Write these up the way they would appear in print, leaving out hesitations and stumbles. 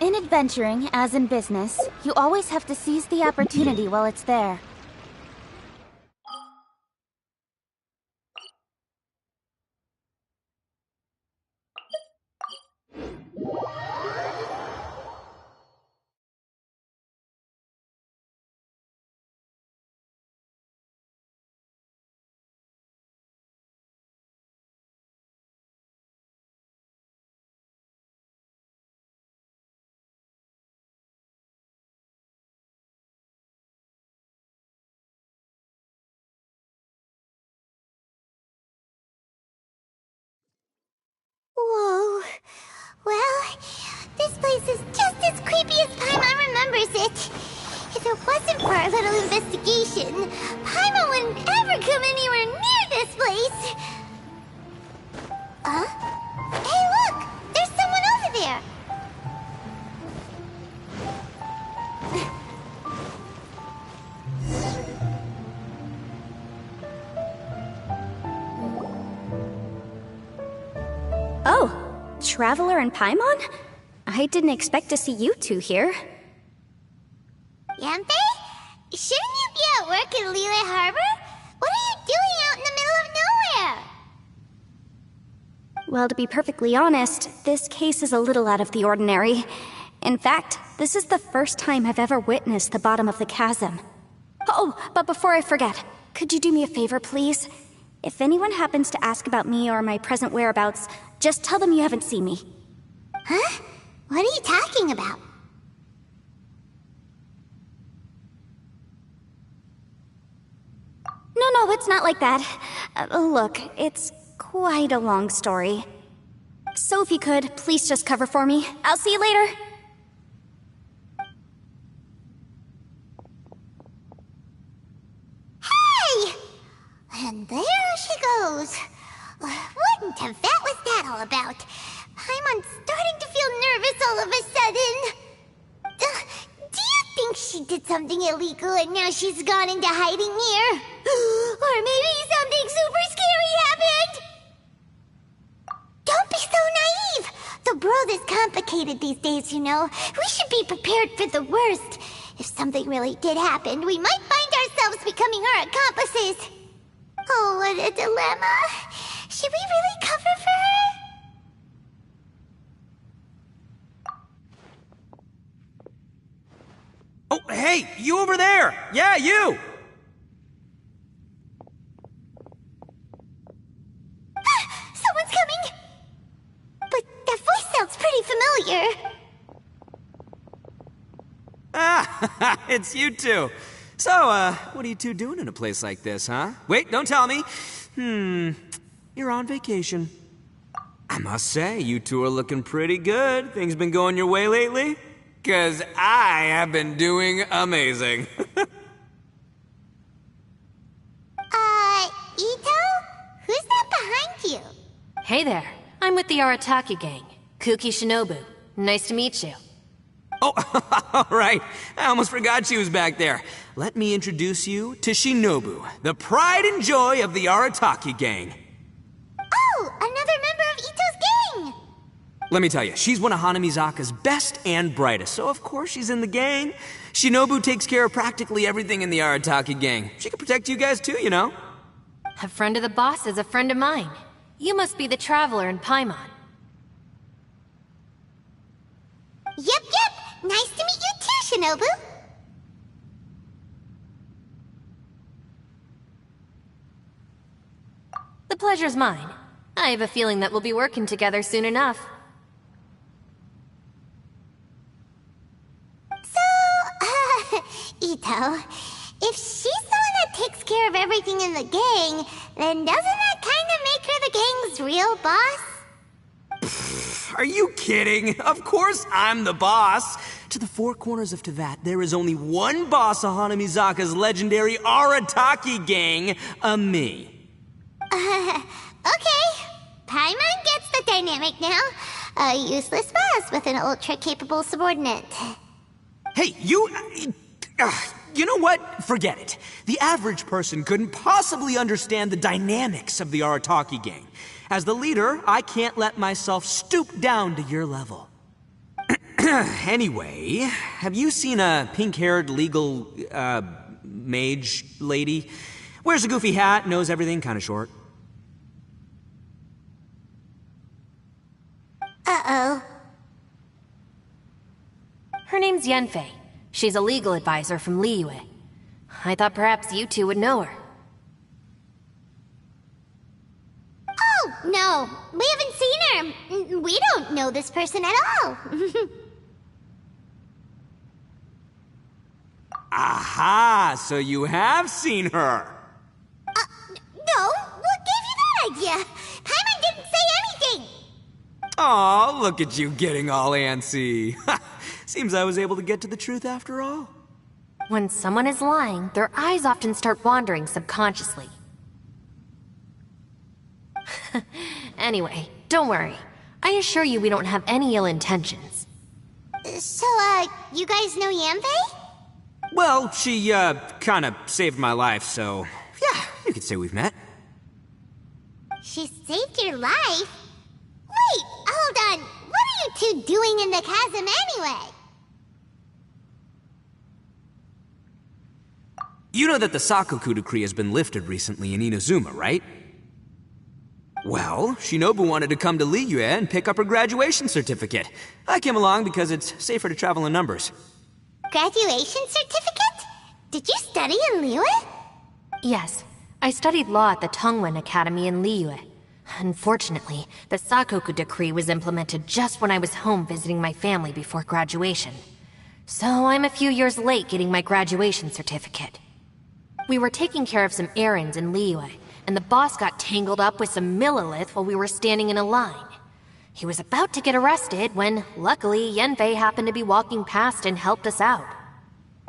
In adventuring, as in business, you always have to seize the opportunity while it's there. Whoa. Well, this place is just as creepy as Paimon remembers it. If it wasn't for our little investigation, Paimon wouldn't ever come anywhere near this place. Hey, look! There's someone over there! Oh, Traveler and Paimon? I didn't expect to see you two here. Yanpei? Shouldn't you be at work in Liyue Harbor? What are you doing out in the middle of nowhere? Well, to be perfectly honest, this case is a little out of the ordinary. In fact, this is the first time I've ever witnessed the bottom of the chasm. Oh, but before I forget, could you do me a favor, please? If anyone happens to ask about me or my present whereabouts, just tell them you haven't seen me. Huh? What are you talking about? No, it's not like that. Look, it's quite a long story. So if you could, please just cover for me. I'll see you later. Hey! And there she goes. What in Tibet was that all about? Paimon's starting to feel nervous all of a sudden. Do you think she did something illegal and now she's gone into hiding here? Or maybe something super scary happened? Don't be so naive! The world is complicated these days, you know. We should be prepared for the worst. If something really did happen, we might find ourselves becoming her accomplices. Oh, what a dilemma. Should we really cover for her? Oh, hey, you over there! Yeah, you! Someone's coming! But that voice sounds pretty familiar. Ah, it's you two. So, what are you two doing in a place like this, huh? Wait, don't tell me. You're on vacation. I must say, you two are looking pretty good. Things been going your way lately? 'Cause I have been doing amazing. Ito? Who's that behind you? Hey there, I'm with the Arataki gang. Kuki Shinobu. Nice to meet you. Oh, all right. I almost forgot she was back there. Let me introduce you to Shinobu, the pride and joy of the Arataki gang. Oh, another member of Ito's gang! Let me tell you, she's one of Hanamizaka's best and brightest, so of course she's in the gang. Shinobu takes care of practically everything in the Arataki gang. She can protect you guys too, you know. A friend of the boss is a friend of mine. You must be the Traveler in Paimon. Yep. Nice to meet you too, Shinobu. The pleasure's mine. I have a feeling that we'll be working together soon enough. So, Ito, if she's the one that takes care of everything in the gang, then doesn't that kind of make her the gang's real boss? Are you kidding? Of course I'm the boss. To the four corners of Teyvat, there is only one boss of Hanamizaka's legendary Arataki gang, me. Okay. Paimon gets the dynamic now. A useless boss with an ultra-capable subordinate. Hey, you know what? Forget it. The average person couldn't possibly understand the dynamics of the Arataki gang. As the leader, I can't let myself stoop down to your level. Anyway, have you seen a pink-haired legal, mage lady? Wears a goofy hat, knows everything, kinda short. Uh-oh. Her name's Yanfei. She's a legal advisor from Liyue. I thought perhaps you two would know her. Oh, no. We haven't seen her. We don't know this person at all. Aha! So you have seen her! No, what gave you that idea? Paimon didn't say anything. Aw, look at you getting all antsy. Seems I was able to get to the truth after all. When someone is lying, their eyes often start wandering subconsciously. Anyway, don't worry. I assure you we don't have any ill intentions. So, you guys know Yanfei? Well, she, kinda saved my life, so... yeah, you could say we've met. She saved your life? Wait, hold on. What are you two doing in the chasm anyway? You know that the Sakoku decree has been lifted recently in Inazuma, right? Well, Shinobu wanted to come to Liyue and pick up her graduation certificate. I came along because it's safer to travel in numbers. Graduation certificate? Did you study in Liyue? Yes, I studied law at the Tongwen Academy in Liyue. Unfortunately, the Sakoku decree was implemented just when I was home visiting my family before graduation. So I'm a few years late getting my graduation certificate. We were taking care of some errands in Liyue, and the boss got tangled up with some Millilith while we were standing in a line. He was about to get arrested when, luckily, Yanfei happened to be walking past and helped us out.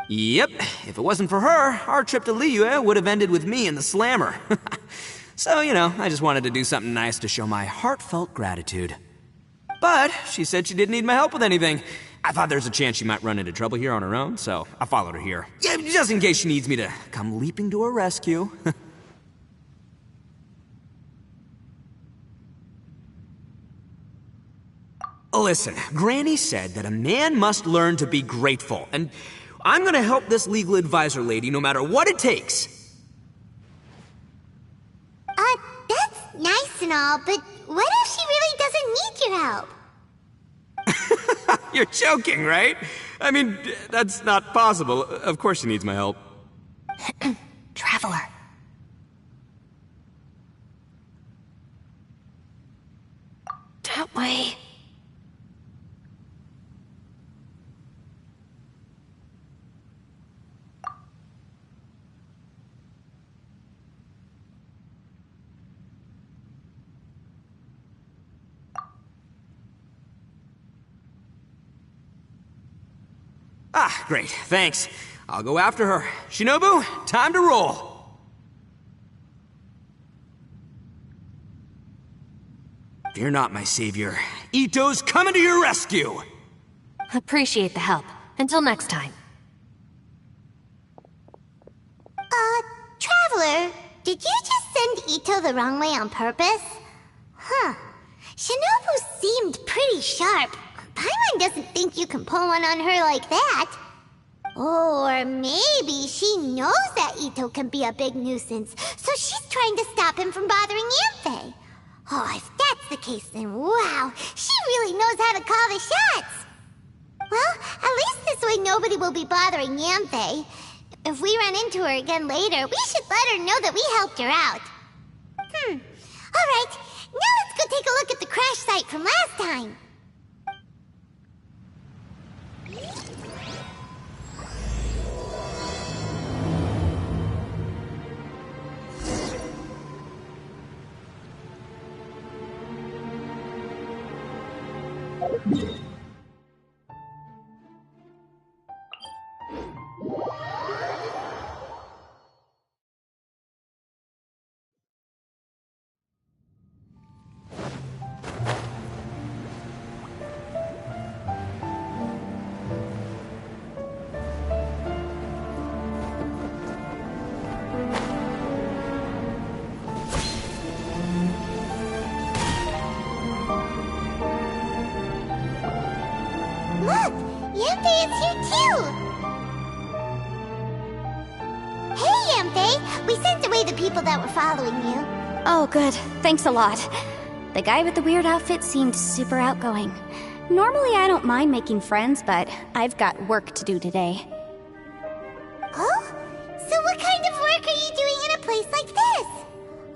Yep, if it wasn't for her, our trip to Liyue would have ended with me and the slammer. So, you know, I just wanted to do something nice to show my heartfelt gratitude. But she said she didn't need my help with anything. I thought there's a chance she might run into trouble here on her own, so I followed her here. Yeah, just in case she needs me to come leaping to her rescue. Listen, Granny said that a man must learn to be grateful, and I'm gonna help this legal advisor lady no matter what it takes. That's nice and all, but what if she really doesn't need your help? You're joking, right? I mean, that's not possible. Of course she needs my help. Traveler. That way. Ah, great, thanks. I'll go after her. Shinobu, time to roll. Fear not, my savior. Ito's coming to your rescue! Appreciate the help. Until next time. Traveler, did you just send Ito the wrong way on purpose? Huh. Shinobu seemed pretty sharp. Paimon doesn't think you can pull one on her like that. Or maybe she knows that Ito can be a big nuisance, so she's trying to stop him from bothering Yanfei. Oh, if that's the case, then wow, she really knows how to call the shots. Well, at least this way nobody will be bothering Yanfei. If we run into her again later, we should let her know that we helped her out. Alright, now let's go take a look at the crash site from last time. Look! Yanfei is here too! Hey, Yanfei! We sent away the people that were following you. Oh, good. Thanks a lot. The guy with the weird outfit seemed super outgoing. Normally I don't mind making friends, but I've got work to do today. Oh? So what kind of work are you doing in a place like this?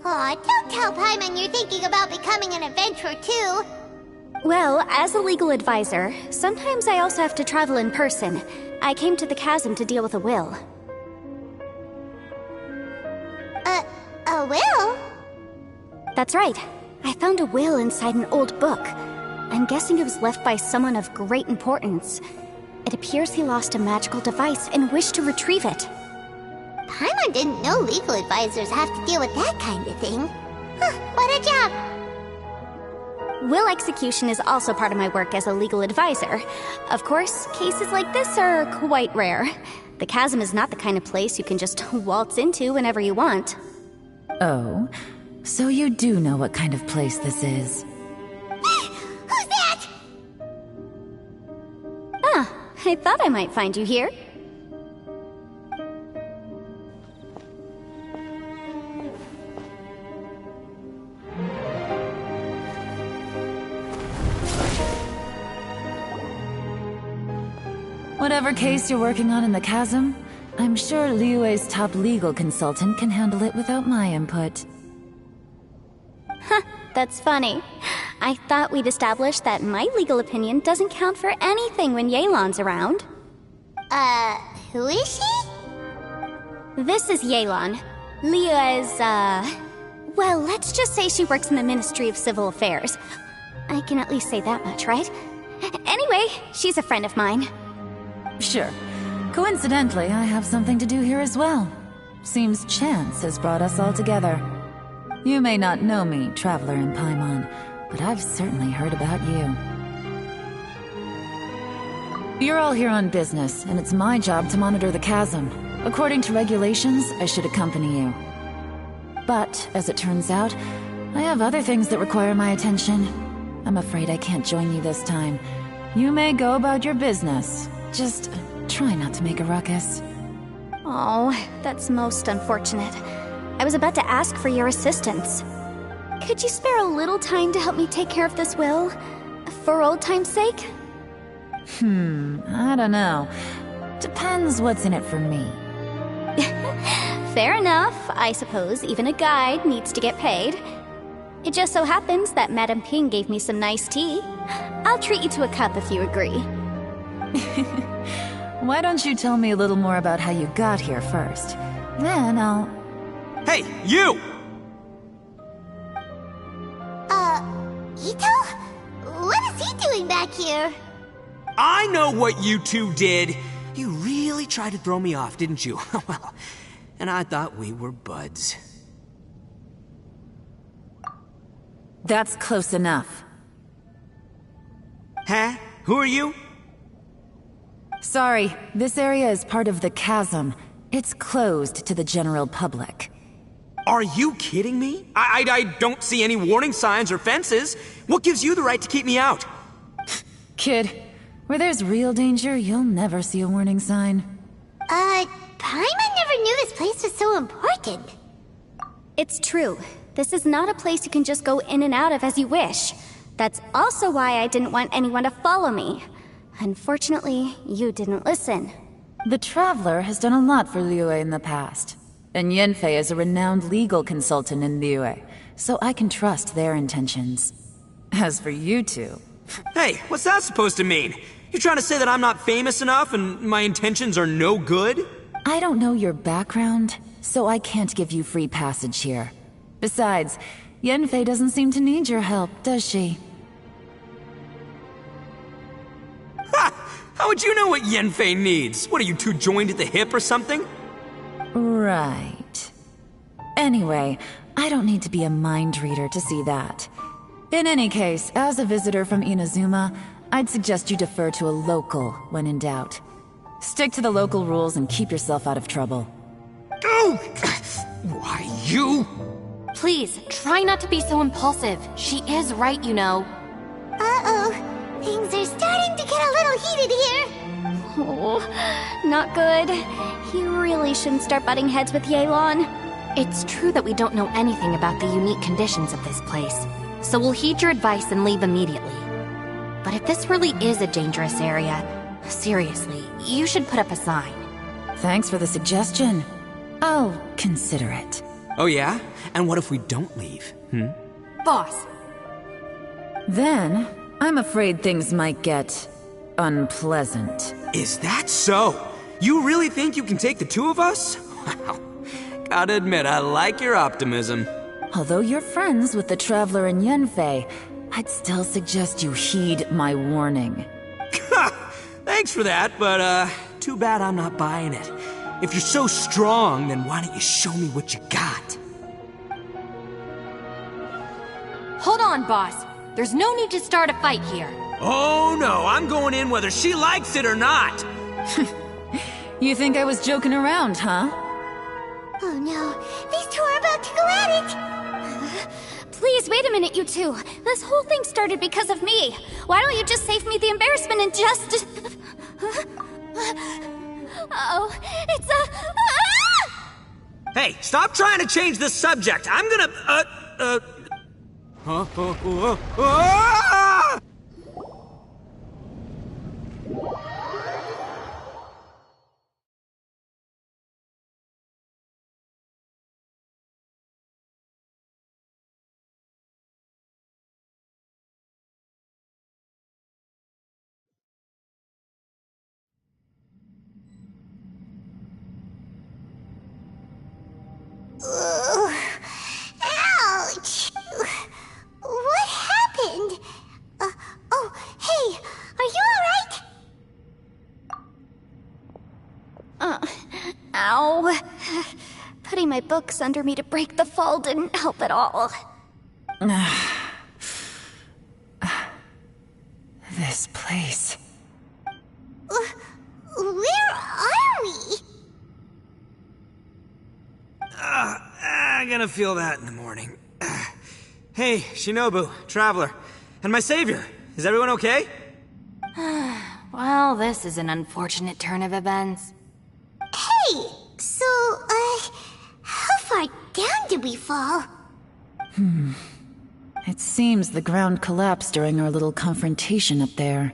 Aw, don't tell Paimon you're thinking about becoming an adventurer too. Well, as a legal advisor, sometimes I also have to travel in person. I came to the chasm to deal with a will. A will? That's right. I found a will inside an old book. I'm guessing it was left by someone of great importance. It appears he lost a magical device and wished to retrieve it. Paimon didn't know legal advisors have to deal with that kind of thing. Huh, what a job! Will execution is also part of my work as a legal advisor. Of course, cases like this are quite rare. The chasm is not the kind of place you can just waltz into whenever you want. Oh, so you do know what kind of place this is. Who's that? Ah, I thought I might find you here. Whatever case you're working on in the chasm, I'm sure Liyue's top legal consultant can handle it without my input. That's funny. I thought we'd established that my legal opinion doesn't count for anything when Yelan's around. Who is she? This is Yelan. Liyue's, well, let's just say she works in the Ministry of Civil Affairs. I can at least say that much, right? Anyway, she's a friend of mine. Sure. Coincidentally, I have something to do here as well. Seems chance has brought us all together. You may not know me, traveler in Paimon, but I've certainly heard about you. You're all here on business, and it's my job to monitor the chasm. According to regulations, I should accompany you. But, as it turns out, I have other things that require my attention. I'm afraid I can't join you this time. You may go about your business. Just try not to make a ruckus. Oh, that's most unfortunate. I was about to ask for your assistance. Could you spare a little time to help me take care of this will? For old time's sake? I don't know. Depends what's in it for me. Fair enough. I suppose even a guide needs to get paid. It just so happens that Madame Ping gave me some nice tea. I'll treat you to a cup if you agree. Why don't you tell me a little more about how you got here first? Then I'll... Hey, you! Ito? What is he doing back here? I know what you two did. You really tried to throw me off, didn't you? Well, and I thought we were buds. That's close enough. Huh? Who are you? Sorry, this area is part of the chasm. It's closed to the general public. Are you kidding me? I don't see any warning signs or fences. What gives you the right to keep me out? Kid, where there's real danger, you'll never see a warning sign. Paimon never knew this place was so important. It's true. This is not a place you can just go in and out of as you wish. That's also why I didn't want anyone to follow me. Unfortunately, you didn't listen. The Traveler has done a lot for Liyue in the past. And Yanfei is a renowned legal consultant in Liyue, so I can trust their intentions. As for you two... Hey, what's that supposed to mean? You trying to say that I'm not famous enough and my intentions are no good? I don't know your background, so I can't give you free passage here. Besides, Yanfei doesn't seem to need your help, does she? Ha! How would you know what Yanfei needs? What, are you two joined at the hip or something? Right. Anyway, I don't need to be a mind reader to see that. In any case, as a visitor from Inazuma, I'd suggest you defer to a local when in doubt. Stick to the local rules and keep yourself out of trouble. Oh! Why, you? Please, try not to be so impulsive. She is right, you know. Uh-oh. Things are starting to get a little heated here. Oh, not good. You really shouldn't start butting heads with Yelan. It's true that we don't know anything about the unique conditions of this place, so we'll heed your advice and leave immediately. But if this really is a dangerous area, seriously, you should put up a sign. Thanks for the suggestion. I'll consider it. Oh yeah? And what if we don't leave? Boss, Then, I'm afraid things might get unpleasant. Is that so? You really think you can take the two of us? Wow. Gotta admit, I like your optimism. Although you're friends with the Traveler and Yenfei, I'd still suggest you heed my warning. Thanks for that, but too bad I'm not buying it. If you're so strong, then why don't you show me what you got? hold on, boss. There's no need to start a fight here. Oh no, I'm going in whether she likes it or not. You think I was joking around, huh? Oh no, these two are about to go at it! Please, wait a minute, you two. This whole thing started because of me. Why don't you just save me the embarrassment and just... Uh-oh, it's a... Hey, stop trying to change the subject. I'm gonna, Ah! Ouch! What happened? Oh, hey, are you alright? Ow. Putting my books under me to break the fall didn't help at all. This place. Where are we? I'm gonna feel that in the morning. Hey, Shinobu, Traveler, and my savior. Is everyone okay? Well, this is an unfortunate turn of events. Hey, so, how far down did we fall? It seems the ground collapsed during our little confrontation up there.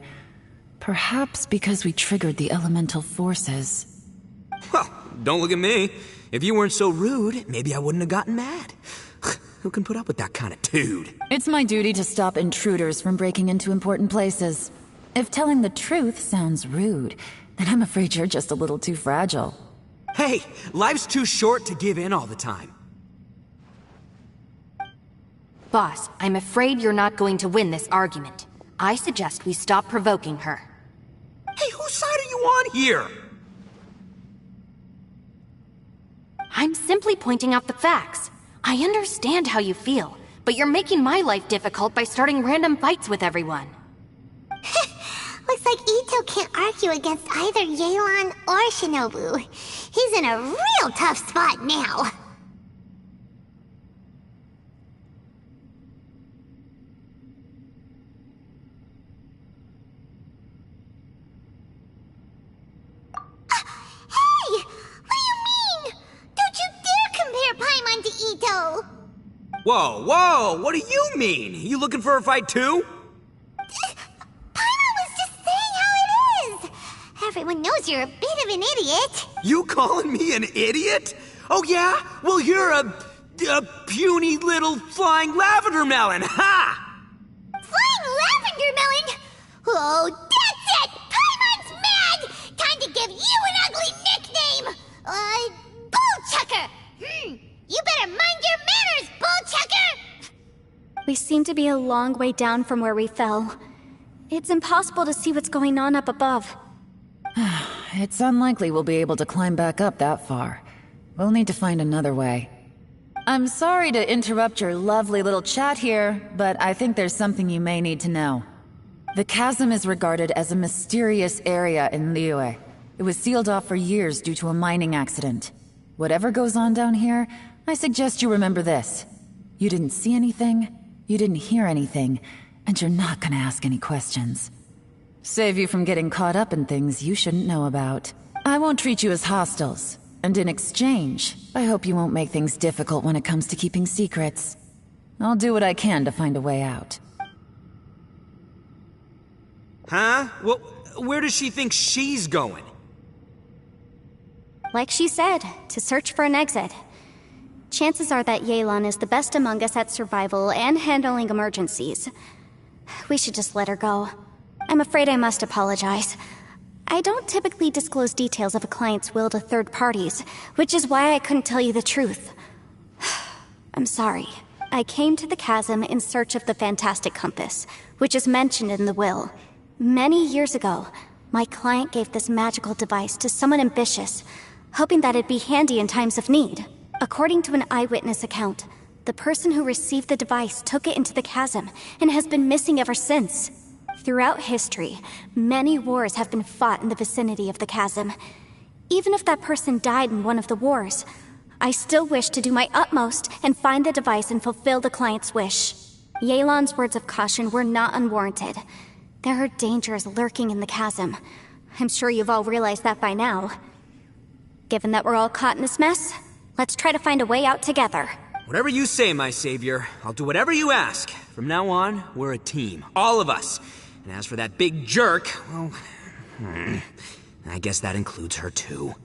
Perhaps because we triggered the elemental forces. Well, don't look at me. If you weren't so rude, maybe I wouldn't have gotten mad. Who can put up with that kind of dude? It's my duty to stop intruders from breaking into important places. If telling the truth sounds rude, then I'm afraid you're just a little too fragile. Hey, life's too short to give in all the time. Boss, I'm afraid you're not going to win this argument. I suggest we stop provoking her. Hey, whose side are you on here? I'm simply pointing out the facts. I understand how you feel, but you're making my life difficult by starting random fights with everyone. Looks like Ito can't argue against either Yelan or Shinobu. He's in a real tough spot now. Hey! What do you mean? Don't you dare compare Paimon to Ito! Whoa, whoa, what do you mean? You looking for a fight too? Paimon was just saying how it is! Everyone knows you're a bit of an idiot. You calling me an idiot? Oh yeah? Well, you're a puny little flying lavender melon, ha! Flying lavender melon? Oh, that's it! Paimon's mad! Time to give you an ugly nickname! Bullchucker! You better mind your manners, Bullchucker! We seem to be a long way down from where we fell. It's impossible to see what's going on up above. It's unlikely we'll be able to climb back up that far. We'll need to find another way. I'm sorry to interrupt your lovely little chat here, but I think there's something you may need to know. The chasm is regarded as a mysterious area in Liyue. It was sealed off for years due to a mining accident. Whatever goes on down here, I suggest you remember this. You didn't see anything, you didn't hear anything, and you're not gonna ask any questions. Save you from getting caught up in things you shouldn't know about. I won't treat you as hostiles, and in exchange, I hope you won't make things difficult when it comes to keeping secrets. I'll do what I can to find a way out. Huh? Well, where does she think she's going? Like she said, to search for an exit. Chances are that Yelan is the best among us at survival and handling emergencies. We should just let her go. I'm afraid I must apologize. I don't typically disclose details of a client's will to third parties, which is why I couldn't tell you the truth. I'm sorry. I came to the chasm in search of the Fantastic Compass, which is mentioned in the will. Many years ago, my client gave this magical device to someone ambitious, hoping that it'd be handy in times of need. According to an eyewitness account, the person who received the device took it into the chasm and has been missing ever since. Throughout history, many wars have been fought in the vicinity of the chasm. Even if that person died in one of the wars, I still wish to do my utmost and find the device and fulfill the client's wish. Yelan's words of caution were not unwarranted. There are dangers lurking in the chasm. I'm sure you've all realized that by now. Given that we're all caught in this mess, let's try to find a way out together. Whatever you say, my savior. I'll do whatever you ask. From now on, we're a team. All of us. And as for that big jerk, well, I guess that includes her too.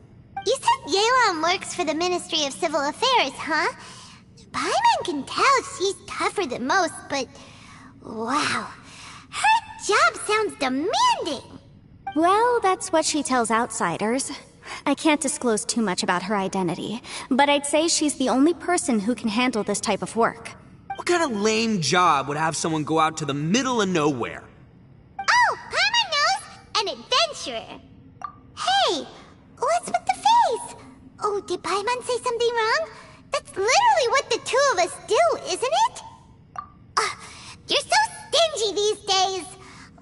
You said Yelan works for the Ministry of Civil Affairs, huh? Paimon can tell she's tougher than most, but... wow. Her job sounds demanding. Well, that's what she tells outsiders. I can't disclose too much about her identity, but I'd say she's the only person who can handle this type of work. What kind of lame job would have someone go out to the middle of nowhere? Oh, Paimon knows! An adventurer. Hey, what's with the face? Oh, did Paimon say something wrong? That's literally what the two of us do, isn't it? You're so stingy these days.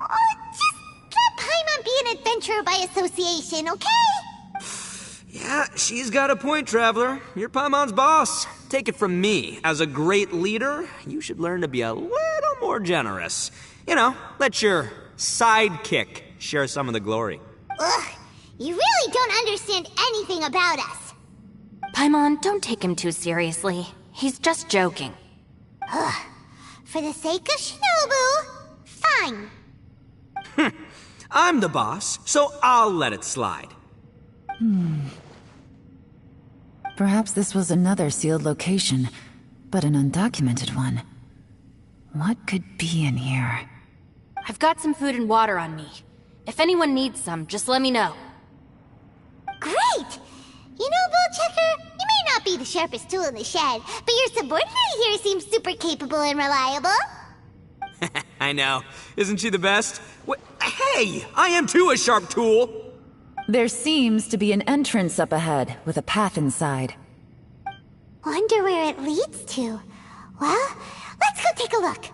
Oh, just let Paimon be an adventurer by association, okay? Yeah, she's got a point, Traveler. You're Paimon's boss. Take it from me. As a great leader, you should learn to be a little more generous. You know, let your sidekick share some of the glory. Ugh, you really don't understand anything about us. Paimon, don't take him too seriously. He's just joking. For the sake of Shinobu, fine. I'm the boss, so I'll let it slide. Perhaps this was another sealed location, but an undocumented one. What could be in here? I've got some food and water on me. If anyone needs some, just let me know. Great! You know, Bullchecker, you may not be the sharpest tool in the shed, but your subordinate here seems super capable and reliable. I know. Isn't she the best? Hey, I am too a sharp tool. There seems to be an entrance up ahead, with a path inside. Wonder where it leads to. Well, let's go take a look.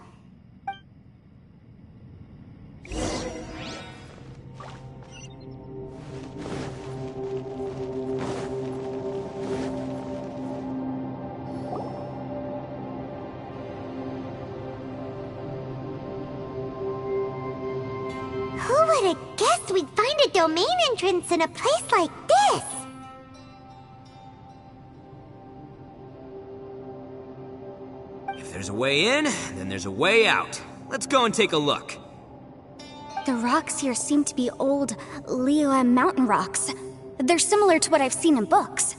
Who would have guessed we'd find a domain entrance in a place like this? If there's a way in, then there's a way out. Let's go and take a look. The rocks here seem to be old Liyue mountain rocks. They're similar to what I've seen in books.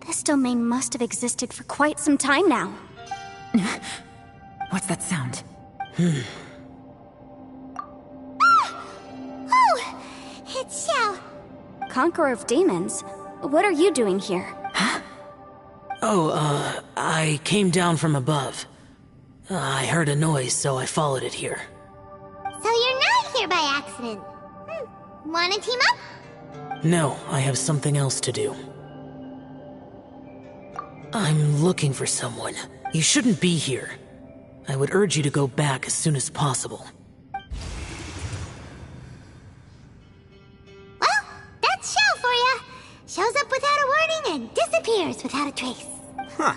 This domain must have existed for quite some time now. What's that sound? Oh, it's Xiao. Conqueror of Demons? What are you doing here? I came down from above. I heard a noise, so I followed it here. So you're not here by accident. Wanna team up? No, I have something else to do. I'm looking for someone. You shouldn't be here. I would urge you to go back as soon as possible. Well, that's Xiao for ya. Shows up without a warning and disappears without a trace. Huh.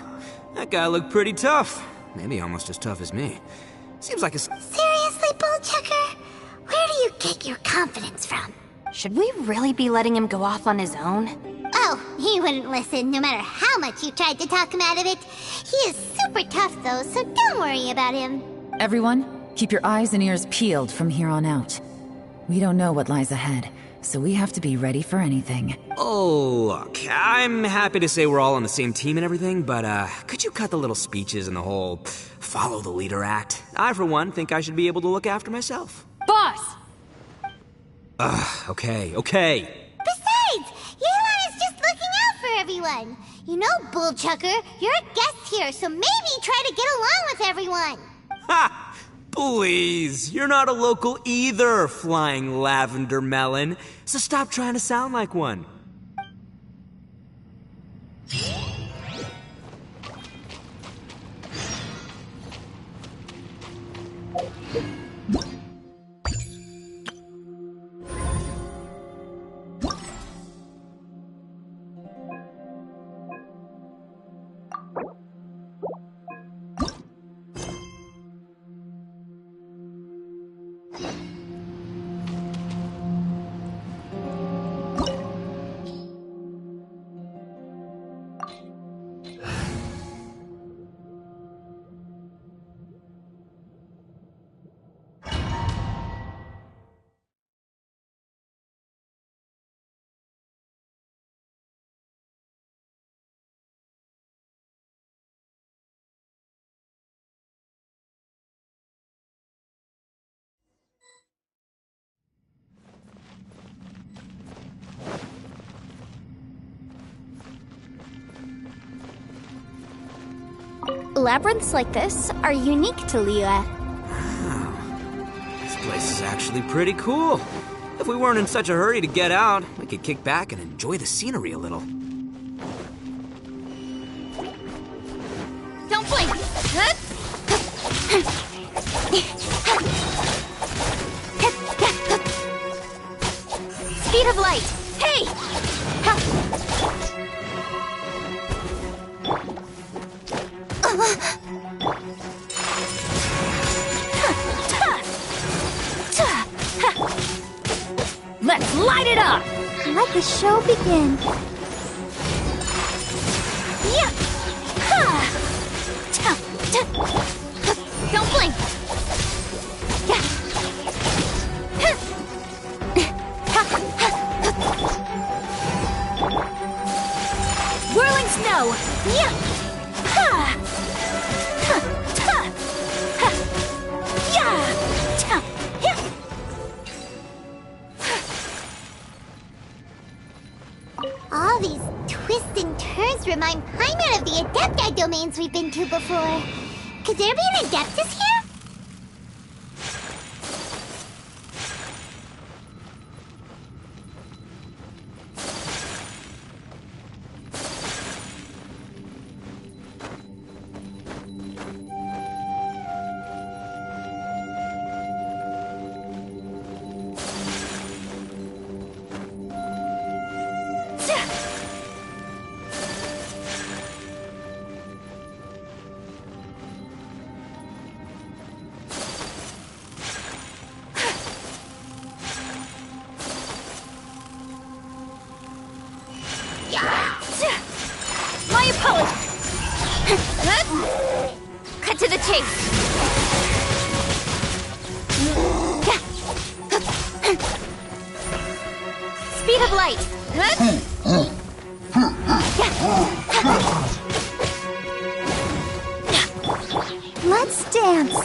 That guy looked pretty tough. Maybe almost as tough as me. Seems like a... Seriously, Bullchecker? Where do you get your confidence from? Should we really be letting him go off on his own? Oh, he wouldn't listen no matter how much you tried to talk him out of it. He is super tough though, so don't worry about him. Everyone, keep your eyes and ears peeled from here on out. We don't know what lies ahead, so we have to be ready for anything. Oh, look, I'm happy to say we're all on the same team and everything, but could you cut the little speeches and the whole follow the leader act? I, for one, think I should be able to look after myself. Boss! Okay. Besides, Yelan is just looking out for everyone. You know, Bullchucker, you're a guest here, so maybe try to get along with everyone. Ha! Please, you're not a local either, flying lavender melon, so stop trying to sound like one. Labyrinths like this are unique to Liyue. This place is actually pretty cool. If we weren't in such a hurry to get out, we could kick back and enjoy the scenery a little. Don't blink! Speed of light! Hey! Let's light it up! Let the show begin. Yeah! Don't blink! Whirling snow! All these twists and turns remind Paimon of the Adepti domains we've been to before. Could there be an Adeptus here? My apologies! Cut to the chase! Speed of light! Let's dance.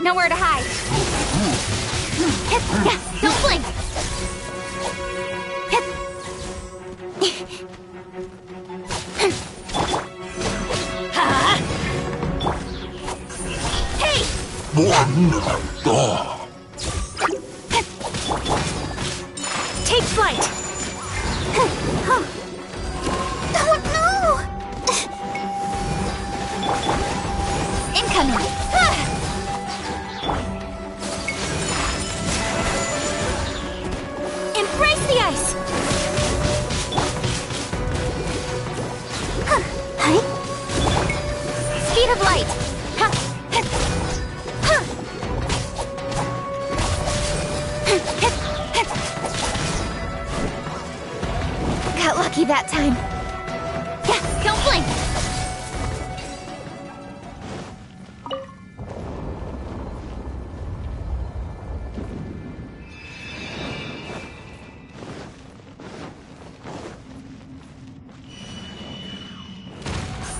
Nowhere to hide. Don't blink. Hey! Take flight. Oh no! Incoming. Embrace the ice. Speed of light. Got lucky that time. Yeah, don't blink.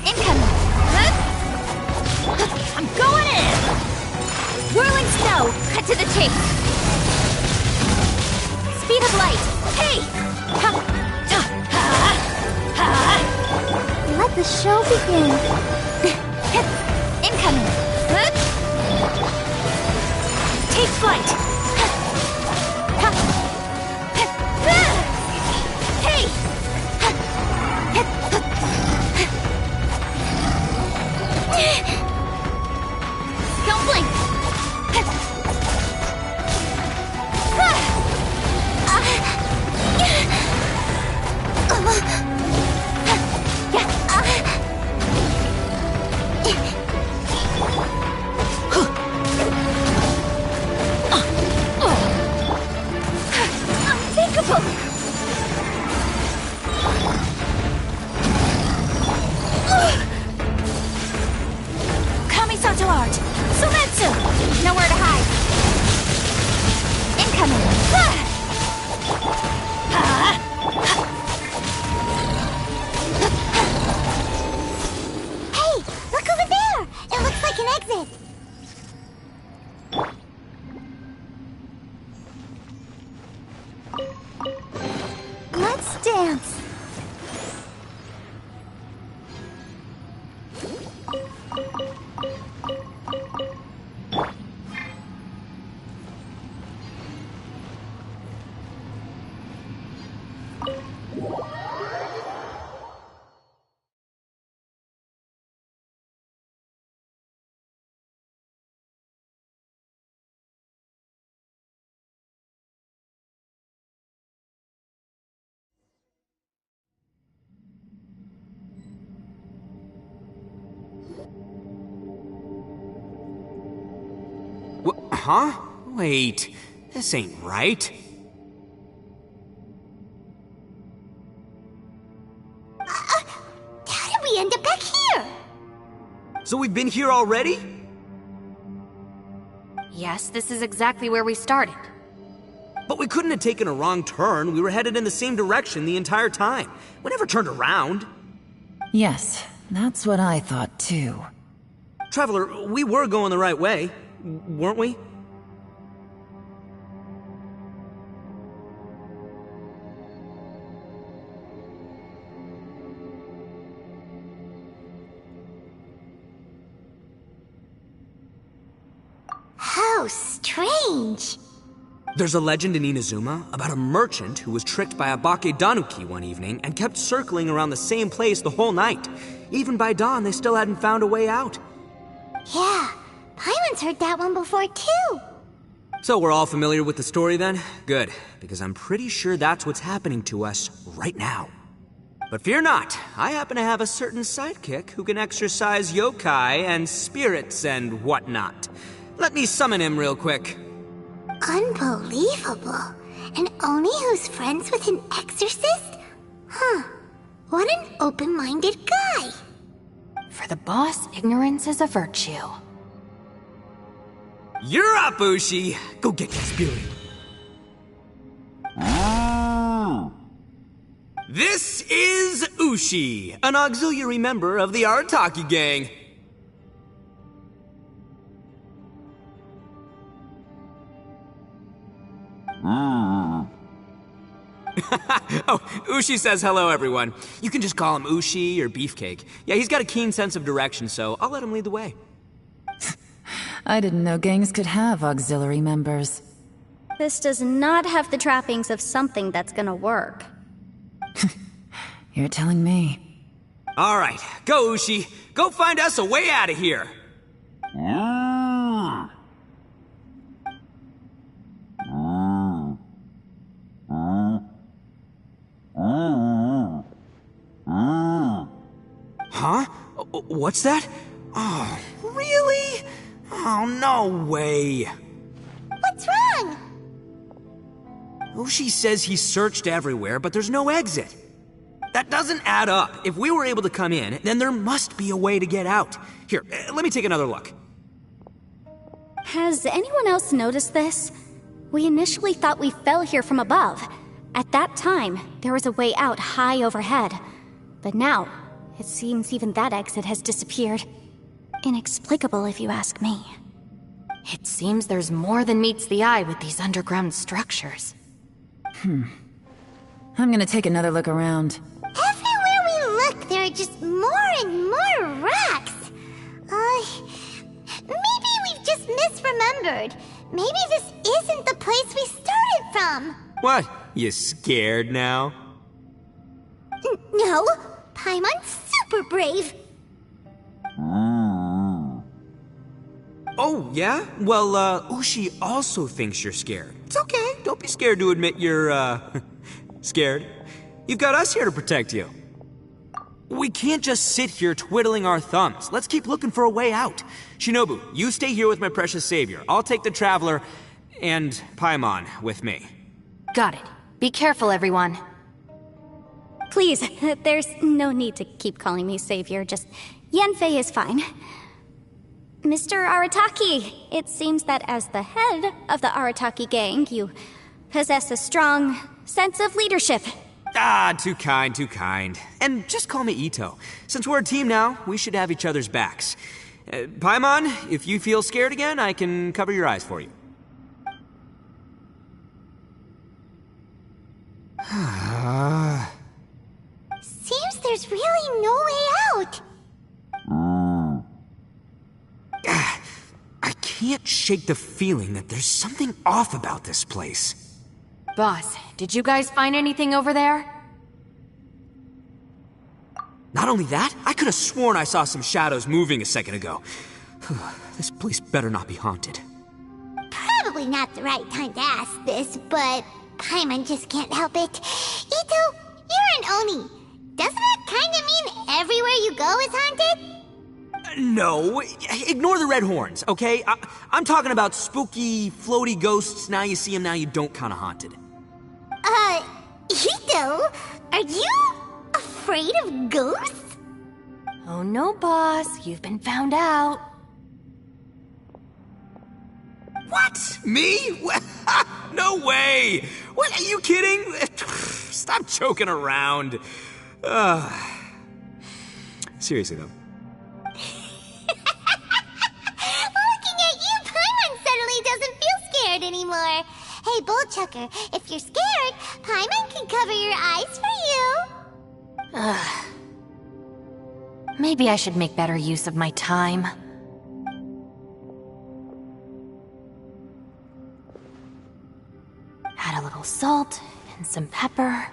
Incoming. I'm going in. Whirling snow. Cut to the chase. Speed of light. Hey. Let the show begin. Incoming. Take flight. Hey! Don't blink. Unthinkable! Kamisato art! Sumetsu! Nowhere to hide! Incoming! Hey, look over there! It looks like an exit. Let's dance! Huh? Wait, this ain't right. How did we end up back here? So we've been here already? Yes, this is exactly where we started. But we couldn't have taken a wrong turn. We were headed in the same direction the entire time. We never turned around. Yes, that's what I thought too. Traveler, we were going the right way, weren't we? How strange. There's a legend in Inazuma about a merchant who was tricked by a Bakedanuki one evening and kept circling around the same place the whole night. Even by dawn, they still hadn't found a way out. Yeah, Paimon's heard that one before too. So we're all familiar with the story then? Good, because I'm pretty sure that's what's happening to us right now. But fear not, I happen to have a certain sidekick who can exercise yokai and spirits and whatnot. Let me summon him real quick. Unbelievable. An Oni who's friends with an exorcist? Huh. What an open-minded guy. For the boss, ignorance is a virtue. You're up, Ushi! Go get your spirit. This is Ushi, an auxiliary member of the Arataki gang. Oh, Ushi says hello, everyone. You can just call him Ushi or Beefcake. Yeah, he's got a keen sense of direction, so I'll let him lead the way. I didn't know gangs could have auxiliary members. This does not have the trappings of something that's gonna work. You're telling me. All right, go, Ushi. Go find us a way out of here. Huh? What's that? Oh, really? Oh, no way. What's wrong? Ushi says he searched everywhere, but there's no exit. That doesn't add up. If we were able to come in, then there must be a way to get out. Here, let me take another look. Has anyone else noticed this? We initially thought we fell here from above. At that time, there was a way out high overhead. But now, it seems even that exit has disappeared. Inexplicable, if you ask me. It seems there's more than meets the eye with these underground structures. I'm gonna take another look around. Everywhere we look, there are just more and more rocks. Maybe we've just misremembered. Maybe this isn't the place we started from. What? You scared now? No, Paimon's super brave. Oh, yeah? Well, Ushi also thinks you're scared. It's okay. Don't be scared to admit you're, scared. You've got us here to protect you. We can't just sit here twiddling our thumbs. Let's keep looking for a way out. Shinobu, you stay here with my precious savior. I'll take the Traveler and Paimon with me. Got it. Be careful, everyone. Please, there's no need to keep calling me savior, just Yanfei is fine. Mr. Arataki, it seems that as the head of the Arataki gang, you possess a strong sense of leadership. Ah, too kind, too kind. And just call me Ito. Since we're a team now, we should have each other's backs. Paimon, if you feel scared again, I can cover your eyes for you. Seems there's really no way out. I can't shake the feeling that there's something off about this place. Boss, did you guys find anything over there? Not only that, I could have sworn I saw some shadows moving a second ago. This place better not be haunted. Probably not the right time to ask this, but Paimon just can't help it. Ito, you're an Oni. Doesn't that kinda mean everywhere you go is haunted? No, ignore the red horns, okay? I'm talking about spooky, floaty ghosts. Now you see them, now you don't kinda haunted. Ito, are you afraid of ghosts? Oh no, boss. You've been found out. What? Me? No way! What, are you kidding? Stop joking around. Seriously, though. Looking at you, Paimon suddenly doesn't feel scared anymore. Hey, Bullchucker, if you're scared, Paimon can cover your eyes for you. Maybe I should make better use of my time. Add a little salt and some pepper.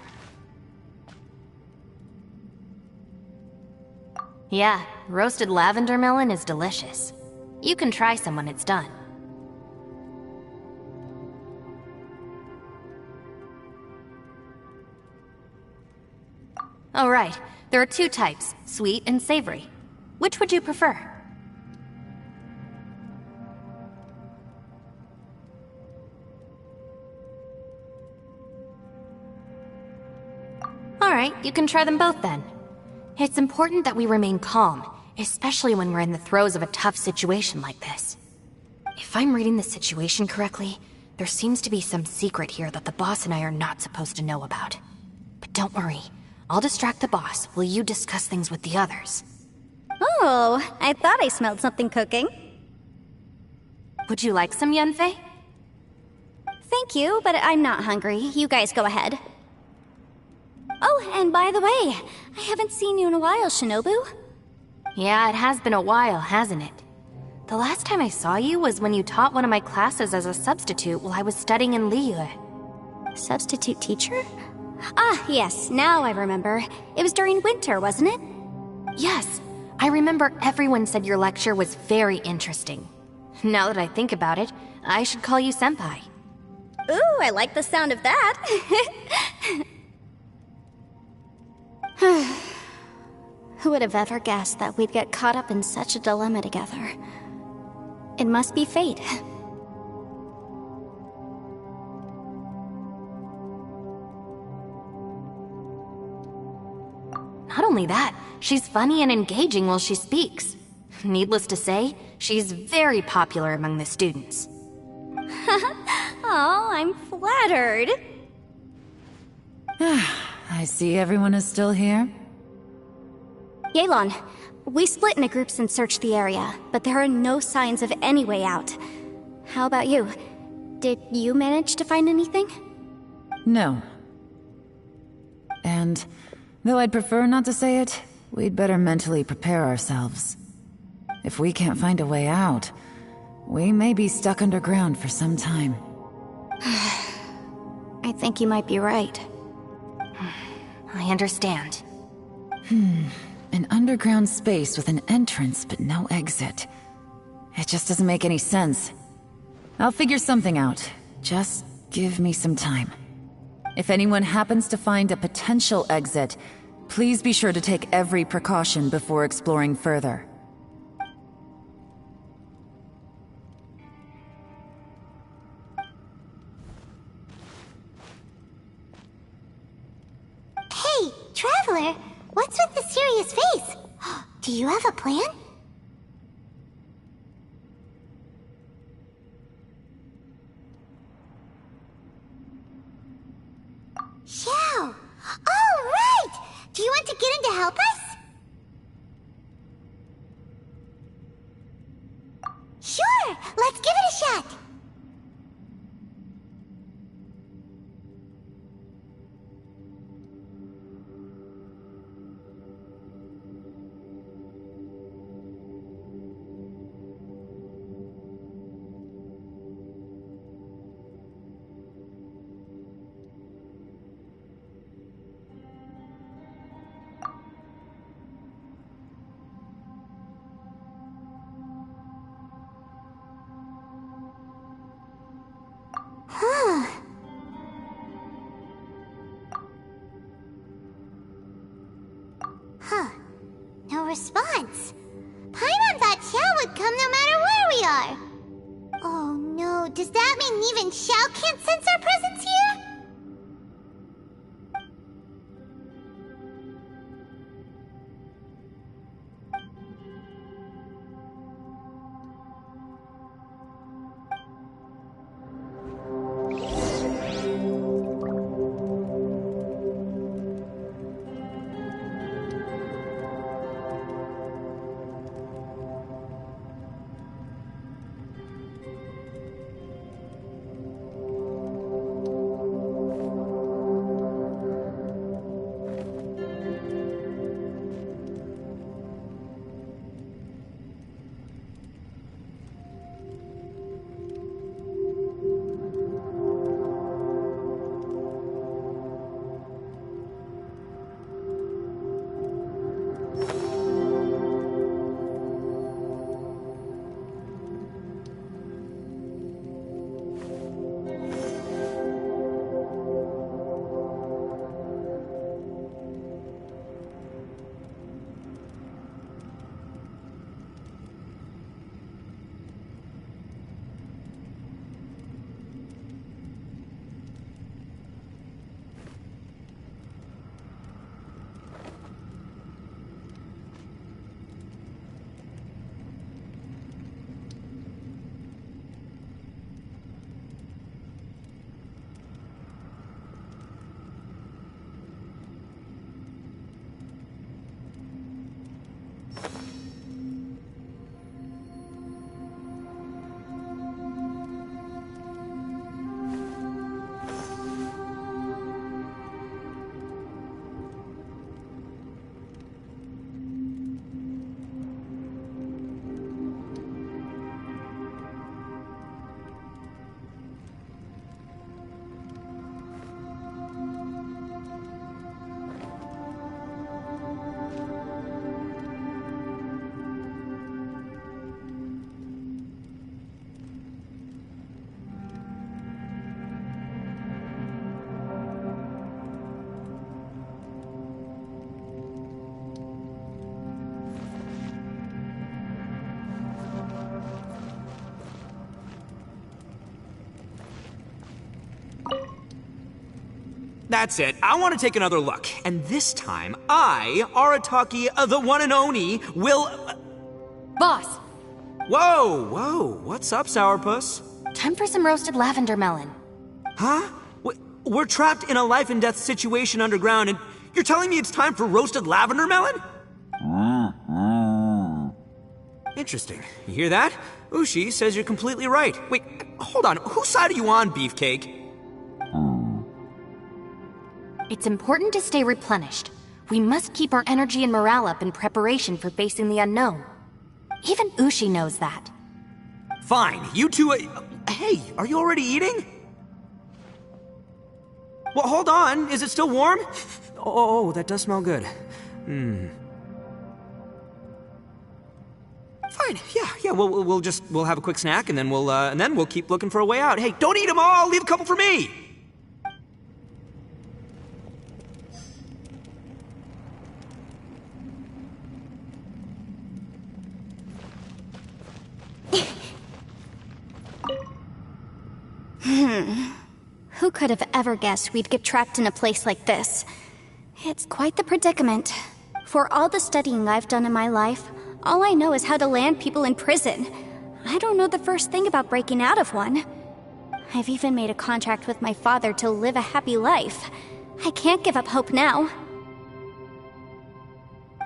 Yeah, roasted lavender melon is delicious. You can try some when it's done. Oh right, there are two types, sweet and savory. Which would you prefer? Alright, you can try them both then. It's important that we remain calm, especially when we're in the throes of a tough situation like this. If I'm reading the situation correctly, there seems to be some secret here that the boss and I are not supposed to know about. But don't worry, I'll distract the boss while you discuss things with the others. Oh, I thought I smelled something cooking. Would you like some Yunfei? Thank you, but I'm not hungry. You guys go ahead. Oh, and by the way, I haven't seen you in a while, Shinobu. Yeah, it has been a while, hasn't it? The last time I saw you was when you taught one of my classes as a substitute while I was studying in Liyue. Substitute teacher? Ah, yes, now I remember. It was during winter, wasn't it? Yes, I remember everyone said your lecture was very interesting. Now that I think about it, I should call you Senpai. Ooh, I like the sound of that. Who would have ever guessed that we'd get caught up in such a dilemma together? It must be fate. Not only that, she's funny and engaging while she speaks. Needless to say, she's very popular among the students. Oh, I'm flattered. I see everyone is still here. Yelan, we split into groups and searched the area, but there are no signs of any way out. How about you? Did you manage to find anything? No. And though I'd prefer not to say it, we'd better mentally prepare ourselves. If we can't find a way out, we may be stuck underground for some time. I think you might be right. I understand. An underground space with an entrance but no exit. It just doesn't make any sense. I'll figure something out. Just give me some time. If anyone happens to find a potential exit, please be sure to take every precaution before exploring further. Hey, Traveler, what's with the serious face? Do you have a plan? Xiao! All right! Do you want to get in to help us? Sure! Let's give it a shot! No response. Paimon thought Xiao would come no matter where we are. Oh no, does that mean even Xiao can't sense our presence here? That's it. I want to take another look. And this time, I, Arataki, the one and only, will... Boss, Whoa. What's up, Sourpuss? time for some roasted lavender melon. Huh? We're trapped in a life and death situation underground, and you're telling me it's time for roasted lavender melon? Interesting. You hear that? Ushi says you're completely right. Wait, hold on. Whose side are you on, Beefcake? It's important to stay replenished. We must keep our energy and morale up in preparation for facing the unknown. Even Ushi knows that. Fine, you two... hey, are you already eating? Well, hold on. Is it still warm? Oh, that does smell good. Fine. Yeah. We'll have a quick snack, and then we'll keep looking for a way out. Hey, don't eat them all. Leave a couple for me. Who could have ever guessed we'd get trapped in a place like this? It's quite the predicament. For all the studying I've done in my life, all I know is how to land people in prison. I don't know the first thing about breaking out of one. I've even made a contract with my father to live a happy life. I can't give up hope now.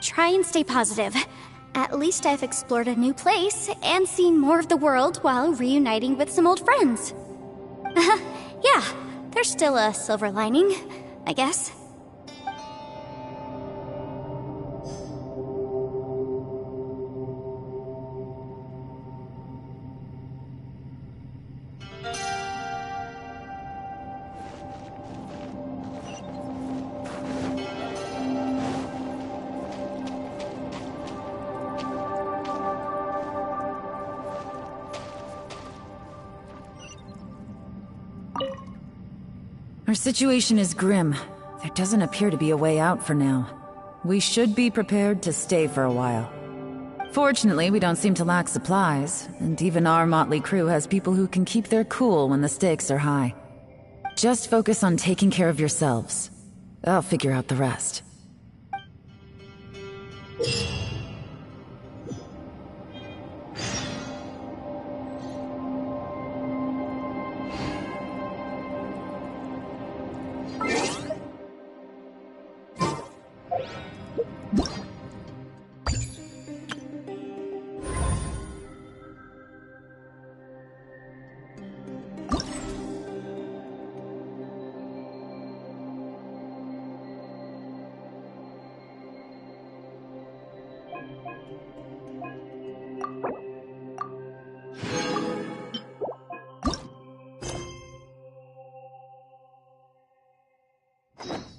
Try and stay positive. At least I've explored a new place and seen more of the world while reuniting with some old friends. Yeah, there's still a silver lining, I guess. Our situation is grim. There doesn't appear to be a way out for now. We should be prepared to stay for a while. Fortunately, we don't seem to lack supplies, and even our motley crew has people who can keep their cool when the stakes are high. Just focus on taking care of yourselves. I'll figure out the rest.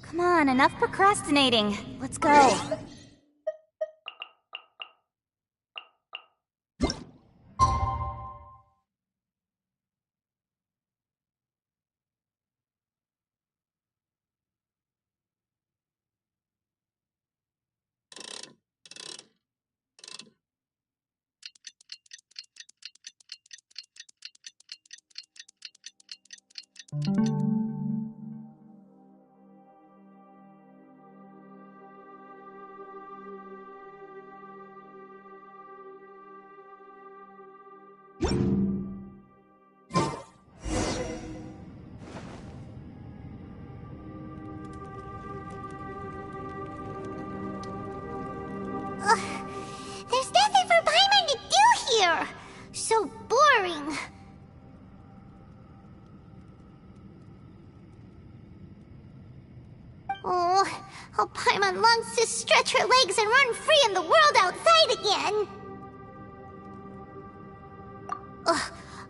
Come on, enough procrastinating. Let's go. There's nothing for Paimon to do here! So boring. Oh, how Paimon longs to stretch her legs and run free in the world outside again!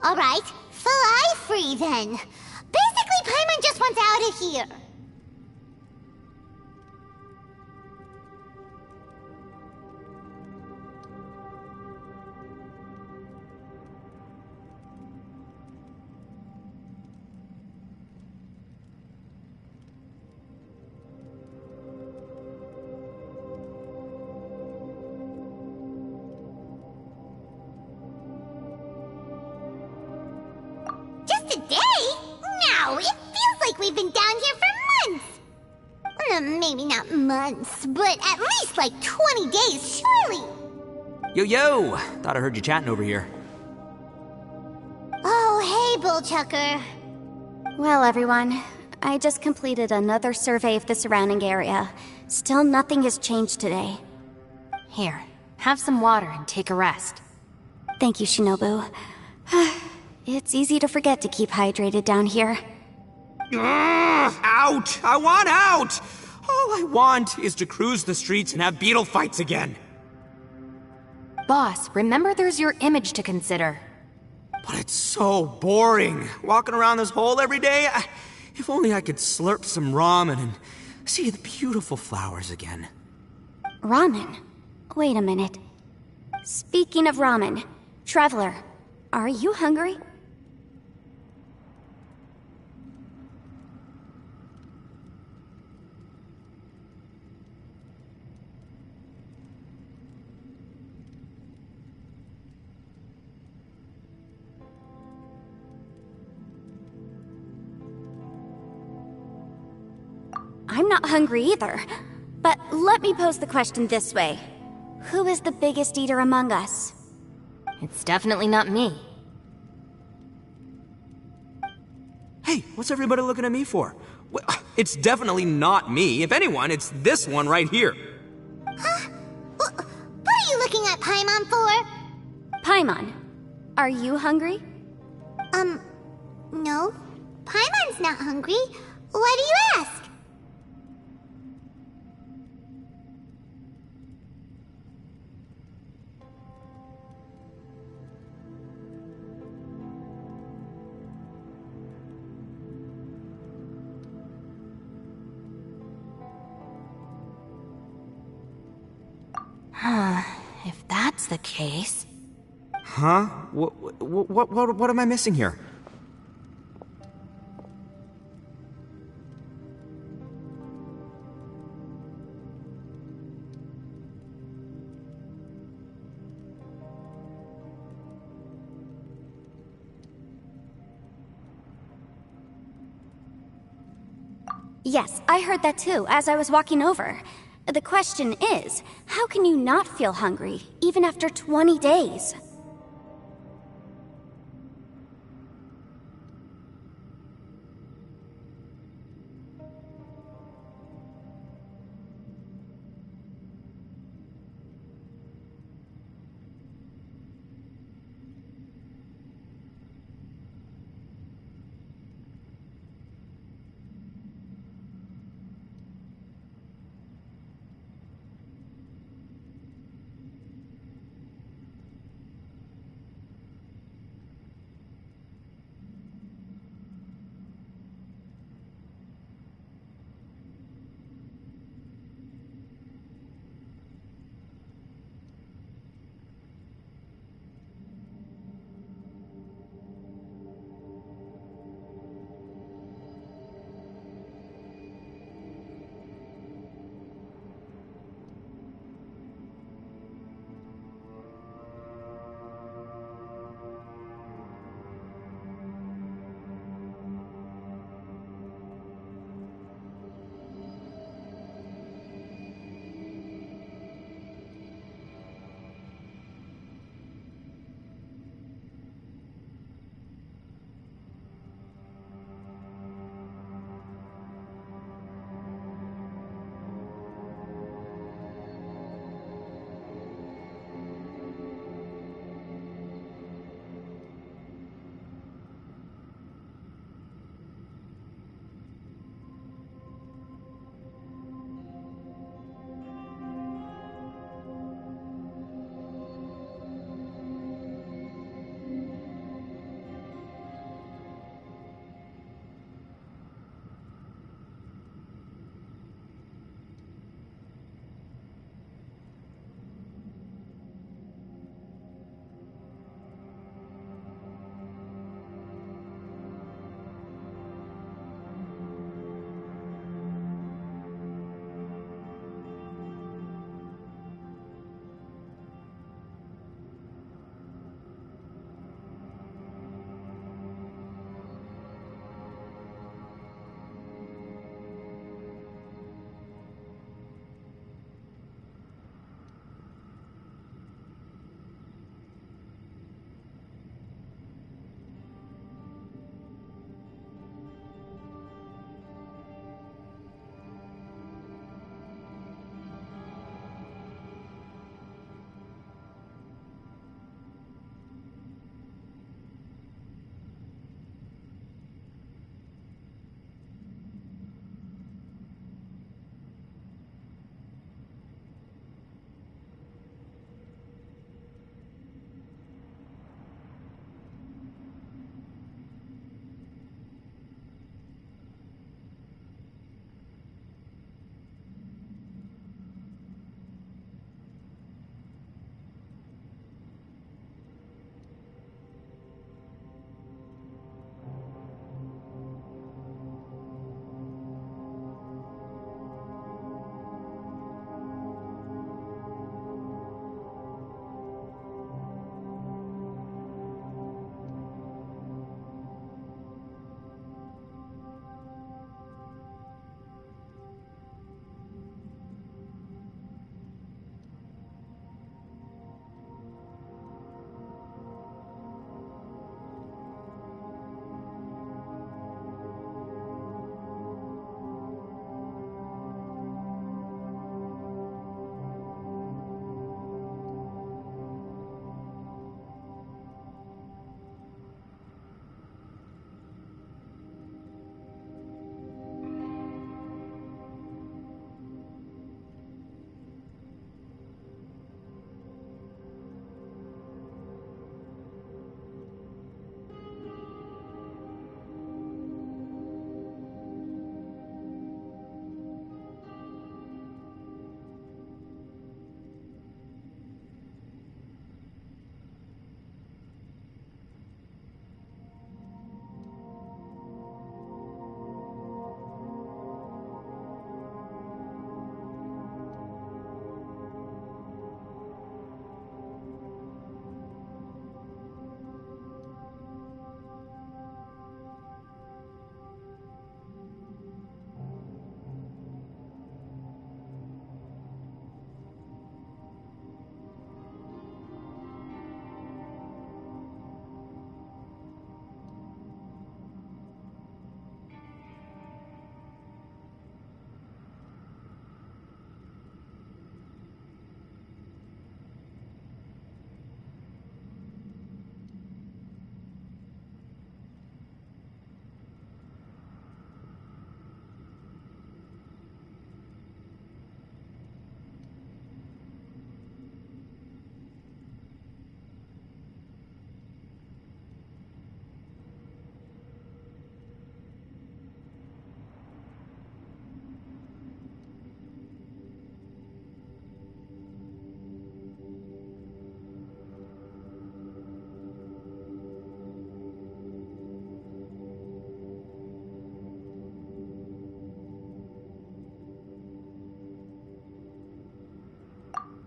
Alright, fly free then. Basically, Paimon just wants out of here. Just a day? No, it feels like we've been down here for months! Maybe not months, but at least like 20 days, surely! Yo! Thought I heard you chatting over here. Oh, hey, Bullchucker. Well, everyone, I just completed another survey of the surrounding area. Still nothing has changed today. Here, have some water and take a rest. Thank you, Shinobu. It's easy to forget to keep hydrated down here. Out! I want out! All I want is to cruise the streets and have beetle fights again. Boss, remember there's your image to consider. But it's so boring, walking around this hole every day. If only I could slurp some ramen and see the beautiful flowers again. Ramen? Wait a minute. Speaking of ramen, Traveler, are you hungry? I'm not hungry either. But let me pose the question this way. Who is the biggest eater among us? It's definitely not me. Hey, what's everybody looking at me for? Well, it's definitely not me. If anyone, it's this one right here. Huh? What are you looking at Paimon for? Paimon, are you hungry? No. Paimon's not hungry. Why do you ask? If that's the case... Huh? What am I missing here? Yes, I heard that too, as I was walking over. The question is, how can you not feel hungry, even after 20 days?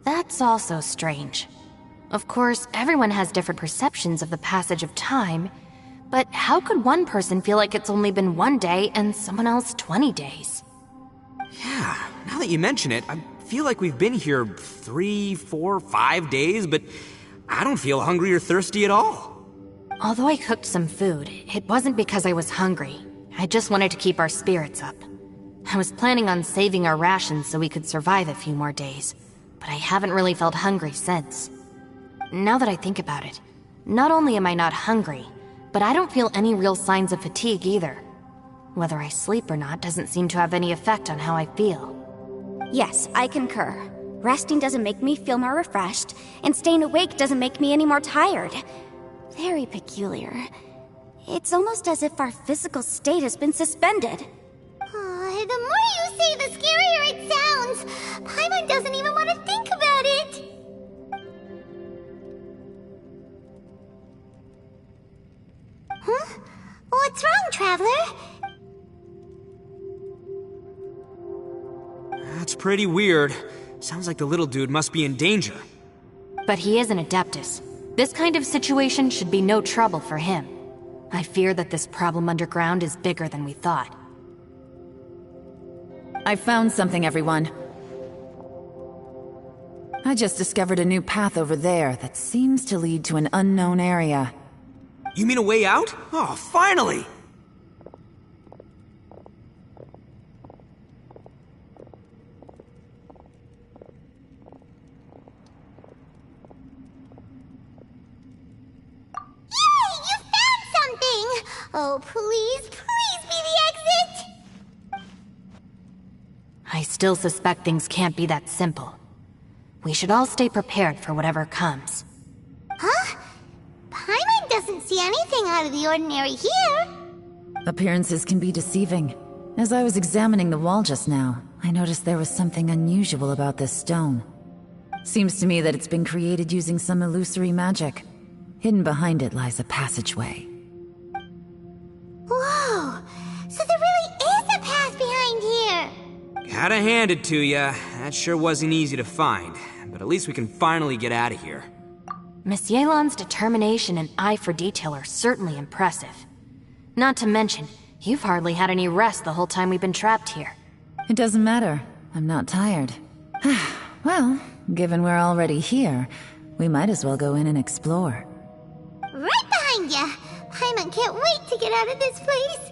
That's also strange. Of course, everyone has different perceptions of the passage of time, but how could one person feel like it's only been 1 day and someone else 20 days? Yeah, now that you mention it, I feel like we've been here 3, 4, 5 days, but I don't feel hungry or thirsty at all. Although I cooked some food, it wasn't because I was hungry. I just wanted to keep our spirits up. I was planning on saving our rations so we could survive a few more days, but I haven't really felt hungry since. Now that I think about it, not only am I not hungry, but I don't feel any real signs of fatigue either. Whether I sleep or not doesn't seem to have any effect on how I feel. Yes, I concur. Resting doesn't make me feel more refreshed, and staying awake doesn't make me any more tired. Very peculiar. It's almost as if our physical state has been suspended. The more you say, the scarier it sounds. Paimon doesn't even want to think about it. Huh? What's wrong, Traveler? That's pretty weird. Sounds like the little dude must be in danger. But he is an Adeptus. This kind of situation should be no trouble for him. I fear that this problem underground is bigger than we thought. I found something, everyone. I just discovered a new path over there that seems to lead to an unknown area. You mean a way out? Oh, finally! Oh, please, please be the exit! I still suspect things can't be that simple. We should all stay prepared for whatever comes. Huh? Paimon doesn't see anything out of the ordinary here. Appearances can be deceiving. As I was examining the wall just now, I noticed there was something unusual about this stone. Seems to me that it's been created using some illusory magic. Hidden behind it lies a passageway. Whoa! So there really is a path behind here! Gotta hand it to ya. That sure wasn't easy to find. But at least we can finally get out of here. Miss Yelan's determination and eye for detail are certainly impressive. Not to mention, you've hardly had any rest the whole time we've been trapped here. It doesn't matter. I'm not tired. Well, given we're already here, we might as well go in and explore. Right behind ya! Paimon can't wait to get out of this place!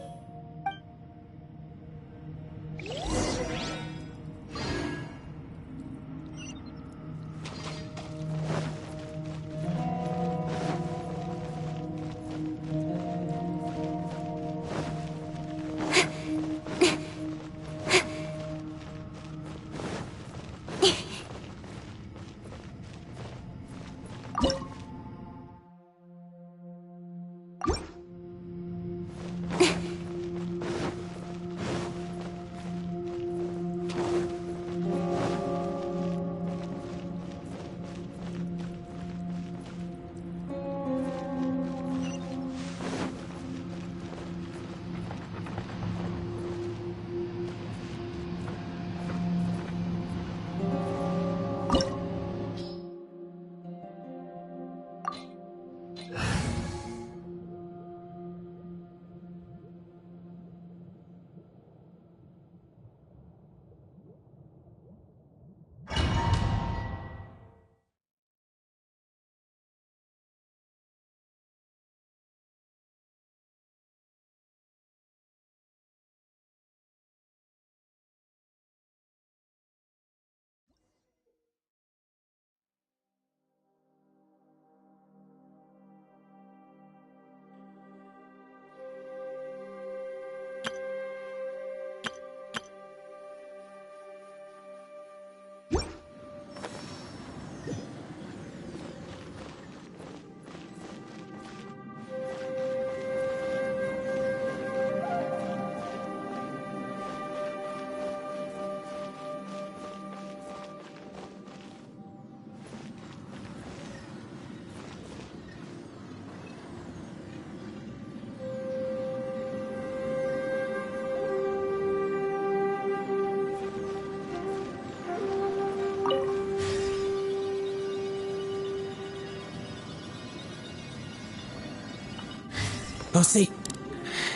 Bossy,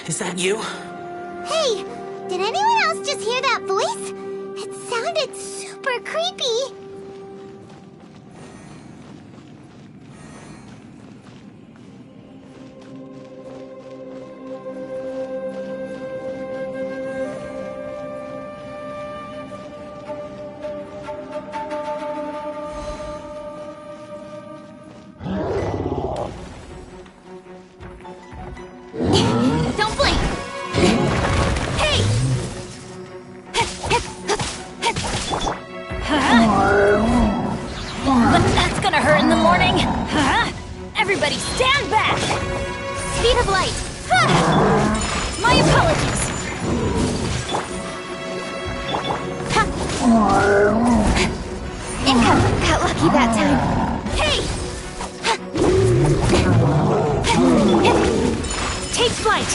is that you? Hey, did anyone else just hear that voice? It sounded super creepy. Don't blink! Hey! But that's gonna hurt in the morning! Everybody stand back! Speed of light! My apologies! Income! Got lucky that time! Hey! Take flight!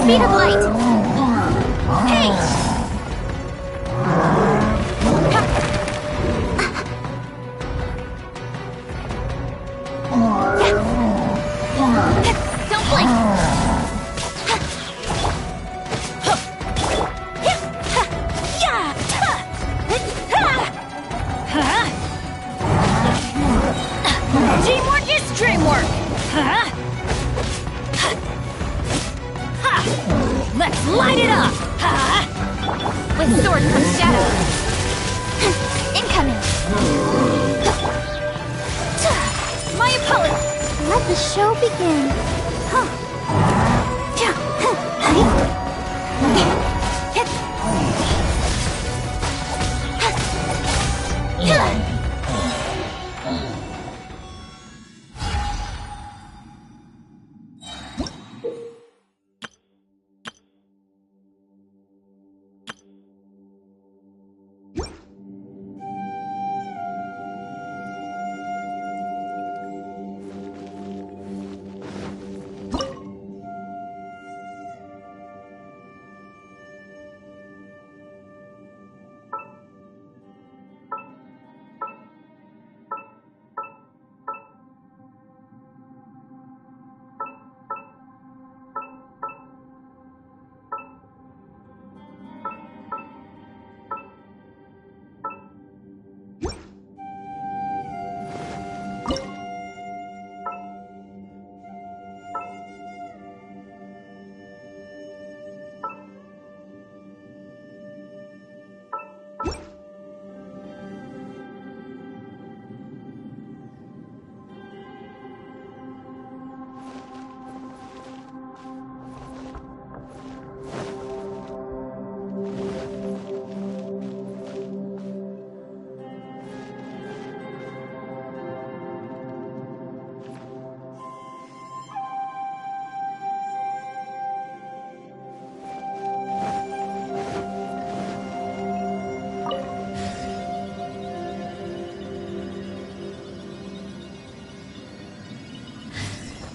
Speed of light! Hey! Don't blink! Teamwork is dreamwork! Let's light it up! With sword comes shadow. Incoming! My apologies! Let the show begin.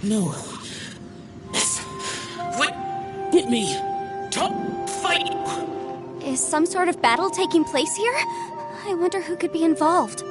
No. Yes. Wait. Hit me. Don't fight. Is some sort of battle taking place here? I wonder who could be involved.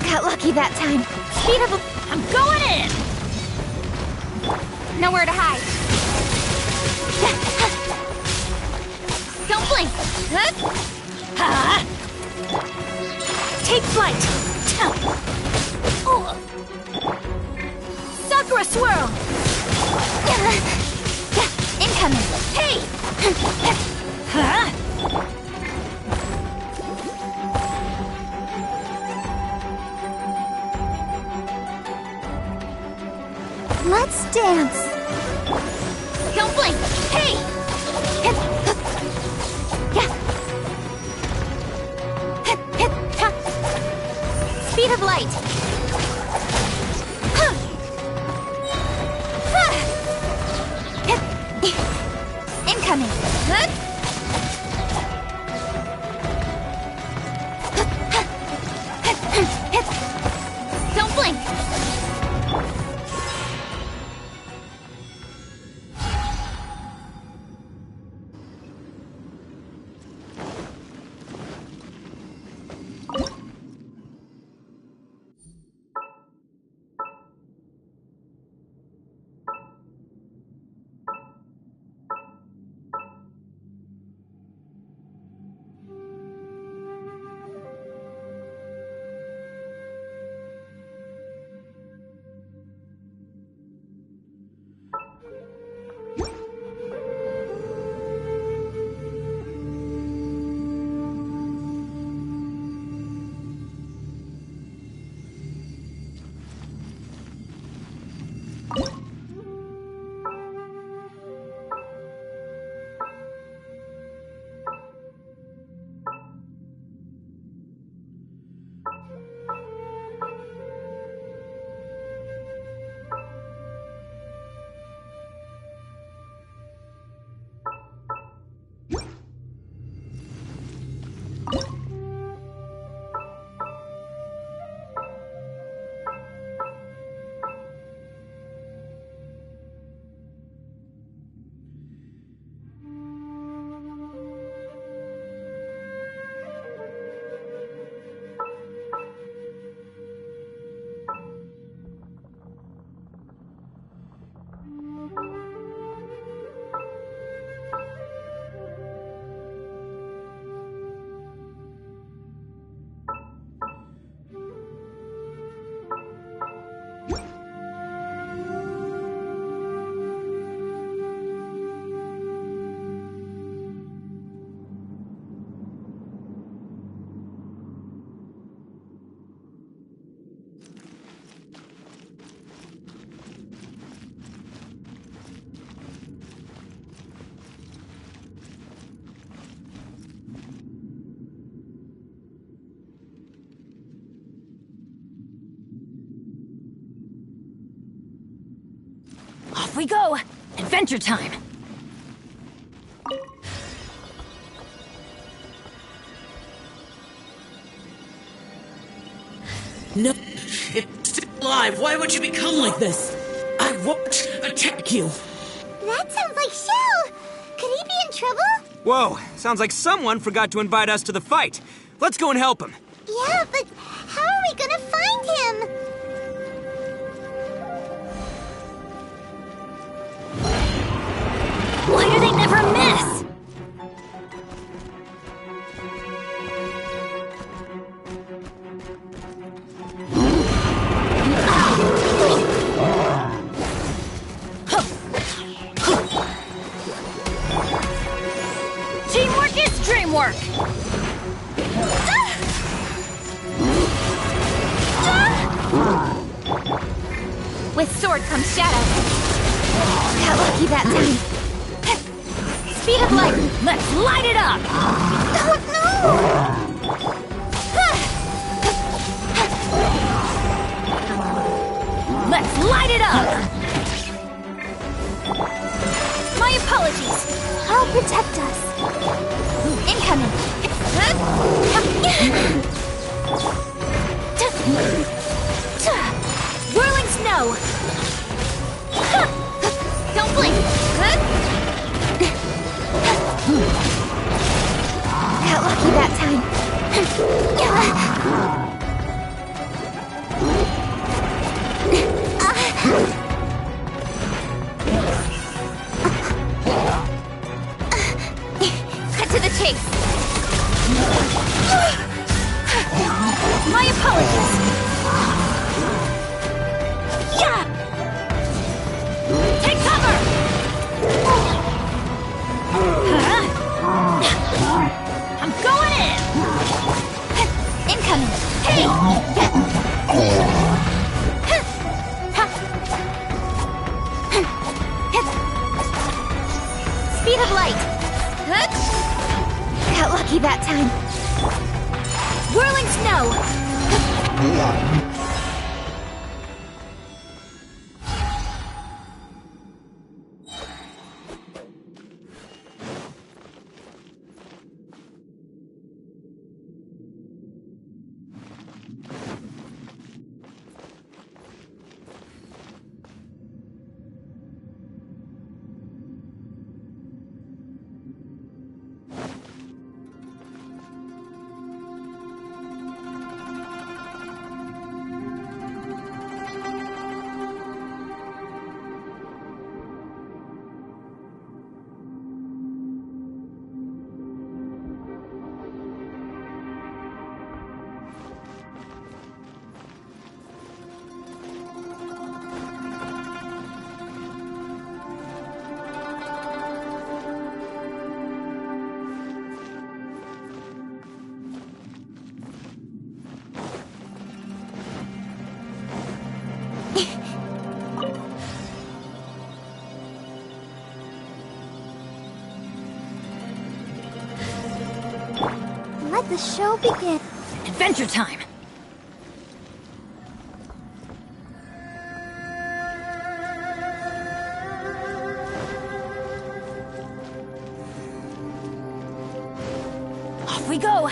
Got lucky that time. Speed of I'm going in! Nowhere to hide. Don't blink! Take flight! Sakura swirl! Incoming! Hey! dance! Don't blink! Hey! Speed of light! Incoming! Don't blink! Off we go! Adventure time! No, it's still alive. Why would you become like this? I won't attack you. That sounds like Shell! Could he be in trouble? Whoa, sounds like someone forgot to invite us to the fight. Let's go and help him. Yeah, but how are we gonna find him? Why do they never miss? Teamwork is dreamwork! With sword comes shadow. Got lucky that time. Speed of light! Let's light it up! Oh no! Let's light it up! My apologies! I'll protect us. Incoming! Whirling snow! Don't blink! Got lucky that time. Cut to the chase! My apologies! Yeah! Speed of light! Got lucky that time. Whirling snow! Let the show begin. Adventure time! Off we go!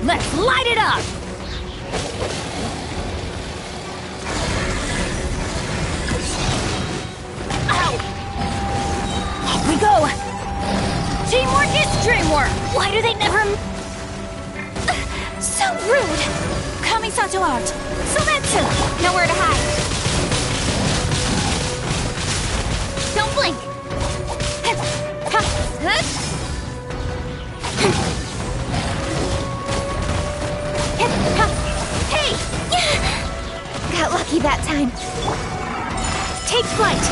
Let's light it up! Ow! Off we go! Teamwork is dreamwork! Why do they never... So rude! Kamisato out! Sometsu! Nowhere to hide! Don't blink! Hey! Got lucky that time. Take flight.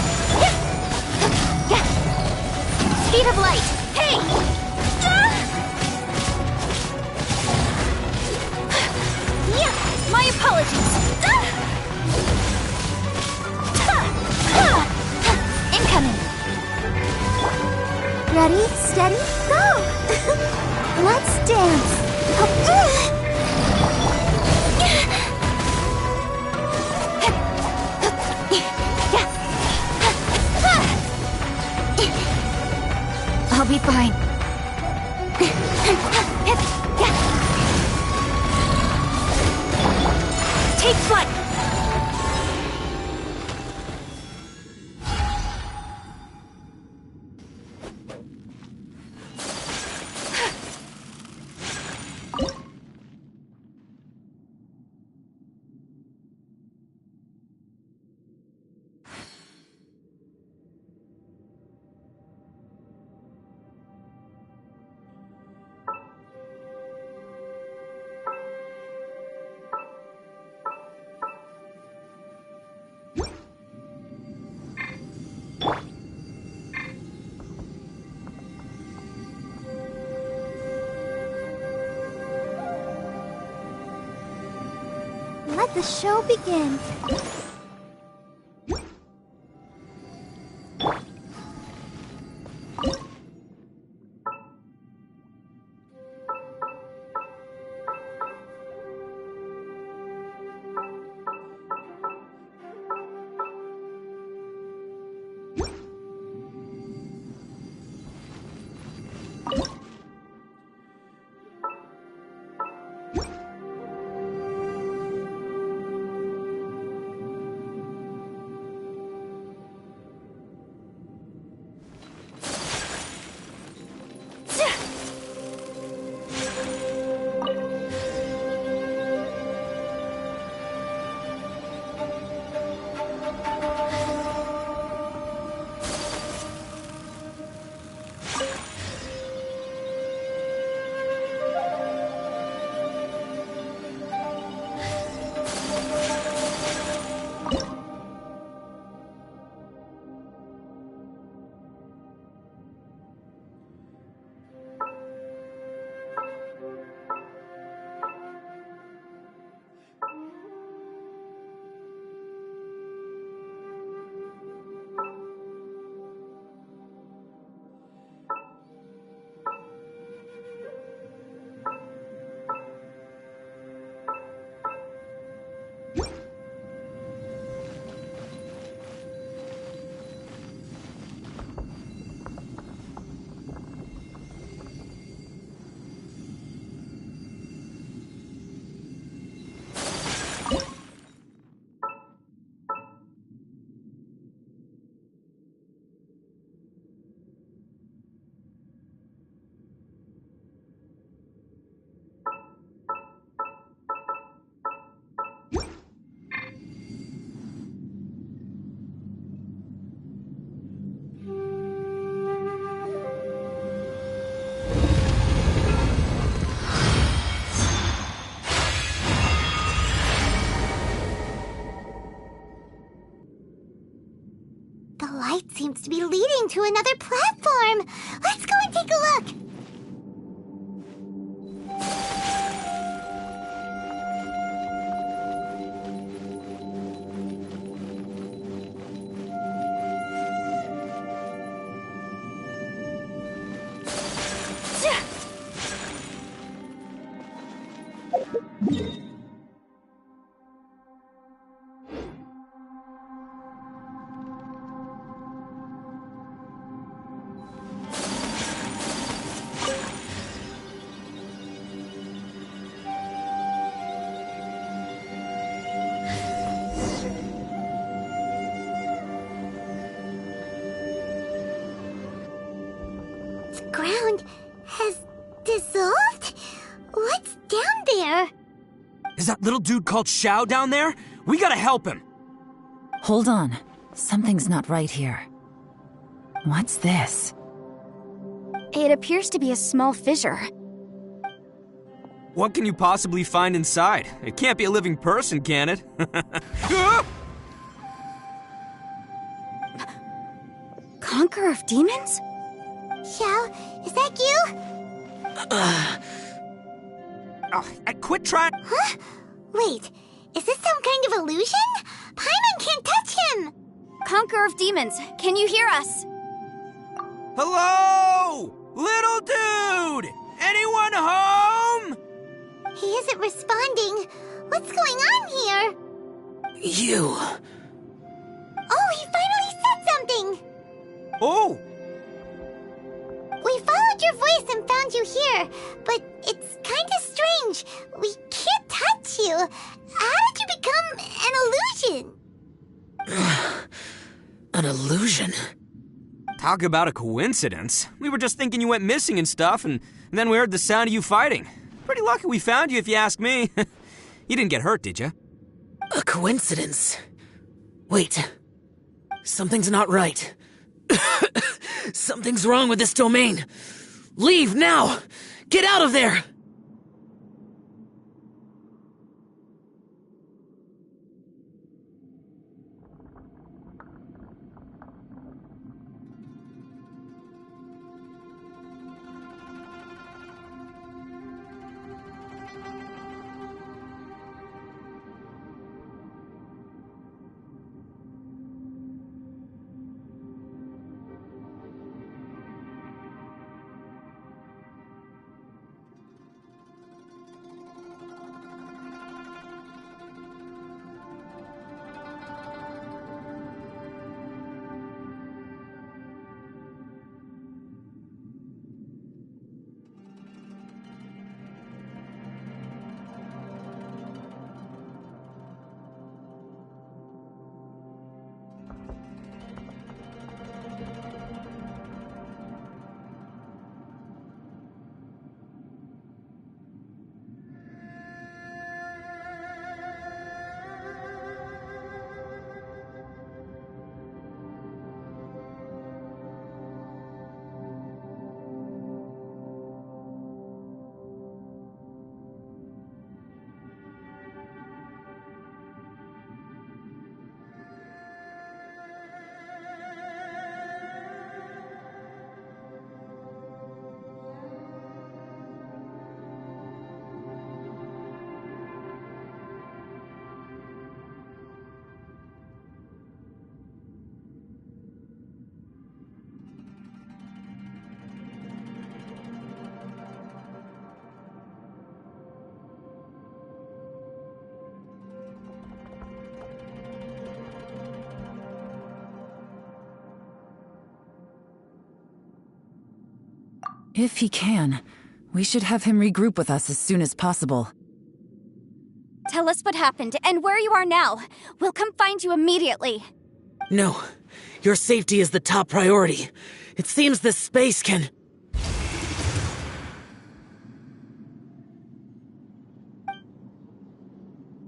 Speed of light. Hey! My apologies. Incoming. Ready, steady, go! Let's dance. I'll be fine. Take flight! Let the show begin. light seems to be leading to another platform. Let's go and take a look. The ground has dissolved? What's down there? Is that little dude called Xiao down there? We gotta help him! Hold on. Something's not right here. What's this? It appears to be a small fissure. What can you possibly find inside? It can't be a living person, can it? Conqueror of demons? Xiao, is that you? Quit trying. Huh? Wait, is this some kind of illusion? Paimon can't touch him! Conqueror of demons, can you hear us? Hello? Little dude! Anyone home? He isn't responding. What's going on here? You. Oh, he finally said something! Oh! We followed your voice and found you here, but it's kinda strange. We can't touch you. How did you become an illusion? An illusion? Talk about a coincidence. We were just thinking you went missing and stuff, and then we heard the sound of you fighting. Pretty lucky we found you, if you ask me. You didn't get hurt, did you? A coincidence? Wait. Something's not right. Something's wrong with this domain. Leave now! Get out of there! If he can, we should have him regroup with us as soon as possible. Tell us what happened and where you are now. We'll come find you immediately. No. Your safety is the top priority. It seems this space can...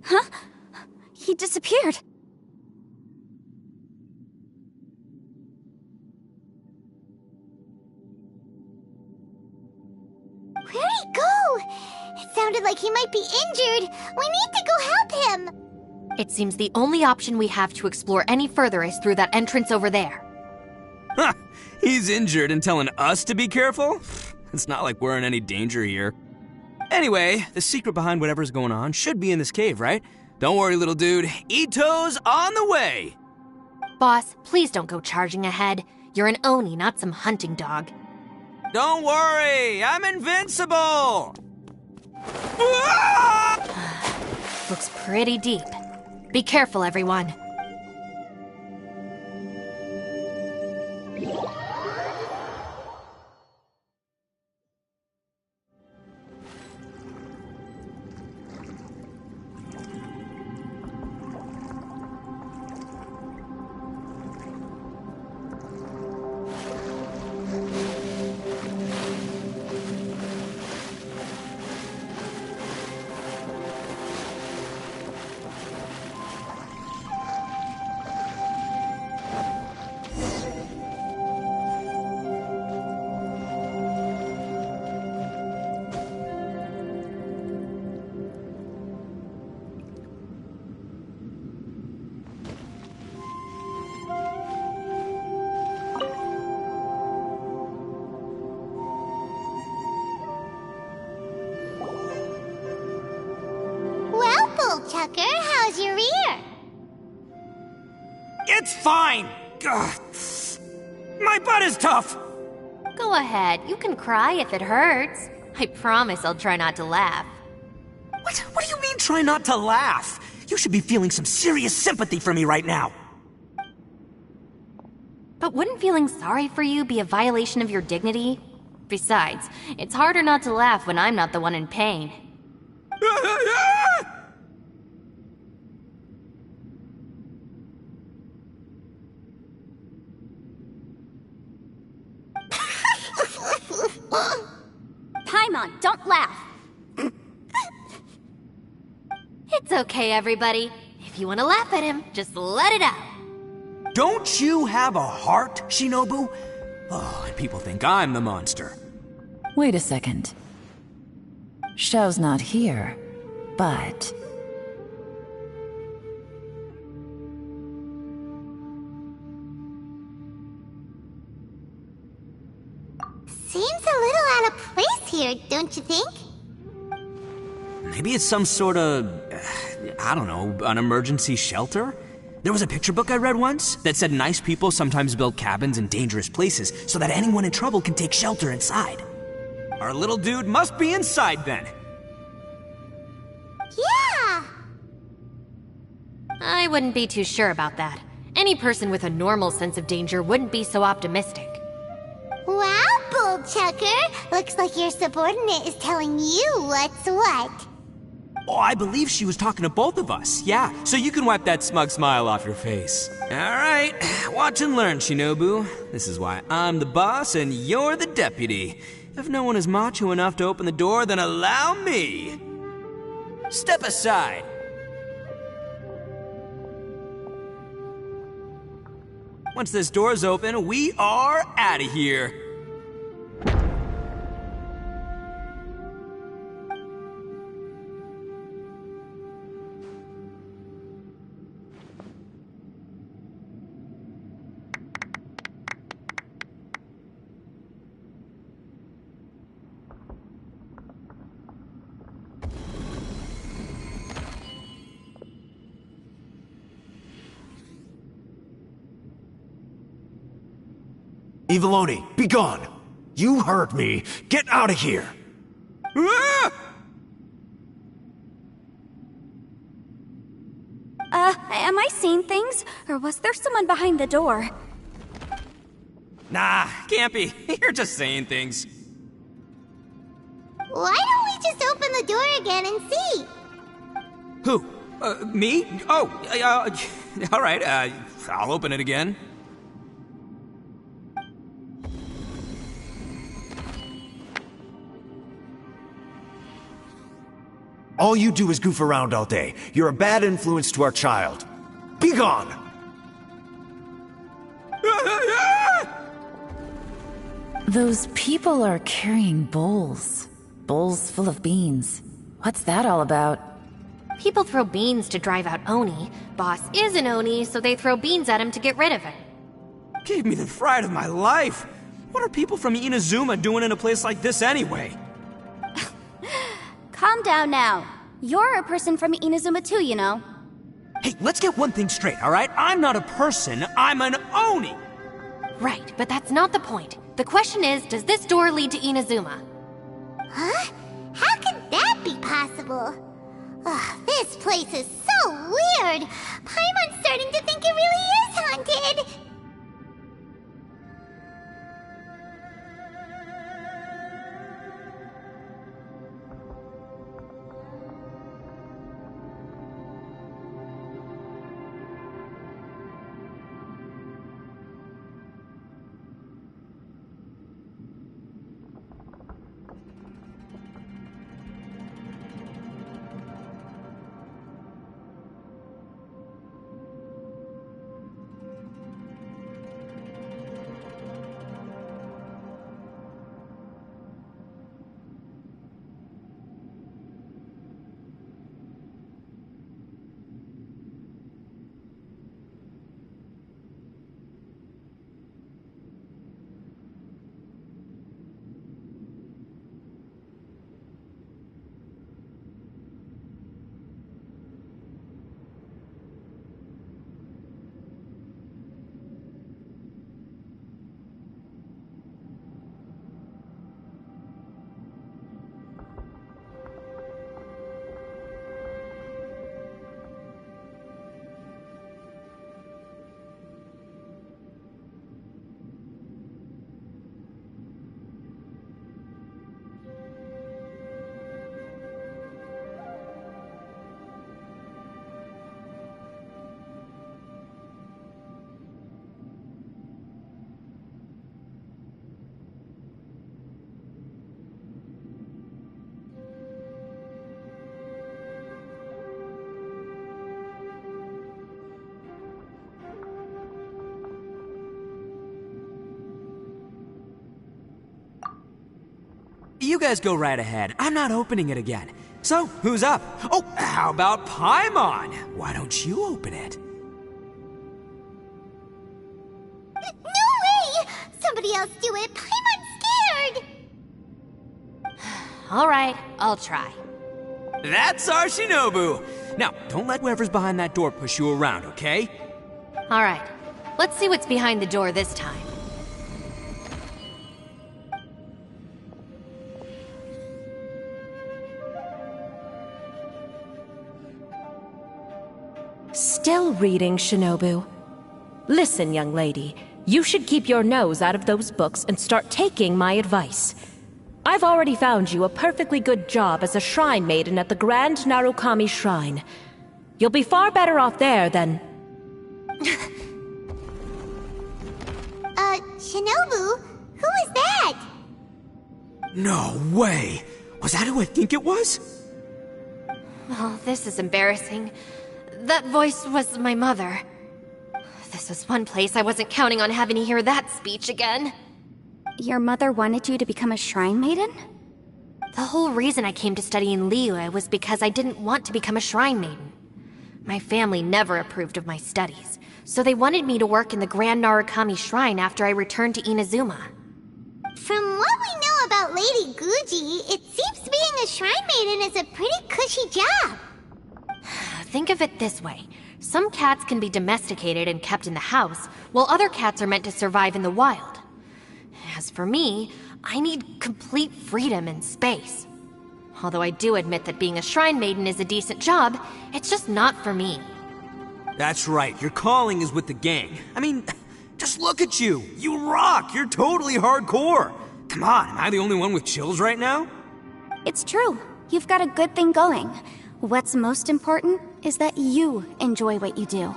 Huh? He disappeared. Where'd he go? It sounded like he might be injured. We need to go help him. It seems the only option we have to explore any further is through that entrance over there. Huh, he's injured and telling us to be careful? It's not like we're in any danger here. Anyway, the secret behind whatever's going on should be in this cave, right? Don't worry, little dude. Ito's on the way! Boss, please don't go charging ahead. You're an Oni, not some hunting dog. Don't worry, I'm invincible! Looks pretty deep. Be careful, everyone. Tucker, how's your ear? It's fine! Ugh. My butt is tough! Go ahead, you can cry if it hurts. I promise I'll try not to laugh. What do you mean, try not to laugh? You should be feeling some serious sympathy for me right now. But wouldn't feeling sorry for you be a violation of your dignity? Besides, it's harder not to laugh when I'm not the one in pain. Paimon, don't laugh. It's okay, everybody. If you want to laugh at him, just let it out. Don't you have a heart, Shinobu? Oh, and people think I'm the monster. Wait a second. Xiao's not here, but... Seems a little out of place here, don't you think? Maybe it's some sort of, I don't know, an emergency shelter? There was a picture book I read once that said nice people sometimes build cabins in dangerous places so that anyone in trouble can take shelter inside. Our little dude must be inside then. Yeah! I wouldn't be too sure about that. Any person with a normal sense of danger wouldn't be so optimistic. Wow, Bull Chucker! Looks like your subordinate is telling you what's what. Oh, I believe she was talking to both of us. Yeah, so you can wipe that smug smile off your face. All right, watch and learn, Shinobu. This is why I'm the boss and you're the deputy. If no one is macho enough to open the door, then allow me. Step aside. Once this door's open, we are out of here. Eviloni, be gone! You heard me! Get out of here! Ah! Am I seeing things? Or was there someone behind the door? Nah, can't be. You're just saying things. Why don't we just open the door again and see? Who? Me? Oh, all right, I'll open it again. All you do is goof around all day. You're a bad influence to our child. Be gone! Those people are carrying bowls. Bowls full of beans. What's that all about? People throw beans to drive out Oni. Boss is an Oni, so they throw beans at him to get rid of him. Gave me the fright of my life. What are people from Inazuma doing in a place like this anyway? Calm down now. You're a person from Inazuma too, you know. Hey, let's get one thing straight, alright? I'm not a person, I'm an Oni! Right, but that's not the point. The question is, does this door lead to Inazuma? Huh? How could that be possible? Ugh, this place is so weird. Paimon's starting to think it really is haunted. You guys go right ahead. I'm not opening it again. So, who's up? Oh, how about Paimon? Why don't you open it? No way! Somebody else do it. Paimon's scared. Alright, I'll try. That's our Shinobu! Now, don't let whoever's behind that door push you around, okay? Alright, let's see what's behind the door this time. Still reading, Shinobu. Listen, young lady, you should keep your nose out of those books and start taking my advice. I've already found you a perfectly good job as a shrine maiden at the Grand Narukami Shrine. You'll be far better off there than... Shinobu? Who is that? No way! Was that who I think it was? Oh, this is embarrassing. That voice was my mother. This is one place I wasn't counting on having to hear that speech again. Your mother wanted you to become a shrine maiden? The whole reason I came to study in Liyue was because I didn't want to become a shrine maiden. My family never approved of my studies, so they wanted me to work in the Grand Narukami Shrine after I returned to Inazuma. From what we know about Lady Guji, it seems being a shrine maiden is a pretty cushy job. Think of it this way. Some cats can be domesticated and kept in the house, while other cats are meant to survive in the wild. As for me, I need complete freedom and space. Although I do admit that being a shrine maiden is a decent job, it's just not for me. That's right, your calling is with the gang. I mean, just look at you. You rock, you're totally hardcore. Come on, am I the only one with chills right now? It's true. You've got a good thing going. What's most important is that you enjoy what you do.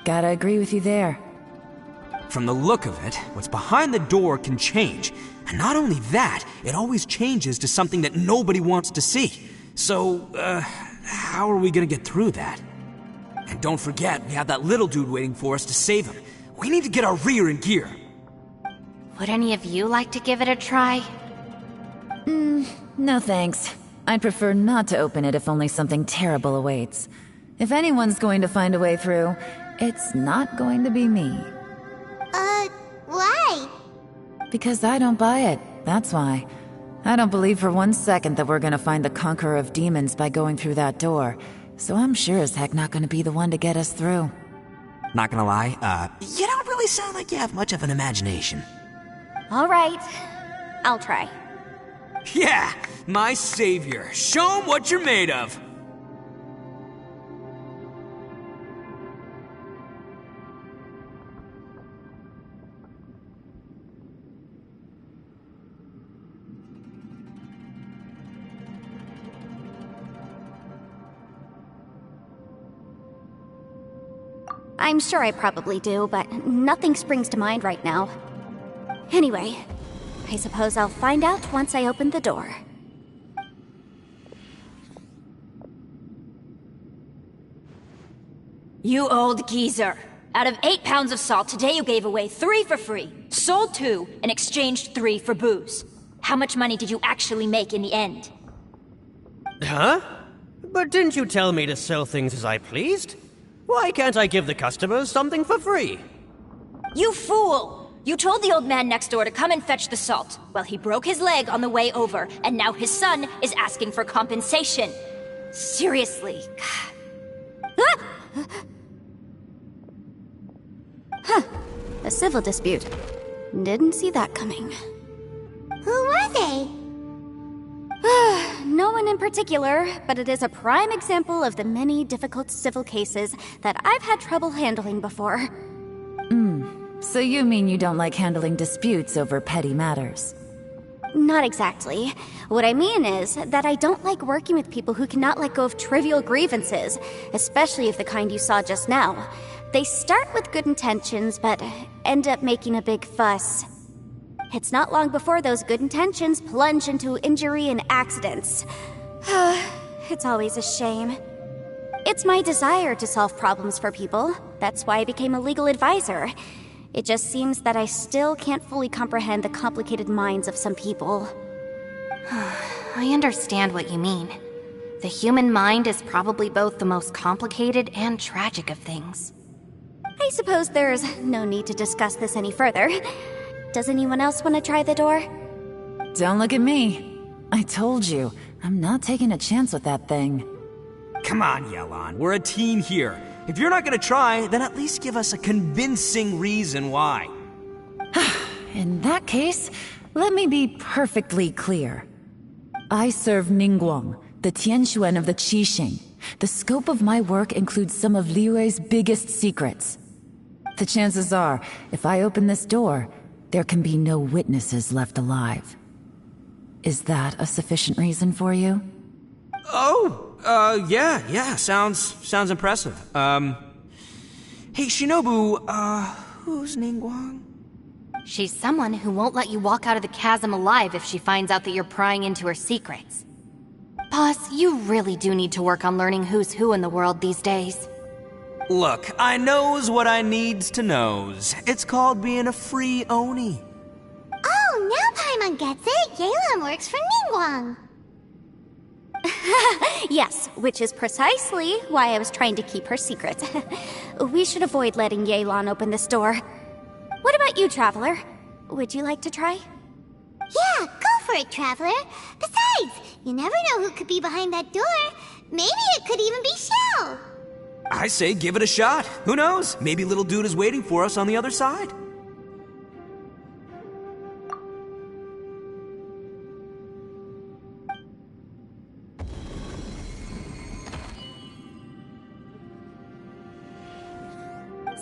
Gotta agree with you there. From the look of it, what's behind the door can change. And not only that, it always changes to something that nobody wants to see. So, how are we gonna get through that? And don't forget, we have that little dude waiting for us to save him. We need to get our rear in gear. Would any of you like to give it a try? No thanks. I'd prefer not to open it if only something terrible awaits. If anyone's going to find a way through, it's not going to be me. Because I don't buy it, that's why. I don't believe for 1 second that we're gonna find the Conqueror of Demons by going through that door, so I'm sure as heck not gonna be the one to get us through. Not gonna lie, you don't really sound like you have much of an imagination. All right, I'll try. Yeah, my savior. Show 'em what you're made of. I'm sure I probably do, but nothing springs to mind right now. Anyway, I suppose I'll find out once I open the door. You old geezer. Out of 8 pounds of salt, today you gave away 3 for free, sold 2, and exchanged 3 for booze. How much money did you actually make in the end? Huh? But didn't you tell me to sell things as I pleased? Why can't I give the customers something for free? You fool! You told the old man next door to come and fetch the salt. Well, he broke his leg on the way over, and now his son is asking for compensation. Seriously. A civil dispute. Didn't see that coming. Who were they? No one in particular, but it is a prime example of the many difficult civil cases that I've had trouble handling before. So you mean you don't like handling disputes over petty matters? Not exactly. What I mean is that I don't like working with people who cannot let go of trivial grievances, especially of the kind you saw just now. They start with good intentions, but end up making a big fuss. It's not long before those good intentions plunge into injury and accidents. It's always a shame. It's my desire to solve problems for people. That's why I became a legal advisor. It just seems that I still can't fully comprehend the complicated minds of some people. I understand what you mean. The human mind is probably both the most complicated and tragic of things. I suppose there's no need to discuss this any further. Does anyone else want to try the door? Don't look at me. I told you, I'm not taking a chance with that thing. Come on, Yelan. We're a team here. If you're not gonna try, then at least give us a convincing reason why. In that case, let me be perfectly clear. I serve Ningguang, the Tianxuan of the Qixing. The scope of my work includes some of Liyue's biggest secrets. The chances are, if I open this door, there can be no witnesses left alive. Is that a sufficient reason for you? Yeah, sounds impressive. Hey, Shinobu, who's Ningguang? She's someone who won't let you walk out of the chasm alive if she finds out that you're prying into her secrets. Boss, you really do need to work on learning who's who in the world these days. Look, I knows what I needs to knows. It's called being a free Oni. Oh, now Paimon gets it. Yelan works for Ningguang. Yes, which is precisely why I was trying to keep her secret. We should avoid letting Yelan open this door. What about you, Traveler? Would you like to try? Yeah, go for it, Traveler. Besides, you never know who could be behind that door. Maybe it could even be Xiao. I say give it a shot. Who knows? Maybe little dude is waiting for us on the other side.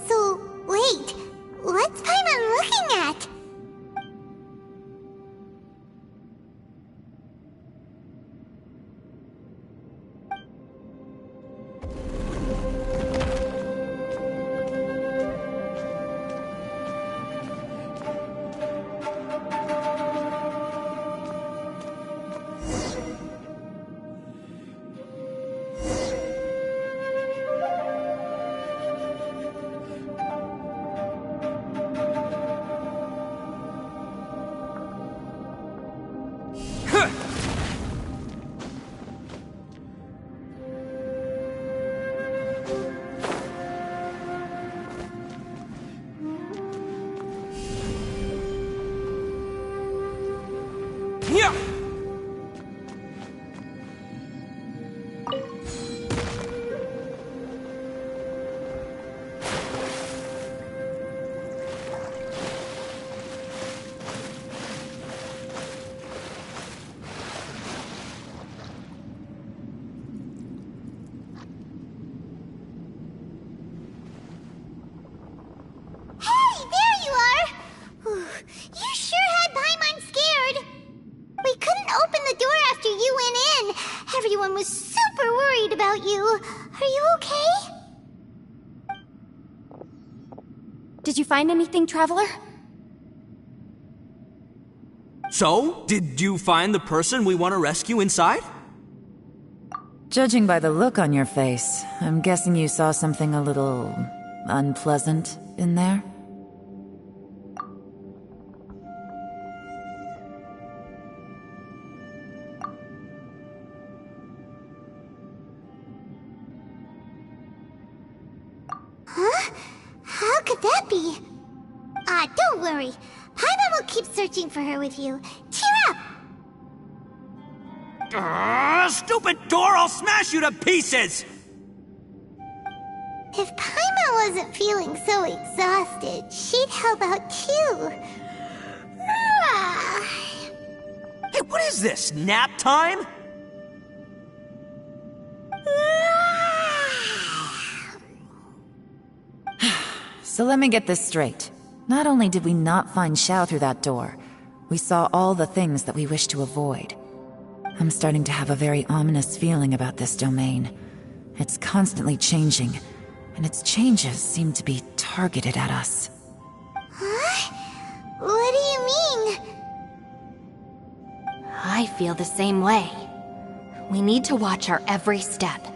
So, wait. What's Paimon looking at? Everyone was super worried about you. Are you okay? Did you find anything, Traveler? So, did you find the person we want to rescue inside? Judging by the look on your face, I'm guessing you saw something a little unpleasant in there? Huh? How could that be? Don't worry. Paimon will keep searching for her with you. Cheer up! Stupid door! I'll smash you to pieces! If Paimon wasn't feeling so exhausted, she'd help out too. Hey, what is this? Nap time? So let me get this straight. Not only did we not find Xiao through that door, we saw all the things that we wish to avoid. I'm starting to have a very ominous feeling about this domain. It's constantly changing, and its changes seem to be targeted at us. Huh? What do you mean? I feel the same way. We need to watch our every step.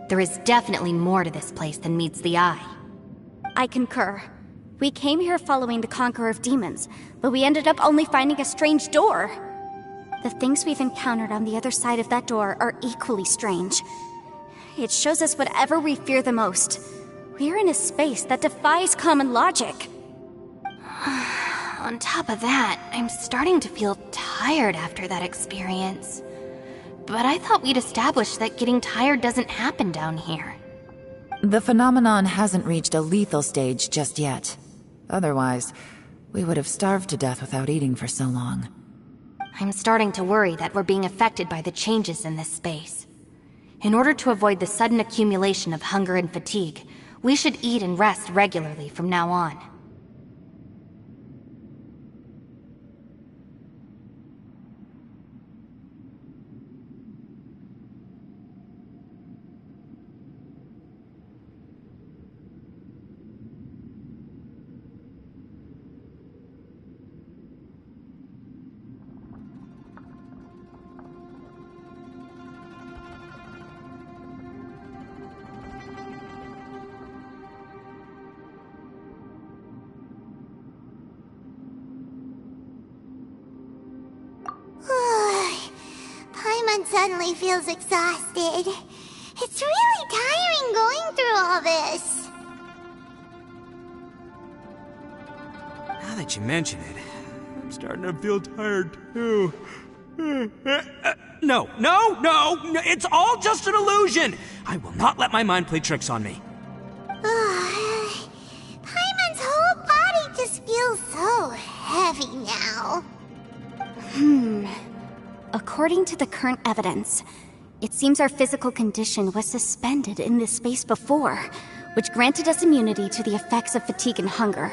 There is definitely more to this place than meets the eye. I concur. We came here following the Conqueror of Demons, but we ended up only finding a strange door. The things we've encountered on the other side of that door are equally strange. It shows us whatever we fear the most. We're in a space that defies common logic. On top of that, I'm starting to feel tired after that experience. But I thought we'd established that getting tired doesn't happen down here. The phenomenon hasn't reached a lethal stage just yet. Otherwise, we would have starved to death without eating for so long. I'm starting to worry that we're being affected by the changes in this space. In order to avoid the sudden accumulation of hunger and fatigue, we should eat and rest regularly from now on. Paimon suddenly feels exhausted. It's really tiring going through all this. Now that you mention it, I'm starting to feel tired too. No, it's all just an illusion! I will not let my mind play tricks on me. Paimon's whole body just feels so heavy now. According to the current evidence, it seems our physical condition was suspended in this space before, which granted us immunity to the effects of fatigue and hunger.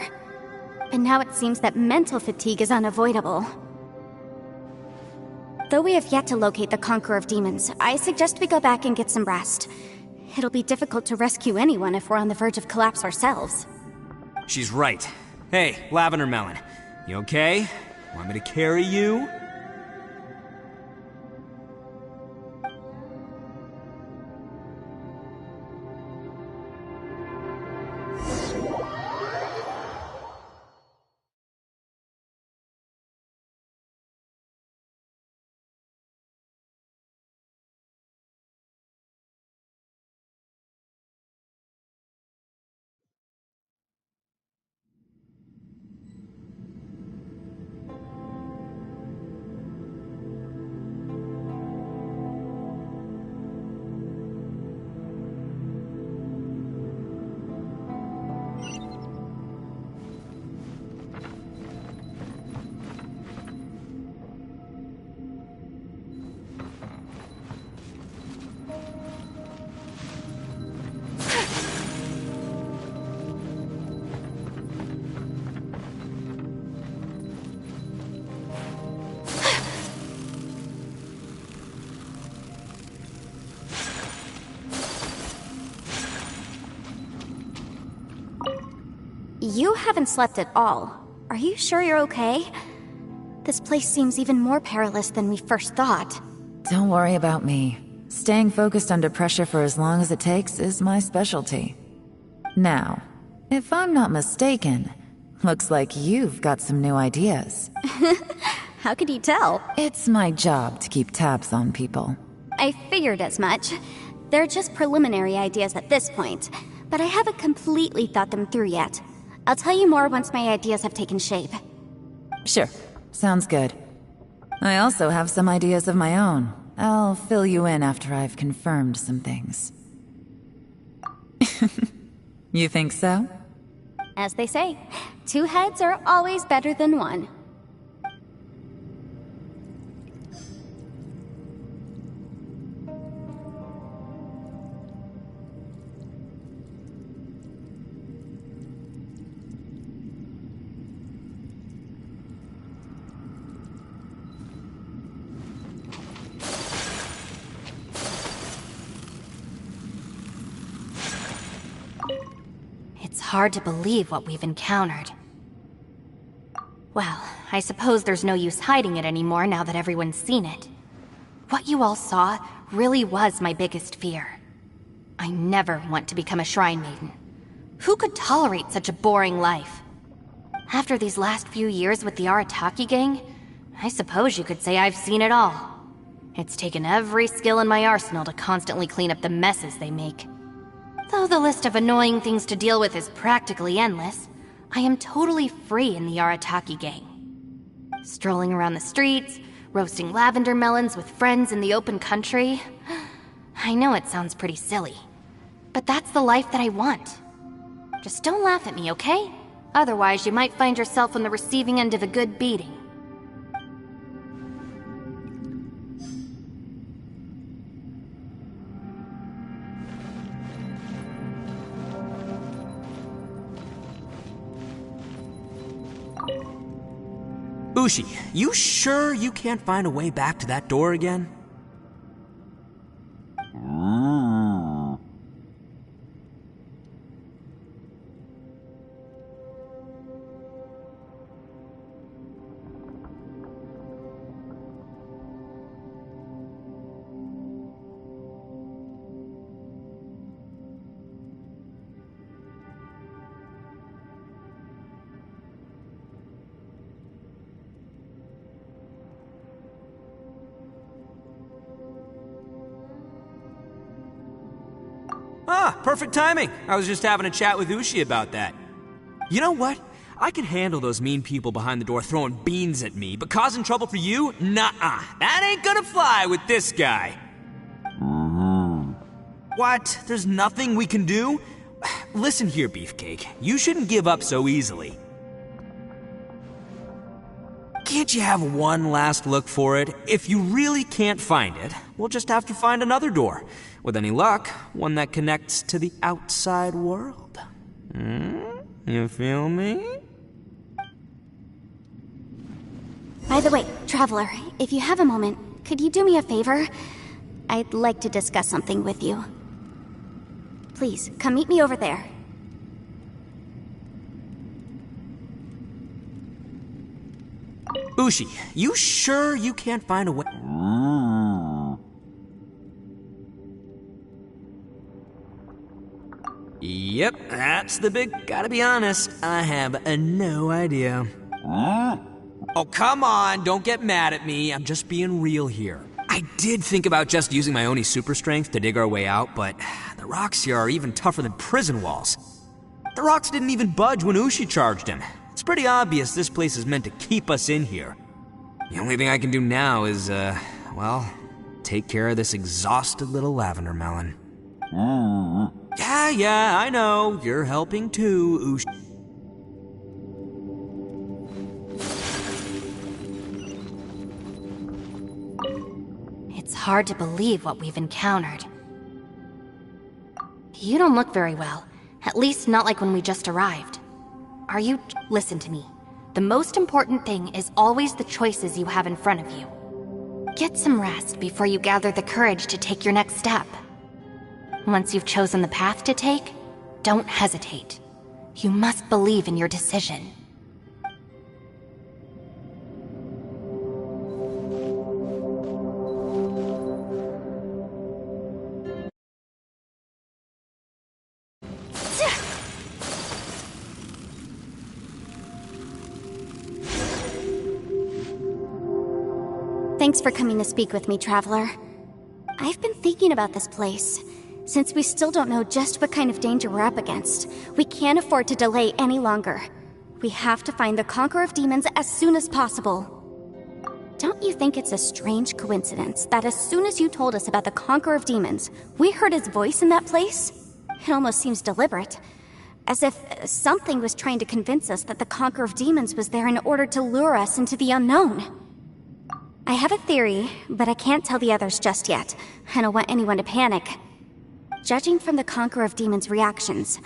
But now it seems that mental fatigue is unavoidable. Though we have yet to locate the Conqueror of Demons, I suggest we go back and get some rest. It'll be difficult to rescue anyone if we're on the verge of collapse ourselves. She's right. Hey, Lavender Melon, you okay? Want me to carry you? You haven't slept at all. Are you sure you're okay? This place seems even more perilous than we first thought. Don't worry about me. Staying focused under pressure for as long as it takes is my specialty. Now, if I'm not mistaken, looks like you've got some new ideas. How could you tell? It's my job to keep tabs on people. I figured as much. They're just preliminary ideas at this point, but I haven't completely thought them through yet. I'll tell you more once my ideas have taken shape. Sure, sounds good. I also have some ideas of my own. I'll fill you in after I've confirmed some things. You think so? As they say, 2 heads are always better than 1. It's hard to believe what we've encountered. Well, I suppose there's no use hiding it anymore now that everyone's seen it. What you all saw really was my biggest fear. I never want to become a Shrine Maiden. Who could tolerate such a boring life? After these last few years with the Arataki gang, I suppose you could say I've seen it all. It's taken every skill in my arsenal to constantly clean up the messes they make. Though the list of annoying things to deal with is practically endless, I am totally free in the Arataki gang. Strolling around the streets, roasting lavender melons with friends in the open country. I know it sounds pretty silly, but that's the life that I want. Just don't laugh at me, okay? Otherwise, you might find yourself on the receiving end of a good beating. Ushi, you sure you can't find a way back to that door again? Ah, perfect timing. I was just having a chat with Ushi about that. You know what? I can handle those mean people behind the door throwing beans at me, but causing trouble for you? Nuh-uh. That ain't gonna fly with this guy. What? There's nothing we can do? Listen here, Beefcake. You shouldn't give up so easily. Can't you have one last look for it? If you really can't find it, we'll just have to find another door. With any luck, one that connects to the outside world. You feel me? By the way, Traveler, if you have a moment, could you do me a favor? I'd like to discuss something with you. Please, come meet me over there. Ushi, you sure you can't find a way? Yep, that's the big... Gotta be honest, I have no idea. Oh, come on, don't get mad at me. I'm just being real here. I did think about just using my Oni super strength to dig our way out, but the rocks here are even tougher than prison walls. The rocks didn't even budge when Ushi charged him. It's pretty obvious this place is meant to keep us in here. The only thing I can do now is, well, take care of this exhausted little lavender melon. Yeah, I know. You're helping too, Ushi. It's hard to believe what we've encountered. You don't look very well. At least not like when we just arrived. Are you... Listen to me. The most important thing is always the choices you have in front of you. Get some rest before you gather the courage to take your next step. Once you've chosen the path to take, don't hesitate. You must believe in your decision. Thanks for coming to speak with me, Traveler. I've been thinking about this place. Since we still don't know just what kind of danger we're up against, we can't afford to delay any longer. We have to find the Conqueror of Demons as soon as possible. Don't you think it's a strange coincidence that as soon as you told us about the Conqueror of Demons, we heard his voice in that place? It almost seems deliberate. As if something was trying to convince us that the Conqueror of Demons was there in order to lure us into the unknown. I have a theory, but I can't tell the others just yet. I don't want anyone to panic. Judging from the Conqueror of Demons' reactions,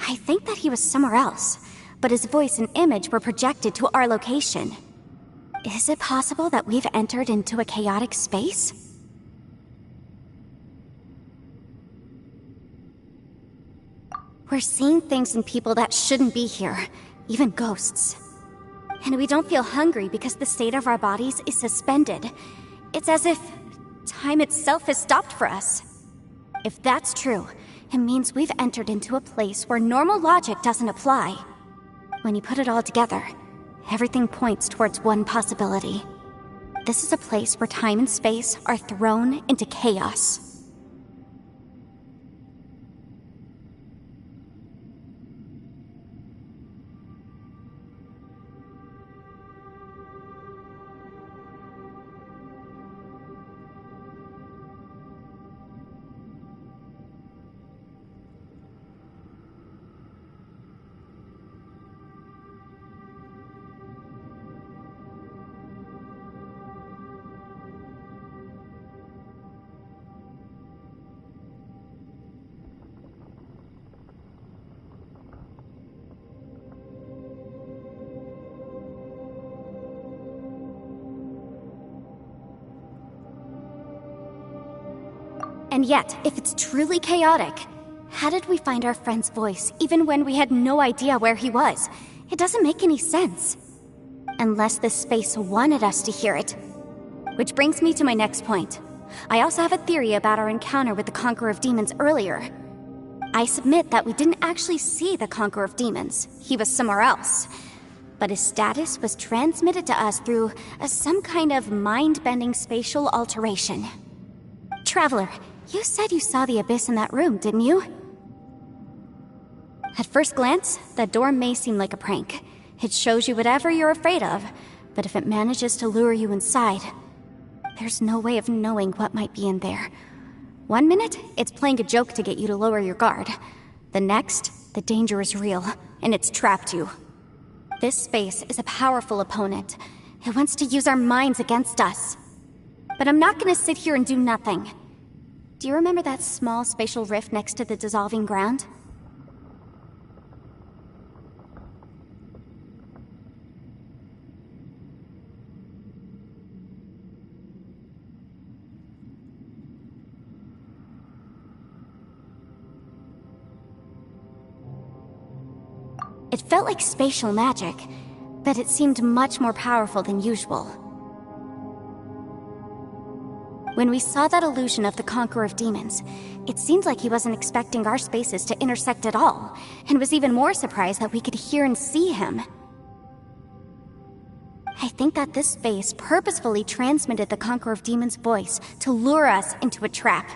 I think that he was somewhere else, but his voice and image were projected to our location. Is it possible that we've entered into a chaotic space? We're seeing things in people that shouldn't be here, even ghosts. And we don't feel hungry because the state of our bodies is suspended. It's as if time itself has stopped for us. If that's true, it means we've entered into a place where normal logic doesn't apply. When you put it all together, everything points towards one possibility. This is a place where time and space are thrown into chaos. And yet, if it's truly chaotic, how did we find our friend's voice even when we had no idea where he was? It doesn't make any sense. Unless this space wanted us to hear it. Which brings me to my next point. I also have a theory about our encounter with the Conqueror of Demons earlier. I submit that we didn't actually see the Conqueror of Demons. He was somewhere else. But his status was transmitted to us through some kind of mind-bending spatial alteration. Traveler, you said you saw the abyss in that room, didn't you? At first glance, that door may seem like a prank. It shows you whatever you're afraid of, but if it manages to lure you inside, there's no way of knowing what might be in there. One minute, it's playing a joke to get you to lower your guard. The next, the danger is real, and it's trapped you. This space is a powerful opponent. It wants to use our minds against us. But I'm not gonna sit here and do nothing. Do you remember that small spatial rift next to the dissolving ground? It felt like spatial magic, but it seemed much more powerful than usual. When we saw that illusion of the Conqueror of Demons, it seemed like he wasn't expecting our spaces to intersect at all, and was even more surprised that we could hear and see him. I think that this space purposefully transmitted the Conqueror of Demons' voice to lure us into a trap.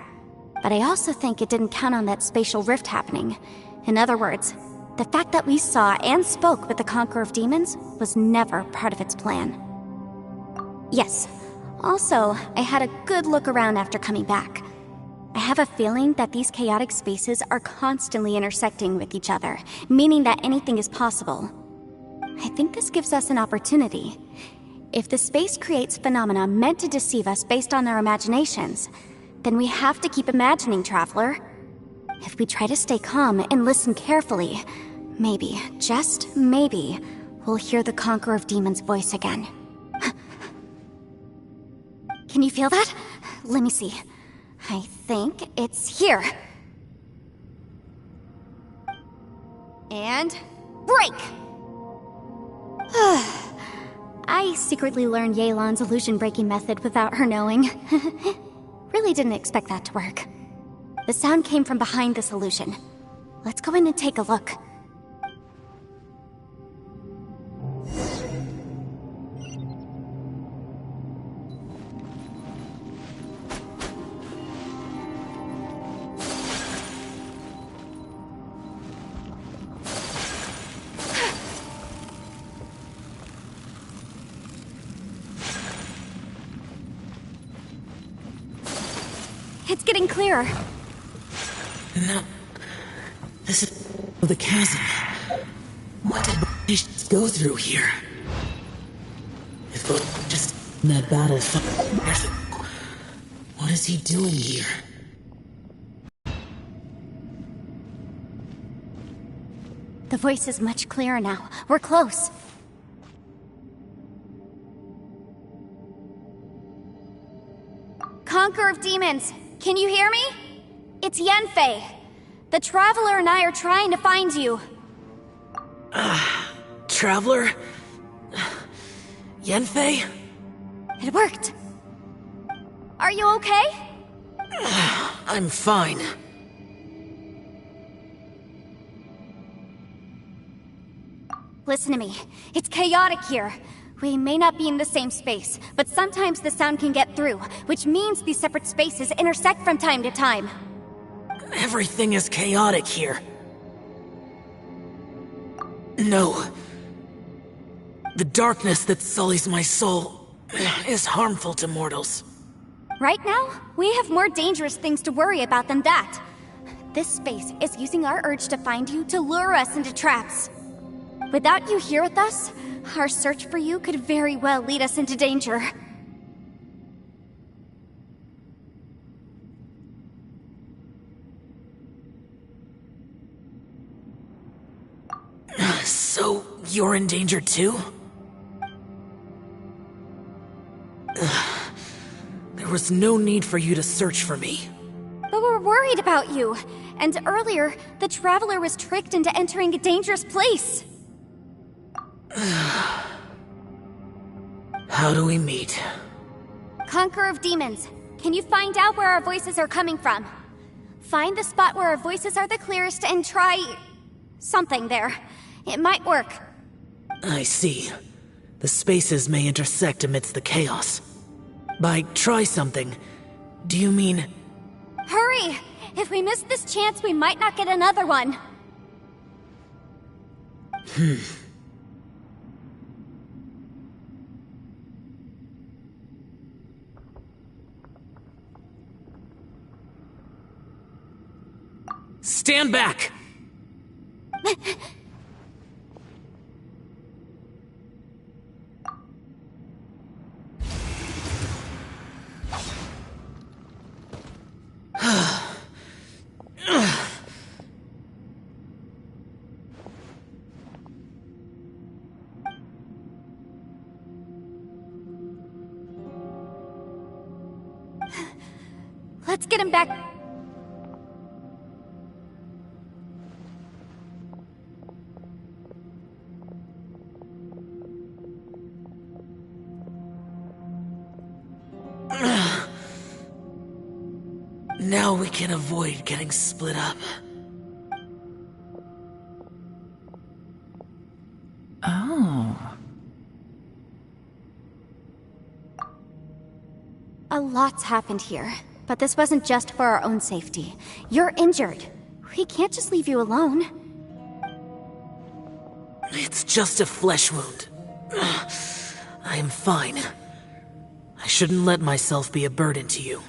But I also think it didn't count on that spatial rift happening. In other words, the fact that we saw and spoke with the Conqueror of Demons was never part of its plan. Yes. Also, I had a good look around after coming back. I have a feeling that these chaotic spaces are constantly intersecting with each other, meaning that anything is possible. I think this gives us an opportunity. If the space creates phenomena meant to deceive us based on our imaginations, then we have to keep imagining, Traveler. If we try to stay calm and listen carefully, maybe, just maybe, we'll hear the Conqueror of Demons' voice again. Can you feel that? Let me see. I think it's here. And Break! I secretly learned Yelan's illusion-breaking method without her knowing. Really didn't expect that to work. The sound came from behind this illusion. Let's go in and take a look. It's getting clearer. No. This is the chasm. What did British go through here? If both just in that battle, what is he doing here? The voice is much clearer now. We're close. Conqueror of Demons, can you hear me? It's Yanfei. The Traveler and I are trying to find you. Traveler? Yanfei? It worked. Are you okay? I'm fine. Listen to me. It's chaotic here. We may not be in the same space, but sometimes the sound can get through, which means these separate spaces intersect from time to time. Everything is chaotic here. No. The darkness that sullies my soul is harmful to mortals. Right now, we have more dangerous things to worry about than that. This space is using our urge to find you to lure us into traps. Without you here with us, our search for you could very well lead us into danger. So, you're in danger too? There was no need for you to search for me. But we're worried about you. And earlier, the Traveler was tricked into entering a dangerous place. How do we meet? Conqueror of Demons, can you find out where our voices are coming from? Find the spot where our voices are the clearest and try... something there. It might work. I see. The spaces may intersect amidst the chaos. By try something, do you mean... Hurry! If we miss this chance, we might not get another one. Stand back! Let's get him back. Now we can avoid getting split up. Oh. A lot's happened here, but this wasn't just for our own safety. You're injured. We can't just leave you alone. It's just a flesh wound. I am fine. I shouldn't let myself be a burden to you.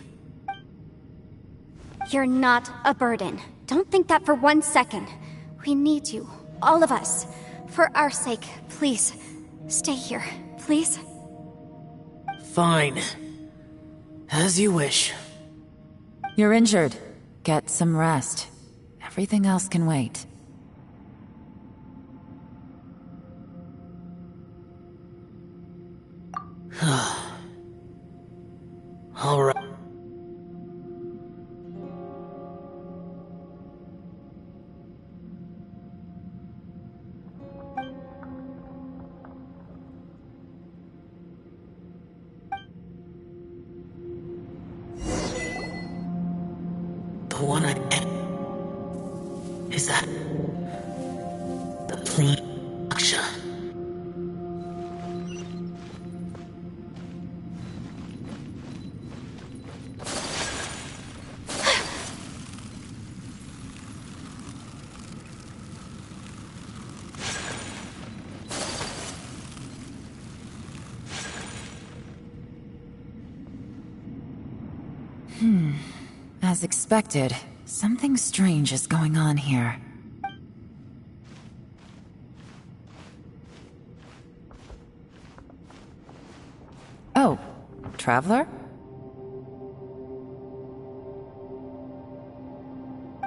You're not a burden. Don't think that for 1 second. We need you, all of us. For our sake, please, stay here, please. Fine. As you wish. You're injured. Get some rest. Everything else can wait. All right. one I am. Is that the production? As expected, something strange is going on here. Oh, Traveler?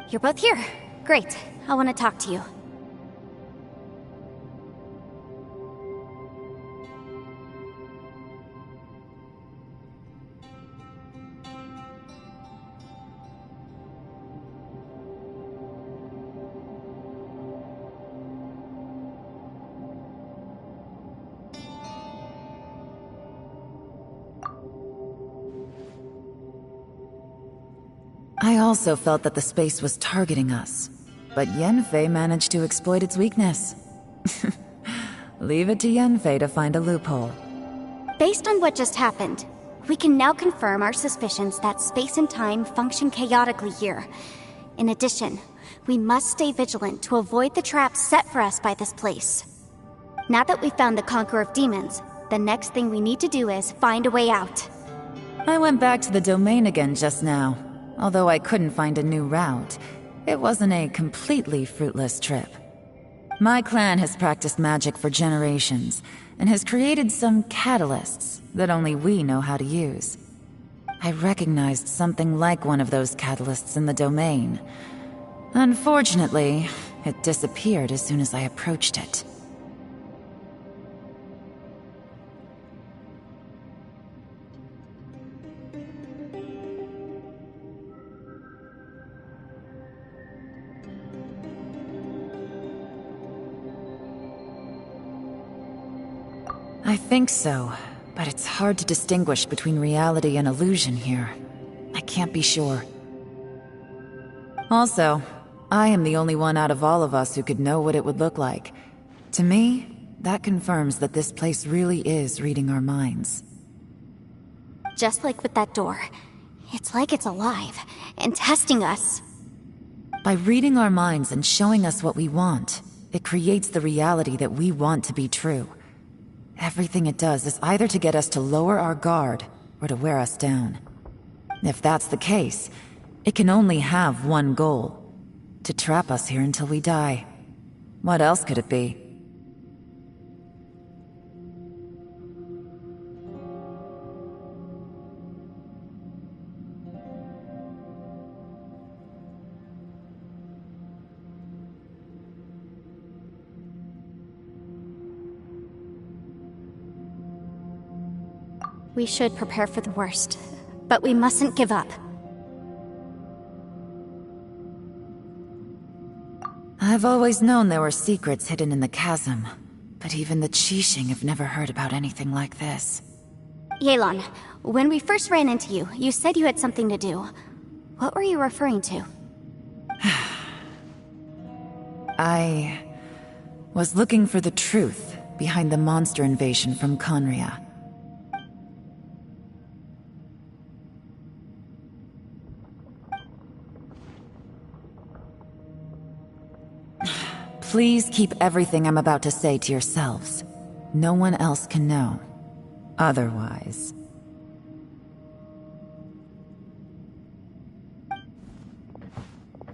You're both here. Great. I want to talk to you. I also felt that the space was targeting us, but Yenfei managed to exploit its weakness. Leave it to Yenfei to find a loophole. Based on what just happened, we can now confirm our suspicions that space and time function chaotically here. In addition, we must stay vigilant to avoid the traps set for us by this place. Now that we've found the Conqueror of Demons, the next thing we need to do is find a way out. I went back to the domain again just now. Although I couldn't find a new route, it wasn't a completely fruitless trip. My clan has practiced magic for generations, and has created some catalysts that only we know how to use. I recognized something like one of those catalysts in the domain. Unfortunately, it disappeared as soon as I approached it. I think so, but it's hard to distinguish between reality and illusion here. I can't be sure. Also, I am the only one out of all of us who could know what it would look like. To me, that confirms that this place really is reading our minds. Just like with that door. It's like it's alive, and testing us. By reading our minds and showing us what we want, it creates the reality that we want to be true. Everything it does is either to get us to lower our guard, or to wear us down. If that's the case, it can only have one goal: to trap us here until we die. What else could it be? We should prepare for the worst, but we mustn't give up. I've always known there were secrets hidden in the chasm, but even the Qixing have never heard about anything like this. Yelan, when we first ran into you, you said you had something to do. What were you referring to? I was looking for the truth behind the monster invasion from Conria. Please keep everything I'm about to say to yourselves. No one else can know. Otherwise...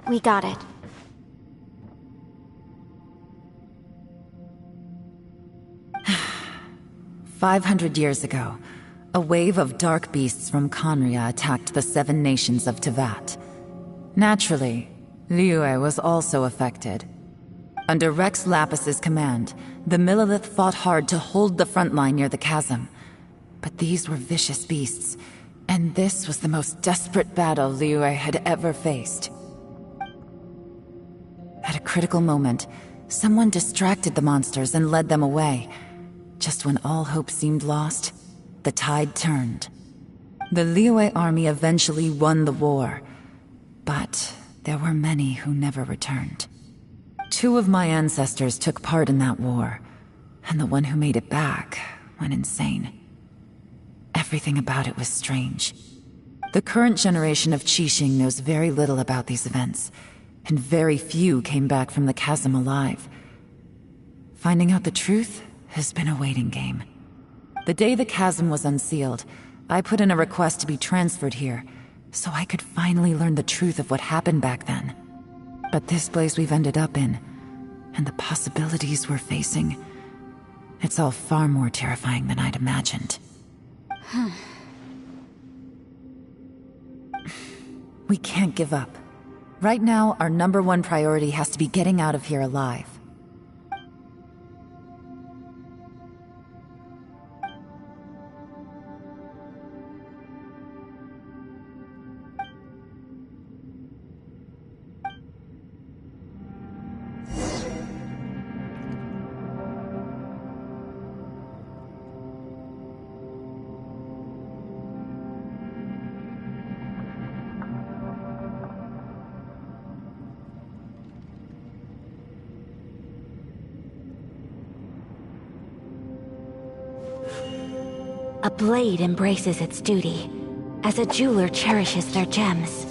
We got it. "500 years ago, a wave of dark beasts from Conria attacked the 7 nations of Tevat. Naturally, Liyue was also affected. Under Rex Lapis's command, the Millelith fought hard to hold the front line near the chasm. But these were vicious beasts, and this was the most desperate battle Liyue had ever faced. At a critical moment, someone distracted the monsters and led them away. Just when all hope seemed lost, the tide turned. The Liyue army eventually won the war. But there were many who never returned. 2 of my ancestors took part in that war, and the one who made it back went insane. Everything about it was strange. The current generation of Qixing knows very little about these events, and very few came back from the chasm alive. Finding out the truth has been a waiting game. The day the chasm was unsealed, I put in a request to be transferred here, so I could finally learn the truth of what happened back then. But this place we've ended up in, and the possibilities we're facing, it's all far more terrifying than I'd imagined. We can't give up. Right now, our #1 priority has to be getting out of here alive. A blade embraces its duty, as a jeweler cherishes their gems.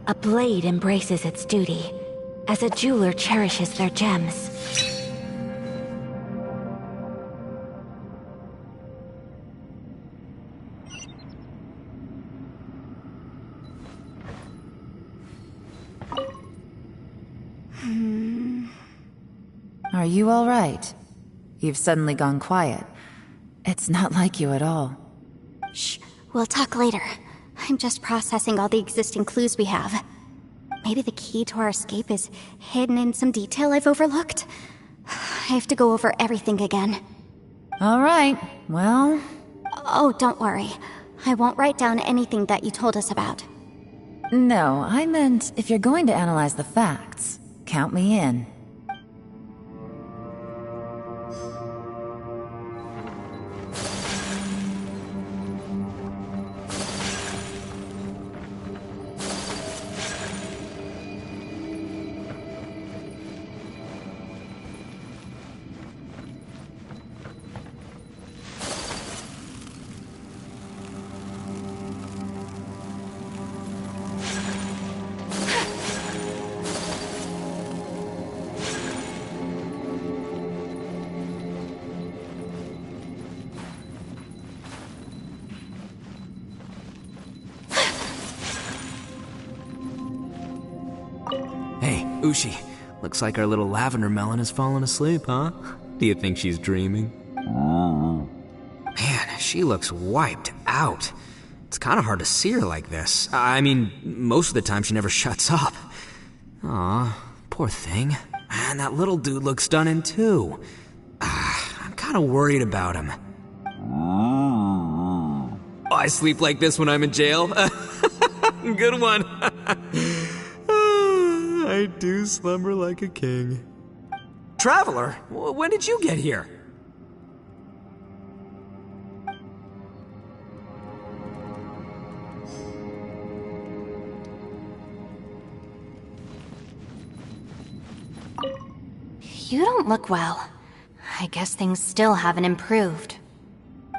A blade embraces its duty, as a jeweler cherishes their gems. Are you all right? You've suddenly gone quiet. It's not like you at all. Shh, we'll talk later. I'm just processing all the existing clues we have. Maybe the key to our escape is hidden in some detail I've overlooked. I have to go over everything again. All right, well... Oh, don't worry. I won't write down anything that you told us about. No, I meant if you're going to analyze the facts, count me in. Ushi, looks like our little lavender melon has fallen asleep, huh? Do you think she's dreaming? Man, she looks wiped out. It's kind of hard to see her like this. I mean, most of the time she never shuts up. Aw, poor thing. Man, that little dude looks stunning too. I'm kind of worried about him. Oh, I sleep like this when I'm in jail? Good one. I do slumber like a king. Traveler, when did you get here? You don't look well. I guess things still haven't improved.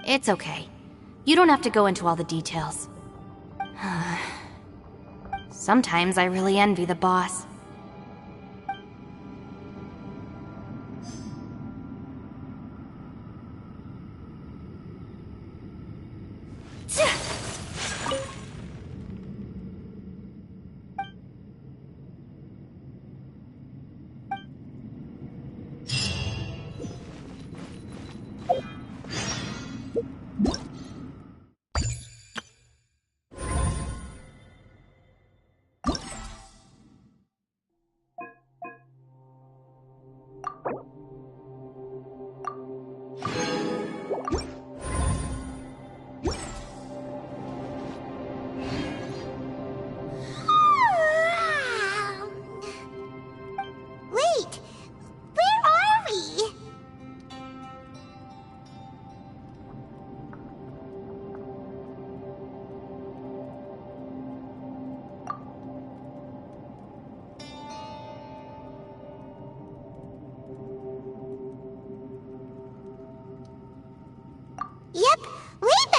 It's okay. You don't have to go into all the details. Sometimes I really envy the boss.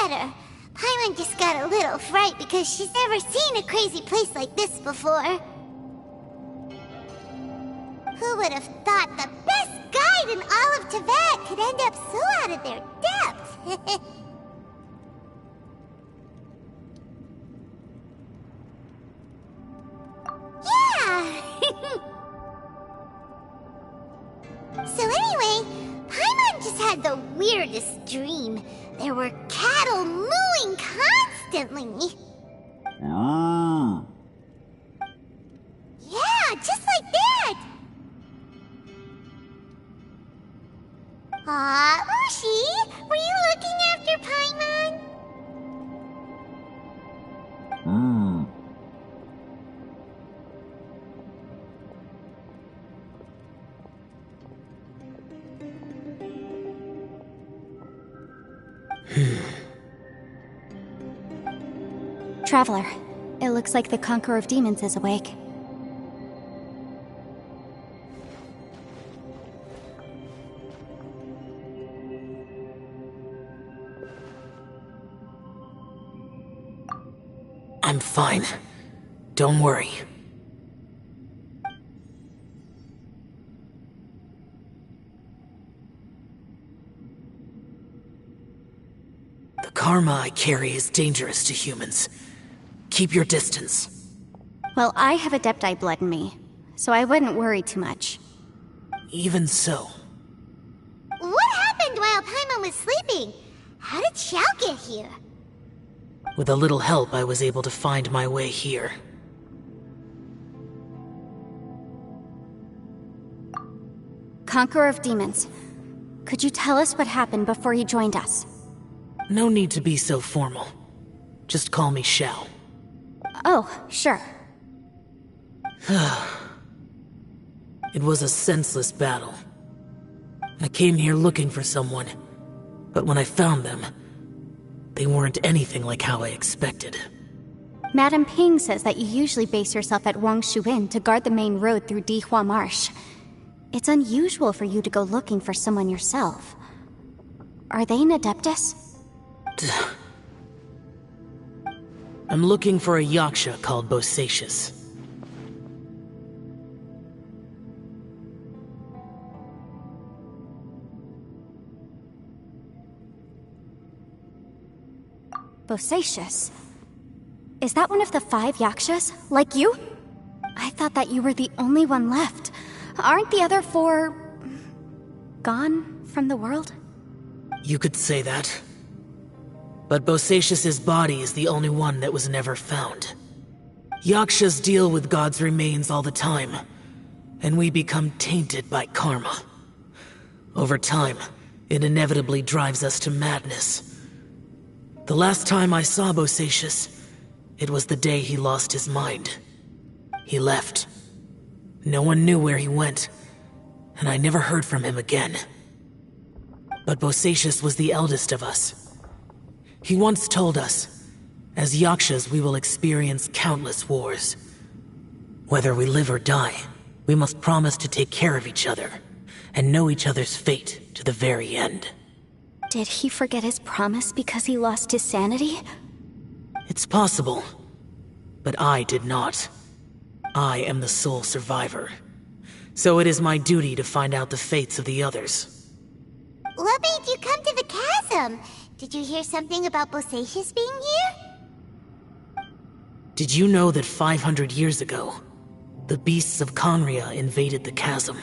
better. Paimon just got a little fright because she's never seen a crazy place like this before. Who would have thought the best guide in all of Teyvat could end up so out of their depth? Yeah! So anyway, Paimon just had the weirdest dream. There were cattle mooing constantly. Yeah, just like that! Aw, Ushi, were you looking after Paimon? Traveler, it looks like the Conqueror of Demons is awake. I'm fine. Don't worry. The karma I carry is dangerous to humans. Keep your distance. Well, I have Adepti blood in me, so I wouldn't worry too much. Even so. What happened while Paimon was sleeping? How did Xiao get here? With a little help, I was able to find my way here. Conqueror of Demons, could you tell us what happened before you joined us? No need to be so formal. Just call me Xiao. Oh, sure. It was a senseless battle. I came here looking for someone, but when I found them, they weren't anything like how I expected. Madame Ping says that you usually base yourself at Wangshu Inn to guard the main road through Dihua Marsh. It's unusual for you to go looking for someone yourself. Are they an Adeptus? I'm looking for a Yaksha called Bosacius. Bosacius? Is that one of the 5 Yakshas, like you? I thought that you were the only one left. Aren't the other 4... gone from the world? You could say that. But Bosacius's body is the only one that was never found. Yakshas deal with God's remains all the time, and we become tainted by karma. Over time, it inevitably drives us to madness. The last time I saw Bosacius, it was the day he lost his mind. He left. No one knew where he went, and I never heard from him again. But Bosacius was the eldest of us. He once told us, as Yakshas we will experience countless wars. Whether we live or die, we must promise to take care of each other, and know each other's fate to the very end. Did he forget his promise because he lost his sanity? It's possible, but I did not. I am the sole survivor. So it is my duty to find out the fates of the others. What made you come to the chasm? Did you hear something about Bosacius being here? Did you know that 500 years ago, the beasts of Conria invaded the chasm?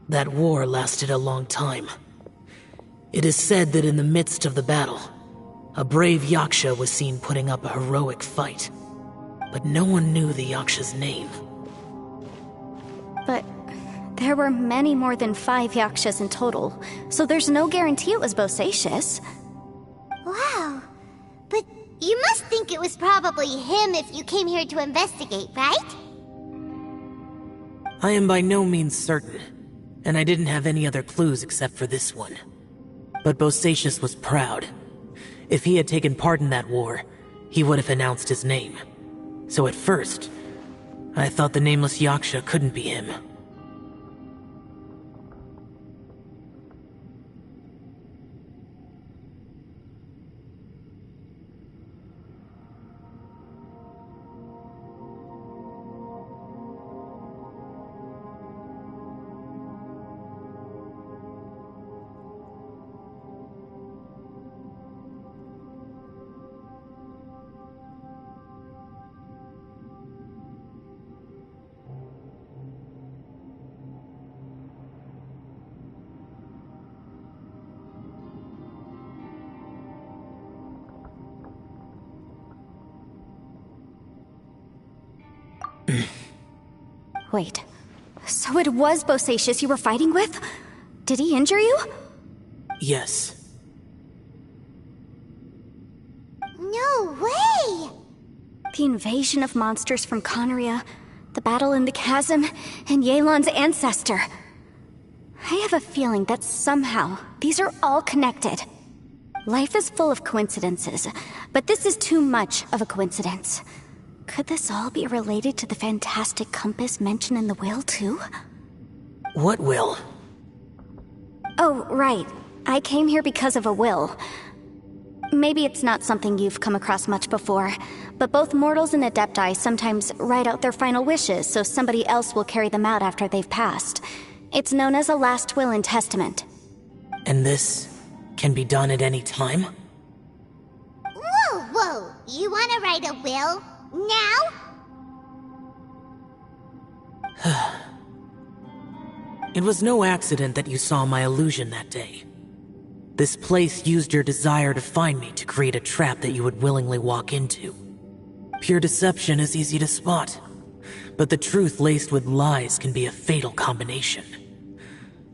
That war lasted a long time. It is said that in the midst of the battle, a brave Yaksha was seen putting up a heroic fight. But no one knew the Yaksha's name. But there were many more than 5 Yakshas in total, so there's no guarantee it was Bosacius. Wow. But you must think it was probably him if you came here to investigate, right? I am by no means certain, and I didn't have any other clues except for this one. But Bosacius was proud. If he had taken part in that war, he would have announced his name. So at first, I thought the nameless Yaksha couldn't be him. Wait, so it was Bosacius you were fighting with? Did he injure you? Yes. No way! The invasion of monsters from Conria, the battle in the chasm, and Yelan's ancestor. I have a feeling that somehow these are all connected. Life is full of coincidences, but this is too much of a coincidence. Could this all be related to the fantastic compass mentioned in the will, too? What will? Oh, right. I came here because of a will. Maybe it's not something you've come across much before, but both mortals and adepti sometimes write out their final wishes so somebody else will carry them out after they've passed. It's known as a last will and testament. And this can be done at any time? Whoa, whoa! You wanna write a will? Now? It was no accident that you saw my illusion that day. This place used your desire to find me to create a trap that you would willingly walk into. Pure deception is easy to spot, but the truth laced with lies can be a fatal combination.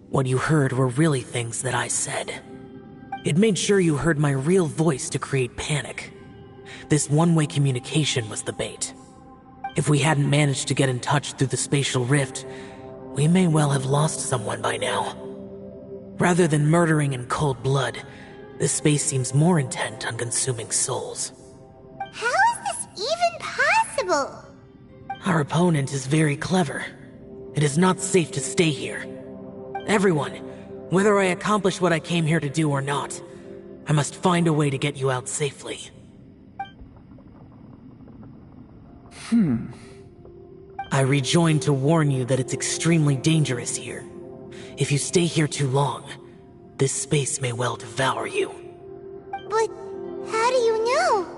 What you heard were really things that I said. It made sure you heard my real voice to create panic. This one-way communication was the bait. If we hadn't managed to get in touch through the spatial rift, we may well have lost someone by now. Rather than murdering in cold blood, this space seems more intent on consuming souls. How is this even possible? Our opponent is very clever. It is not safe to stay here. Everyone, whether I accomplish what I came here to do or not, I must find a way to get you out safely. I rejoined to warn you that it's extremely dangerous here. If you stay here too long, this space may well devour you. But how do you know?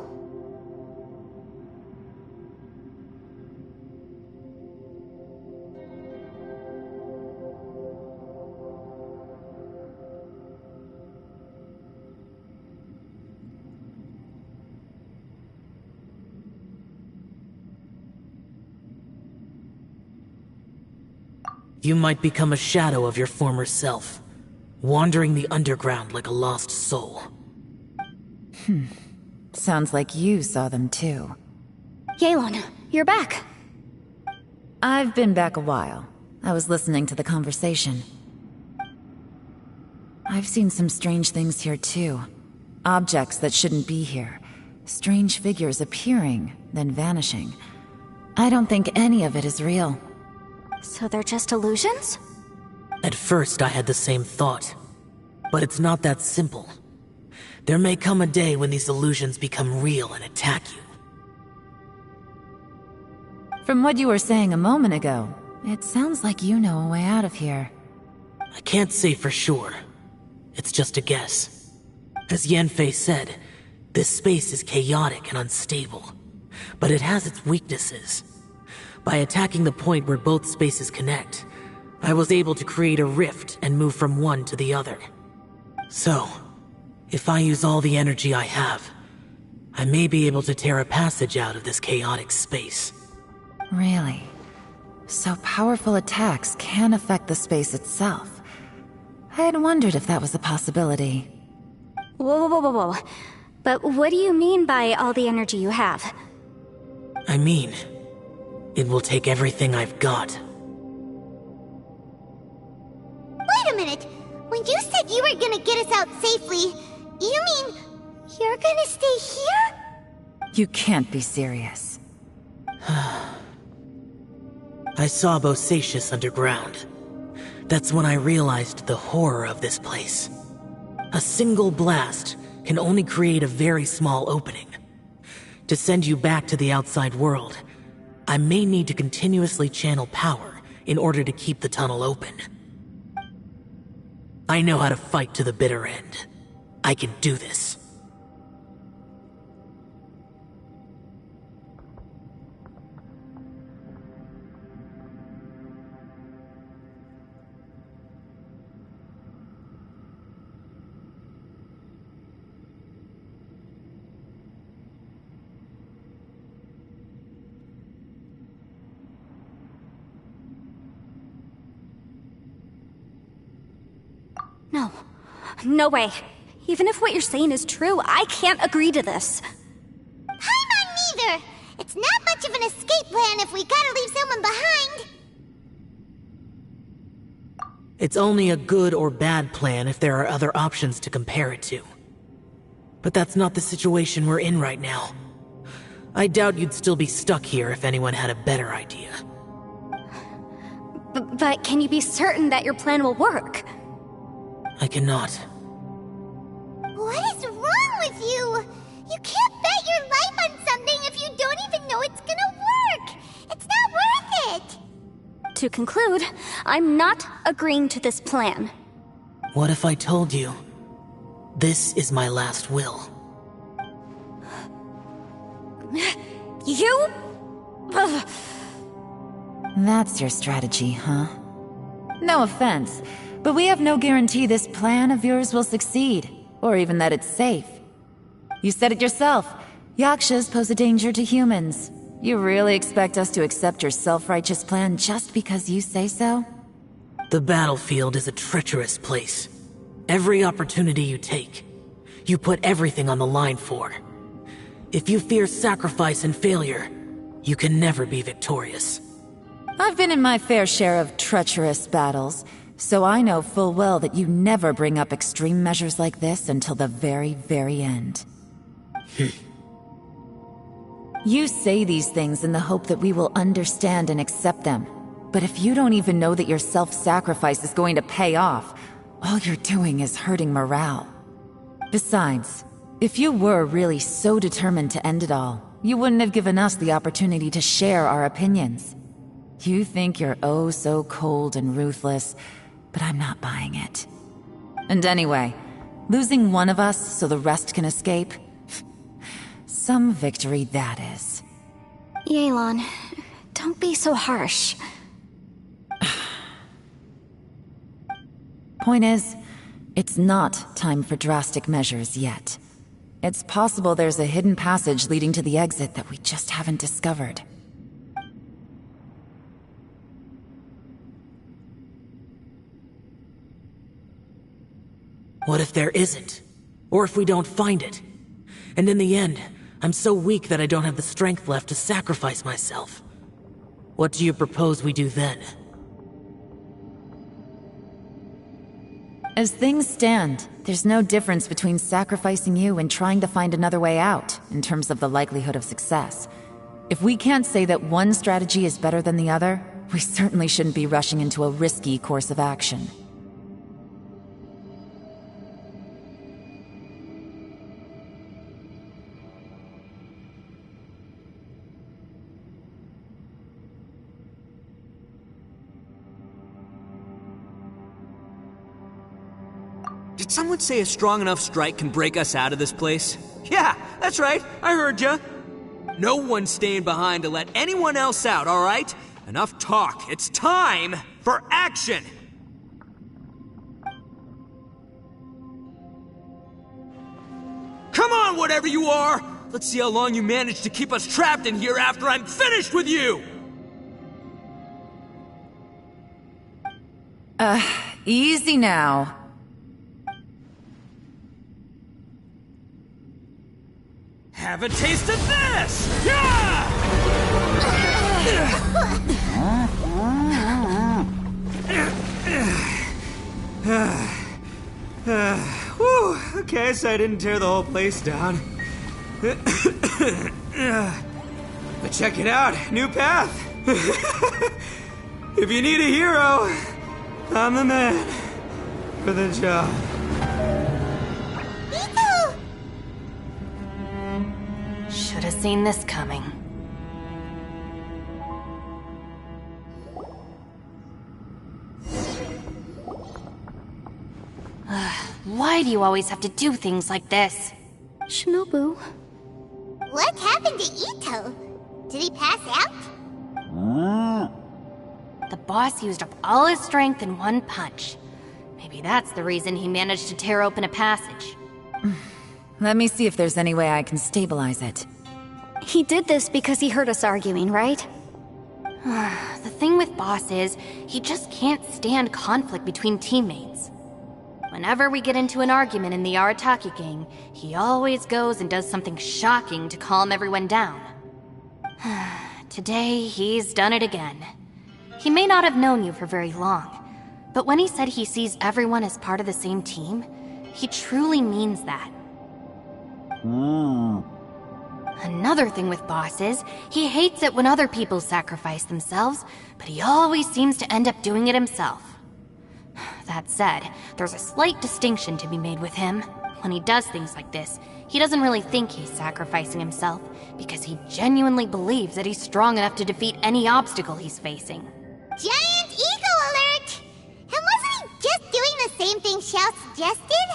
You might become a shadow of your former self, wandering the underground like a lost soul. Sounds like you saw them too. Yelan, you're back. I've been back a while. I was listening to the conversation. I've seen some strange things here too. Objects that shouldn't be here. Strange figures appearing, then vanishing. I don't think any of it is real. So they're just illusions? At first I had the same thought, but it's not that simple. There may come a day when these illusions become real and attack you. From what you were saying a moment ago, it sounds like you know a way out of here. I can't say for sure. It's just a guess. As Yanfei said, this space is chaotic and unstable, but it has its weaknesses. By attacking the point where both spaces connect, I was able to create a rift and move from one to the other. So, if I use all the energy I have, I may be able to tear a passage out of this chaotic space. Really? So powerful attacks can affect the space itself. I had wondered if that was a possibility. Whoa, whoa, whoa, whoa, whoa. But what do you mean by all the energy you have? I mean, it will take everything I've got. Wait a minute! When you said you were gonna get us out safely. You mean you're gonna stay here? You can't be serious. I saw Bosacius underground. That's when I realized the horror of this place. A single blast can only create a very small opening. To send you back to the outside world, I may need to continuously channel power in order to keep the tunnel open. I know how to fight to the bitter end. I can do this. No. No way. Even if what you're saying is true, I can't agree to this. Paimon neither! It's not much of an escape plan if we gotta leave someone behind! It's only a good or bad plan if there are other options to compare it to. But that's not the situation we're in right now. I doubt you'd still be stuck here if anyone had a better idea. But can you be certain that your plan will work? I cannot. What is wrong with you? You can't bet your life on something if you don't even know it's gonna work! It's not worth it! To conclude, I'm not agreeing to this plan. What if I told you, this is my last will? You? Ugh. That's your strategy, huh? No offense, but we have no guarantee this plan of yours will succeed, or even that it's safe. You said it yourself. Yakshas pose a danger to humans. You really expect us to accept your self-righteous plan just because you say so? The battlefield is a treacherous place. Every opportunity you take, you put everything on the line for. If you fear sacrifice and failure, you can never be victorious. I've been in my fair share of treacherous battles, so I know full well that you never bring up extreme measures like this until the very, very end. You say these things in the hope that we will understand and accept them. But if you don't even know that your self-sacrifice is going to pay off, all you're doing is hurting morale. Besides, if you were really so determined to end it all, you wouldn't have given us the opportunity to share our opinions. You think you're oh so cold and ruthless, but I'm not buying it. And anyway, losing one of us so the rest can escape? Some victory that is. Yelan, don't be so harsh. Point is, it's not time for drastic measures yet. It's possible there's a hidden passage leading to the exit that we just haven't discovered. What if there isn't? Or if we don't find it? And in the end, I'm so weak that I don't have the strength left to sacrifice myself. What do you propose we do then? As things stand, there's no difference between sacrificing you and trying to find another way out, in terms of the likelihood of success. If we can't say that one strategy is better than the other, we certainly shouldn't be rushing into a risky course of action. Did someone say a strong enough strike can break us out of this place? Yeah, that's right. I heard ya. No one's staying behind to let anyone else out, all right? Enough talk. It's time for action! Come on, whatever you are! Let's see how long you manage to keep us trapped in here after I'm finished with you! Easy now. Have a taste of this! Yeah! Whew. Okay, so I didn't tear the whole place down. But check it out, new path. If you need a hero, I'm the man for the job. Should have seen this coming. Why do you always have to do things like this? Shinobu. What happened to Ito? Did he pass out? The boss used up all his strength in one punch. Maybe that's the reason he managed to tear open a passage. Let me see if there's any way I can stabilize it. He did this because he heard us arguing, right? The thing with Boss is, he just can't stand conflict between teammates. Whenever we get into an argument in the Arataki gang, he always goes and does something shocking to calm everyone down. Today, he's done it again. He may not have known you for very long, but when he said he sees everyone as part of the same team, he truly means that. Another thing with Boss is, he hates it when other people sacrifice themselves, but he always seems to end up doing it himself. That said, there's a slight distinction to be made with him. When he does things like this, he doesn't really think he's sacrificing himself, because he genuinely believes that he's strong enough to defeat any obstacle he's facing. Giant ego alert! And wasn't he just doing the same thing Xiao suggested?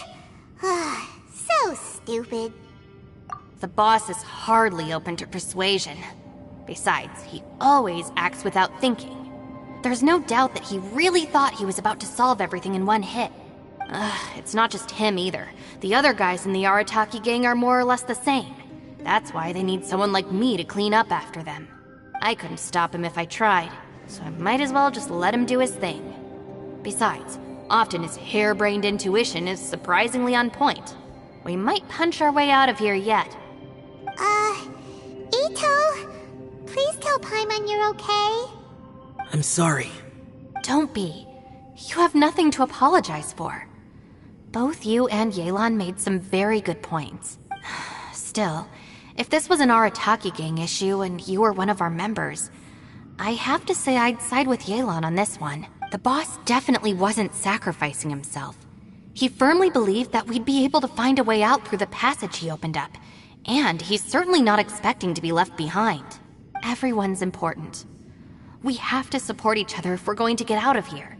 So stupid. The boss is hardly open to persuasion. Besides, he always acts without thinking. There's no doubt that he really thought he was about to solve everything in one hit. It's not just him either. The other guys in the Arataki gang are more or less the same. That's why they need someone like me to clean up after them. I couldn't stop him if I tried, so I might as well just let him do his thing. Besides, often his harebrained intuition is surprisingly on point. We might punch our way out of here yet. Ito, please tell Paimon you're okay. I'm sorry. Don't be. You have nothing to apologize for. Both you and Yelan made some very good points. Still, if this was an Arataki gang issue and you were one of our members, I have to say I'd side with Yelan on this one. The boss definitely wasn't sacrificing himself. He firmly believed that we'd be able to find a way out through the passage he opened up, and he's certainly not expecting to be left behind. Everyone's important. We have to support each other if we're going to get out of here.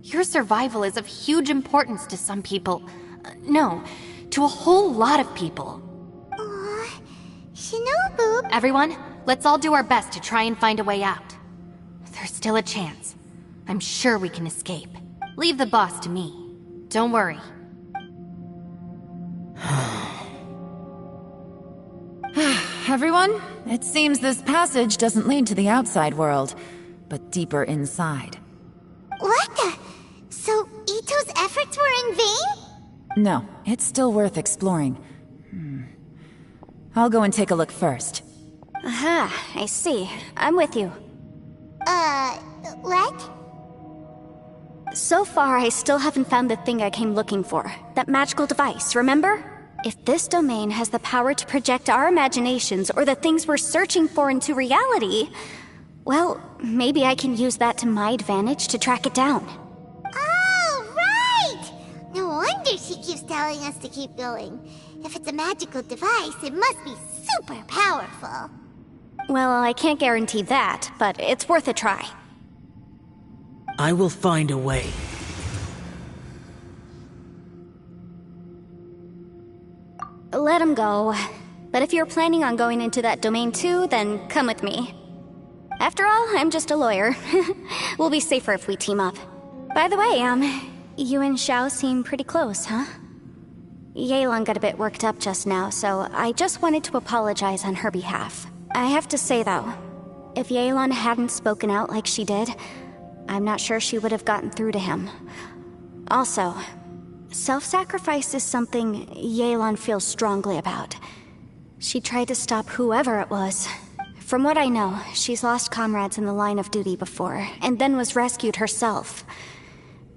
Your survival is of huge importance to some people. No, to a whole lot of people. Aw, Shinobu. Everyone, let's all do our best to try and find a way out. There's still a chance. I'm sure we can escape. Leave the boss to me. Don't worry. Everyone, it seems this passage doesn't lead to the outside world, but deeper inside. What the? So Ito's efforts were in vain? No, it's still worth exploring. I'll go and take a look first. Aha, I see. I'm with you. What? So far, I still haven't found the thing I came looking for. That magical device, remember? If this domain has the power to project our imaginations or the things we're searching for into reality, well, maybe I can use that to my advantage to track it down. Oh, right! No wonder she keeps telling us to keep going. If it's a magical device, it must be super powerful. Well, I can't guarantee that, but it's worth a try. I will find a way. Let him go. But if you're planning on going into that domain too, then come with me. After all, I'm just a lawyer. We'll be safer if we team up. By the way, you and Xiao seem pretty close, huh? Yelan got a bit worked up just now, so I just wanted to apologize on her behalf. I have to say though, if Yelan hadn't spoken out like she did, I'm not sure she would have gotten through to him. Also, self-sacrifice is something Yelan feels strongly about. She tried to stop whoever it was. From what I know, she's lost comrades in the line of duty before, and then was rescued herself.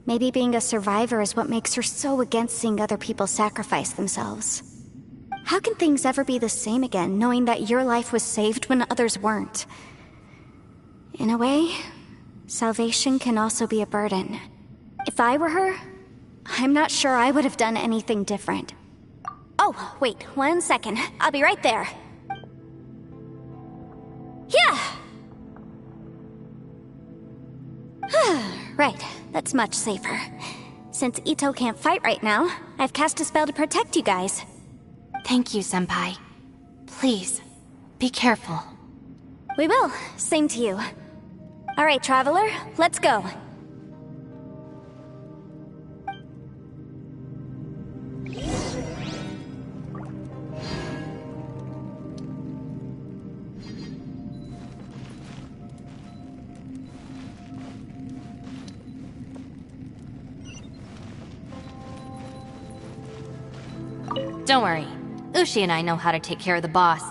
Maybe being a survivor is what makes her so against seeing other people sacrifice themselves. How can things ever be the same again, knowing that your life was saved when others weren't? In a way, salvation can also be a burden. If I were her, I'm not sure I would have done anything different. Oh, wait, 1 second. I'll be right there. Yeah! Right, that's much safer. Since Ito can't fight right now, I've cast a spell to protect you guys. Thank you, Senpai. Please, be careful. We will. Same to you. Alright, Traveler, let's go. Don't worry. Ushi and I know how to take care of the boss.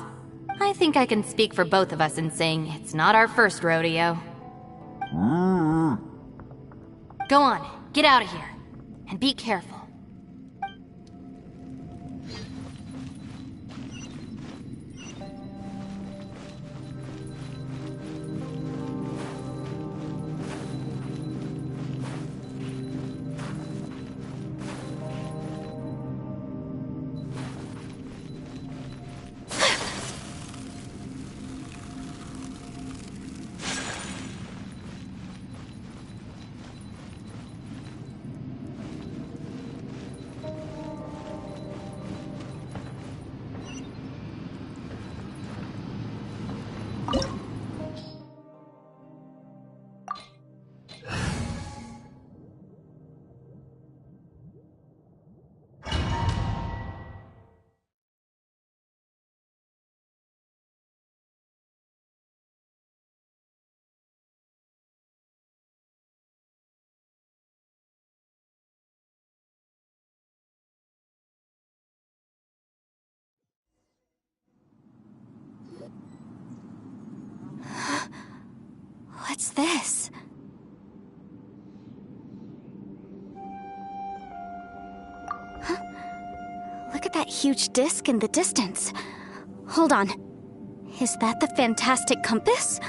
I think I can speak for both of us in saying it's not our first rodeo. Go on, get out of here. And be careful. What's this? Huh? Look at that huge disc in the distance. Hold on. Is that the fantastic compass?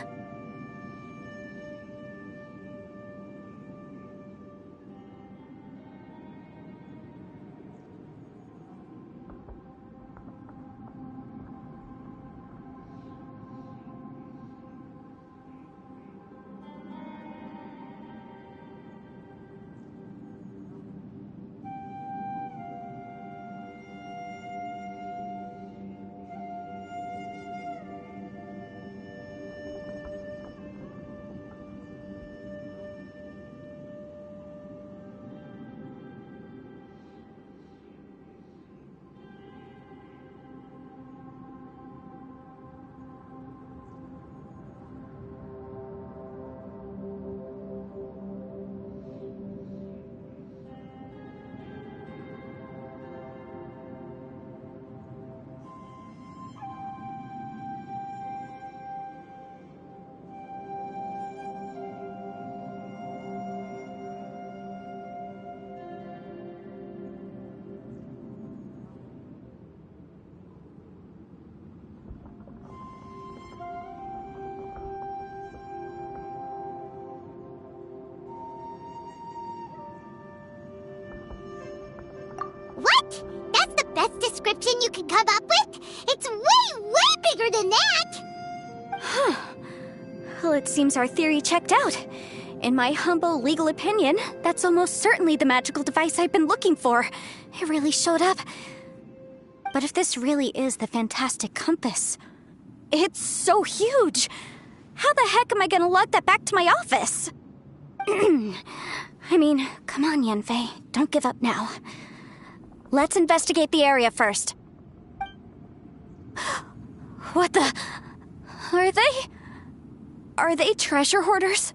What? That's the best description you can come up with? It's way, way bigger than that! Huh. Well, it seems our theory checked out. In my humble legal opinion, that's almost certainly the magical device I've been looking for. It really showed up. But if this really is the fantastic compass, it's so huge! How the heck am I gonna lug that back to my office? I mean, come on, Yanfei. Don't give up now. Let's investigate the area first. What the... Are they treasure hoarders?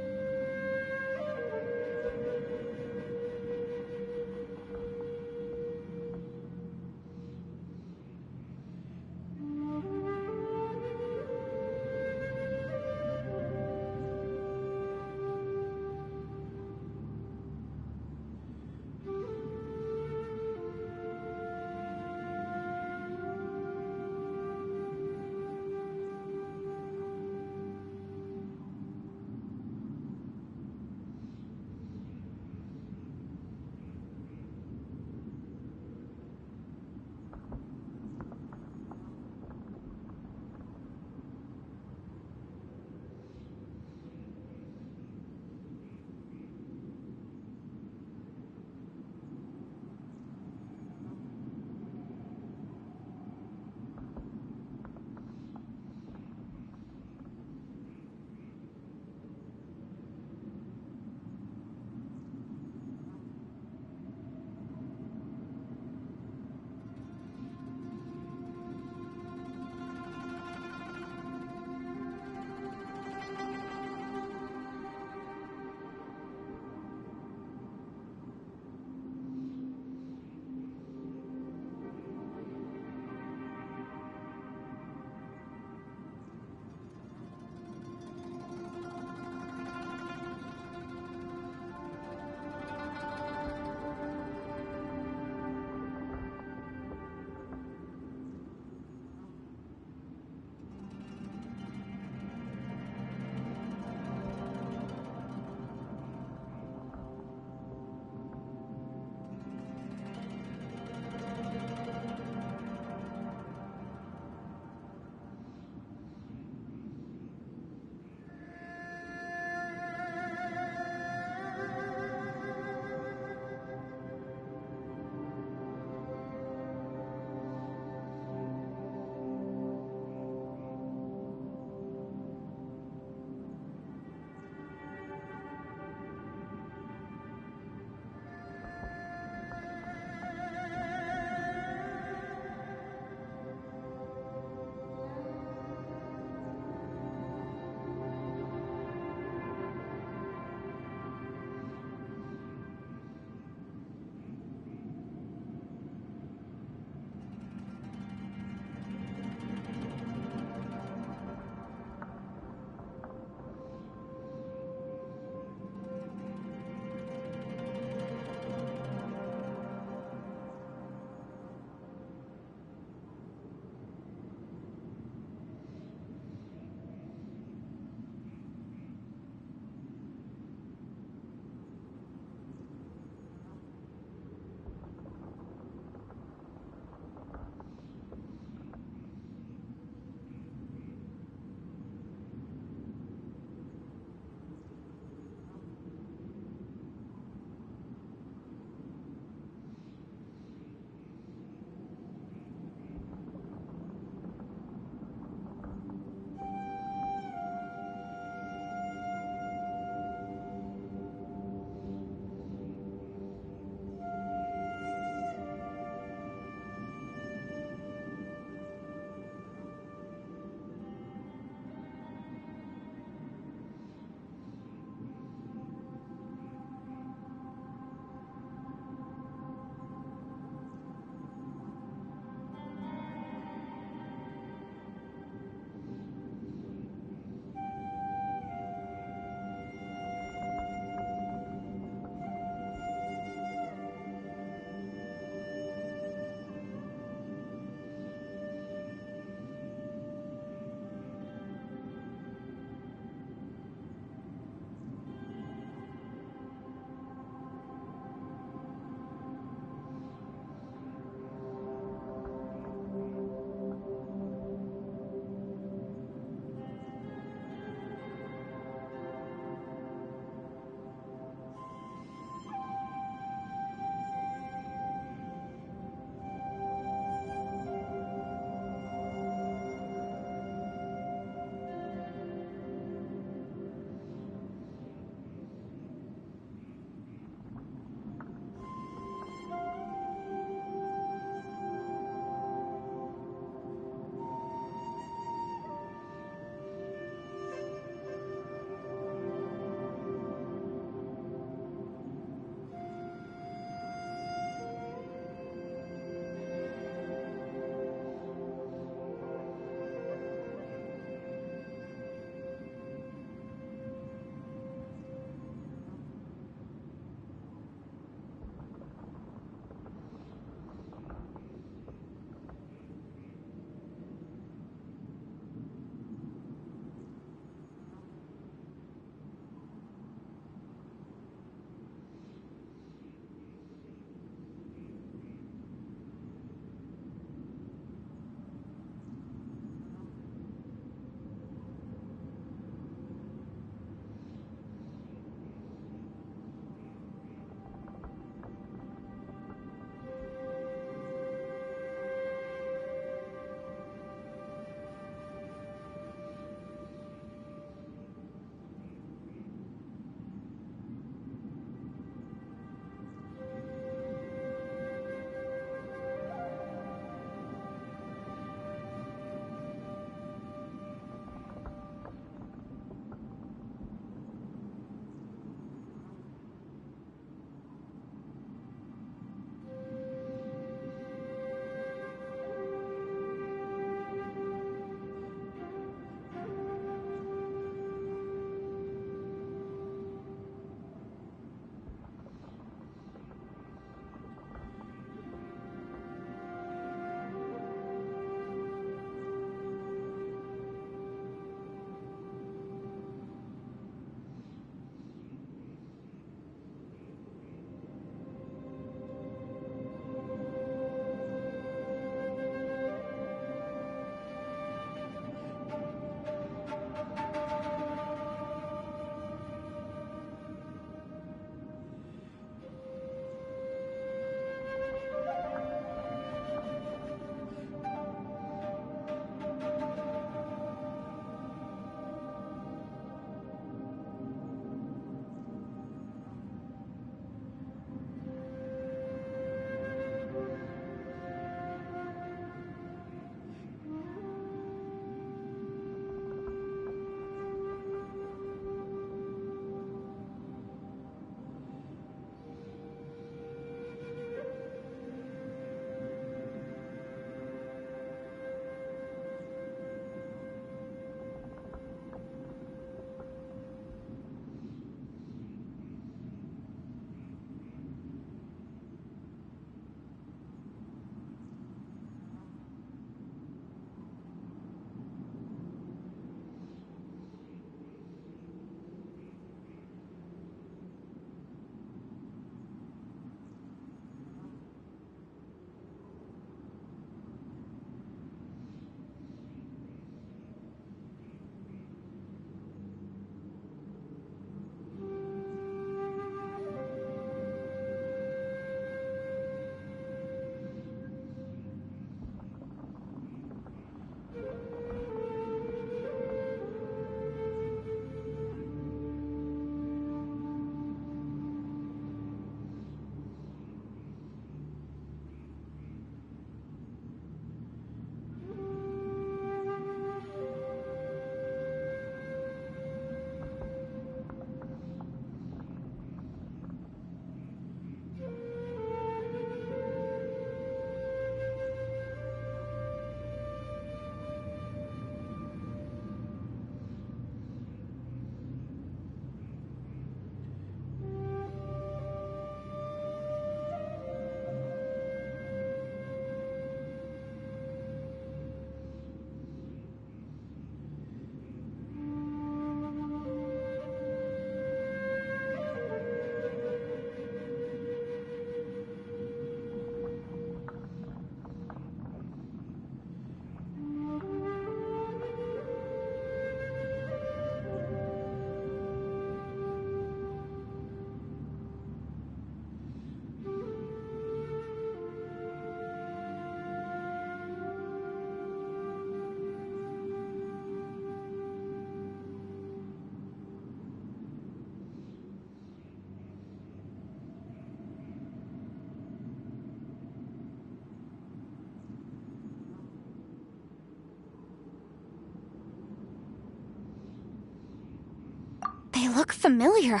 They look familiar.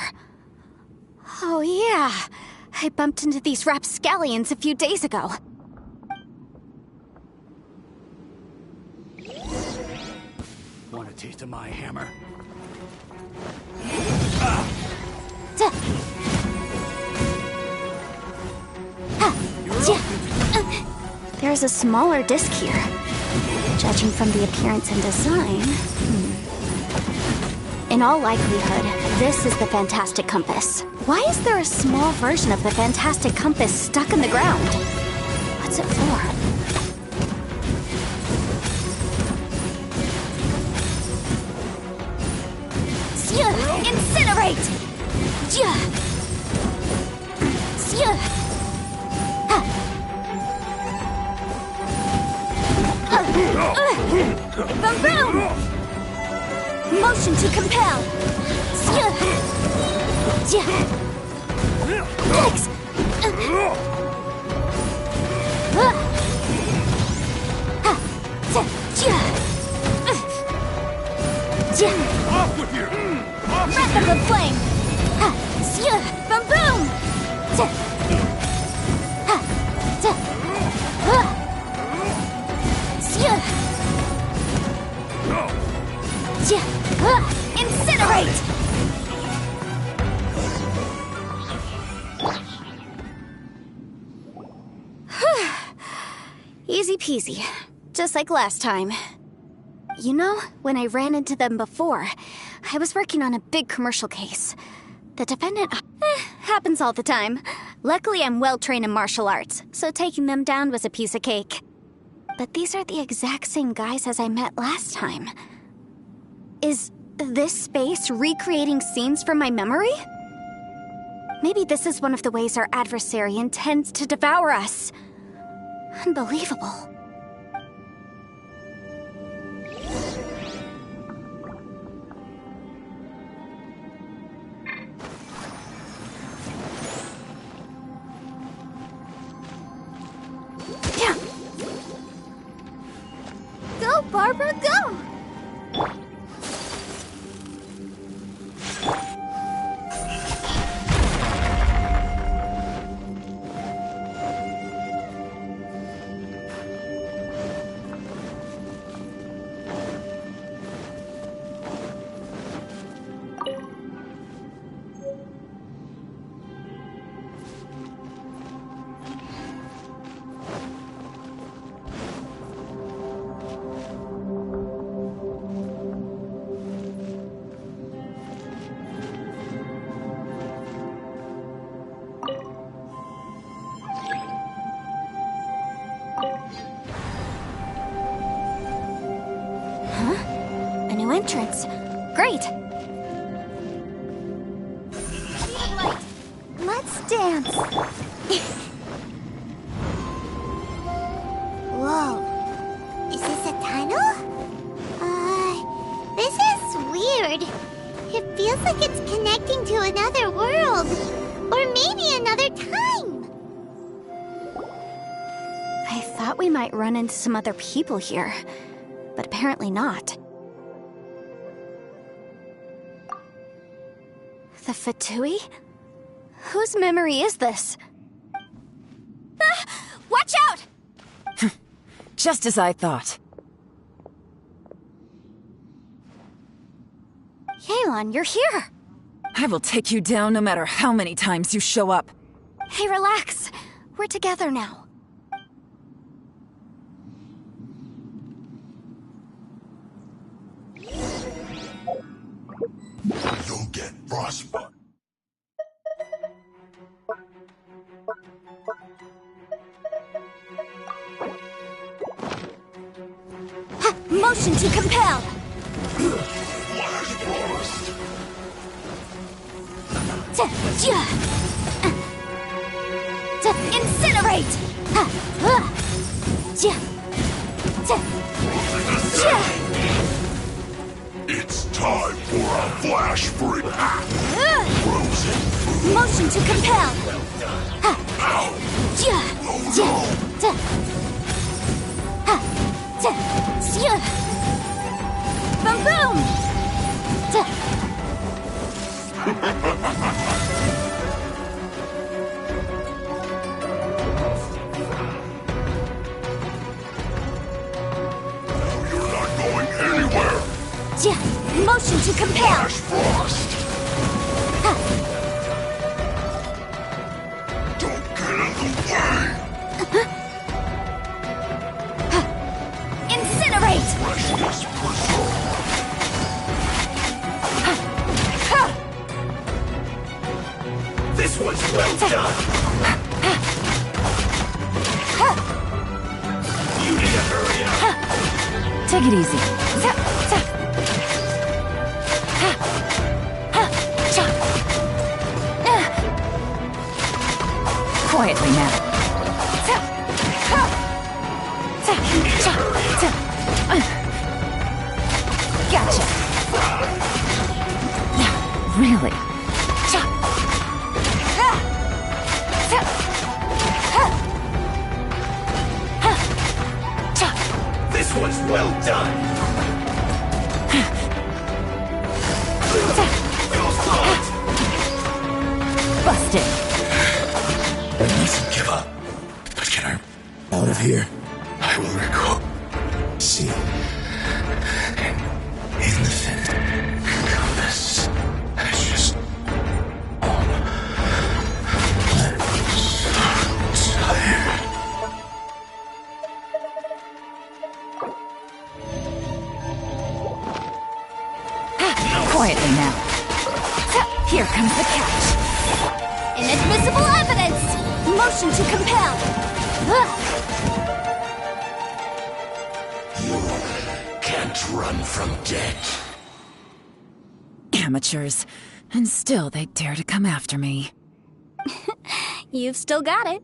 Oh yeah, I bumped into these rapscallions a few days ago. Want a taste of my hammer? There's a smaller disc here. Judging from the appearance and design... In all likelihood, this is the Fantastic Compass. Why is there a small version of the Fantastic Compass stuck in the ground? What's it for? Incinerate! Boom boom! Motion to compel! Yikes! Off with you! Breath of the flame! Boom boom! Incinerate! Easy peasy. Just like last time. You know, when I ran into them before, I was working on a big commercial case. The defendant... happens all the time. Luckily, I'm well-trained in martial arts, so taking them down was a piece of cake. But these are the exact same guys as I met last time. Is this space recreating scenes from my memory? Maybe this is one of the ways our adversary intends to devour us. Unbelievable. Go, Barbara, go! Entrance. Great! Let's dance. Whoa. Is this a tunnel? This is weird. It feels like it's connecting to another world. Or maybe another time. I thought we might run into some other people here, but apparently not. The Fatui? Whose memory is this? Ah! Watch out! Just as I thought. Yelan, you're here! I will take you down no matter how many times you show up. Hey, relax. We're together now. You'll get frostbite. Motion to compel! Flash burst. Incinerate! It's time for a flash freak. Frozen food. Motion to compel! Boom boom! You're not going anywhere! Motion to compel! Flash Frost! Don't get in the way! Incinerate! Freshness preserved! This one's well done! You need to hurry up! Take it easy. Quietly now. Gotcha. Really? This one's well done! Busted. I mustn't give up. But get her out of here. I will record. See. In the fence. Compass. I just. I'm so tired. Quietly now. Here comes the catch. Inadmissible evidence! Motion to compel! You can't run from death. Amateurs. And still they dare to come after me. You've still got it.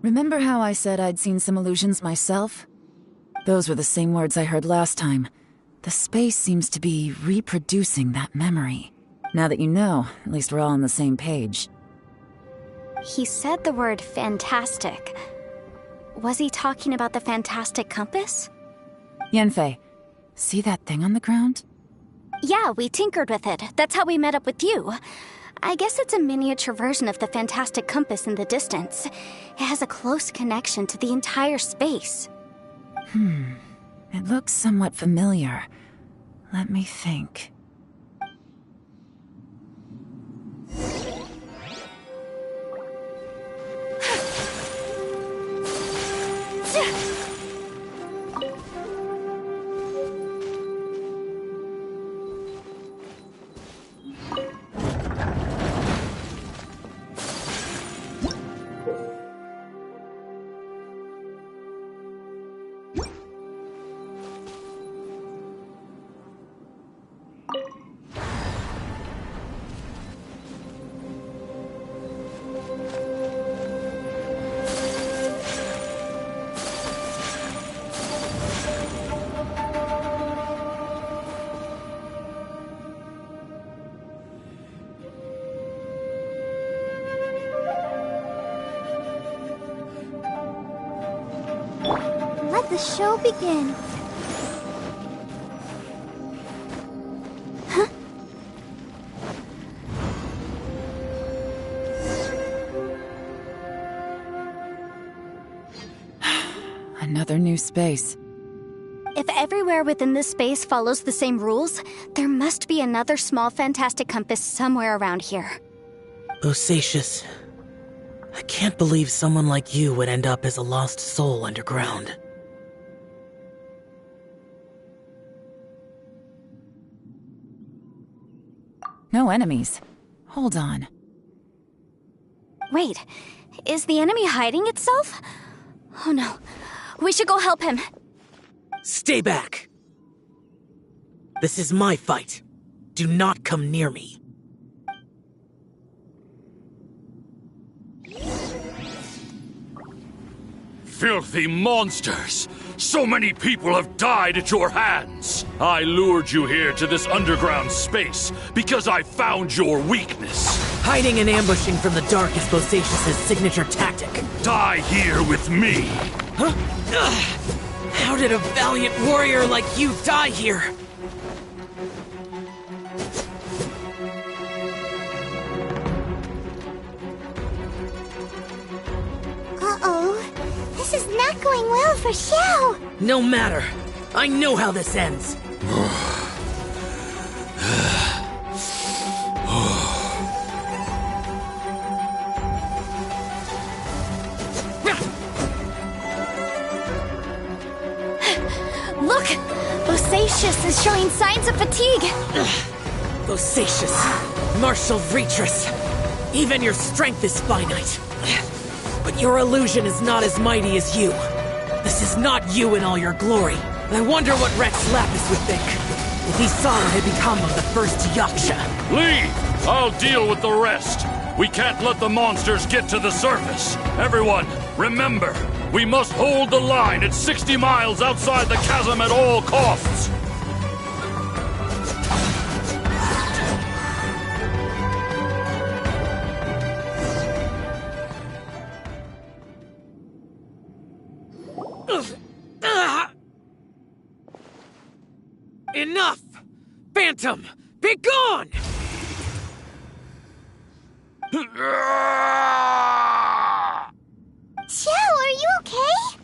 Remember how I said I'd seen some illusions myself? Those were the same words I heard last time. The space seems to be reproducing that memory. Now that you know, at least we're all on the same page. He said the word fantastic. Was he talking about the fantastic compass? Yanfei, see that thing on the ground? Yeah, we tinkered with it. That's how we met up with you. I guess it's a miniature version of the fantastic compass in the distance. It has a close connection to the entire space. It looks somewhat familiar. Let me think. Let the show begin. Another new space. If everywhere within this space follows the same rules, there must be another small fantastic compass somewhere around here. Bosacious. I can't believe someone like you would end up as a lost soul underground. No enemies. Hold on. Wait, is the enemy hiding itself? Oh no, we should go help him. Stay back! This is my fight. Do not come near me. Filthy monsters! So many people have died at your hands! I lured you here to this underground space because I found your weakness. Hiding and ambushing from the dark is Bosacious's signature tactic. Die here with me! Huh? How did a valiant warrior like you die here? going well for Xiao. No matter. I know how this ends. Look! Bosacius is showing signs of fatigue! Bosacius, Martial Vitris, even your strength is finite. But your illusion is not as mighty as you. This is not you in all your glory. I wonder what Rex Lapis would think if he saw what had become of the first Yaksha. Leave! I'll deal with the rest. We can't let the monsters get to the surface. Everyone, remember, we must hold the line at 60 miles outside the chasm at all costs. Enough! Phantom, be gone! Xiao, are you okay?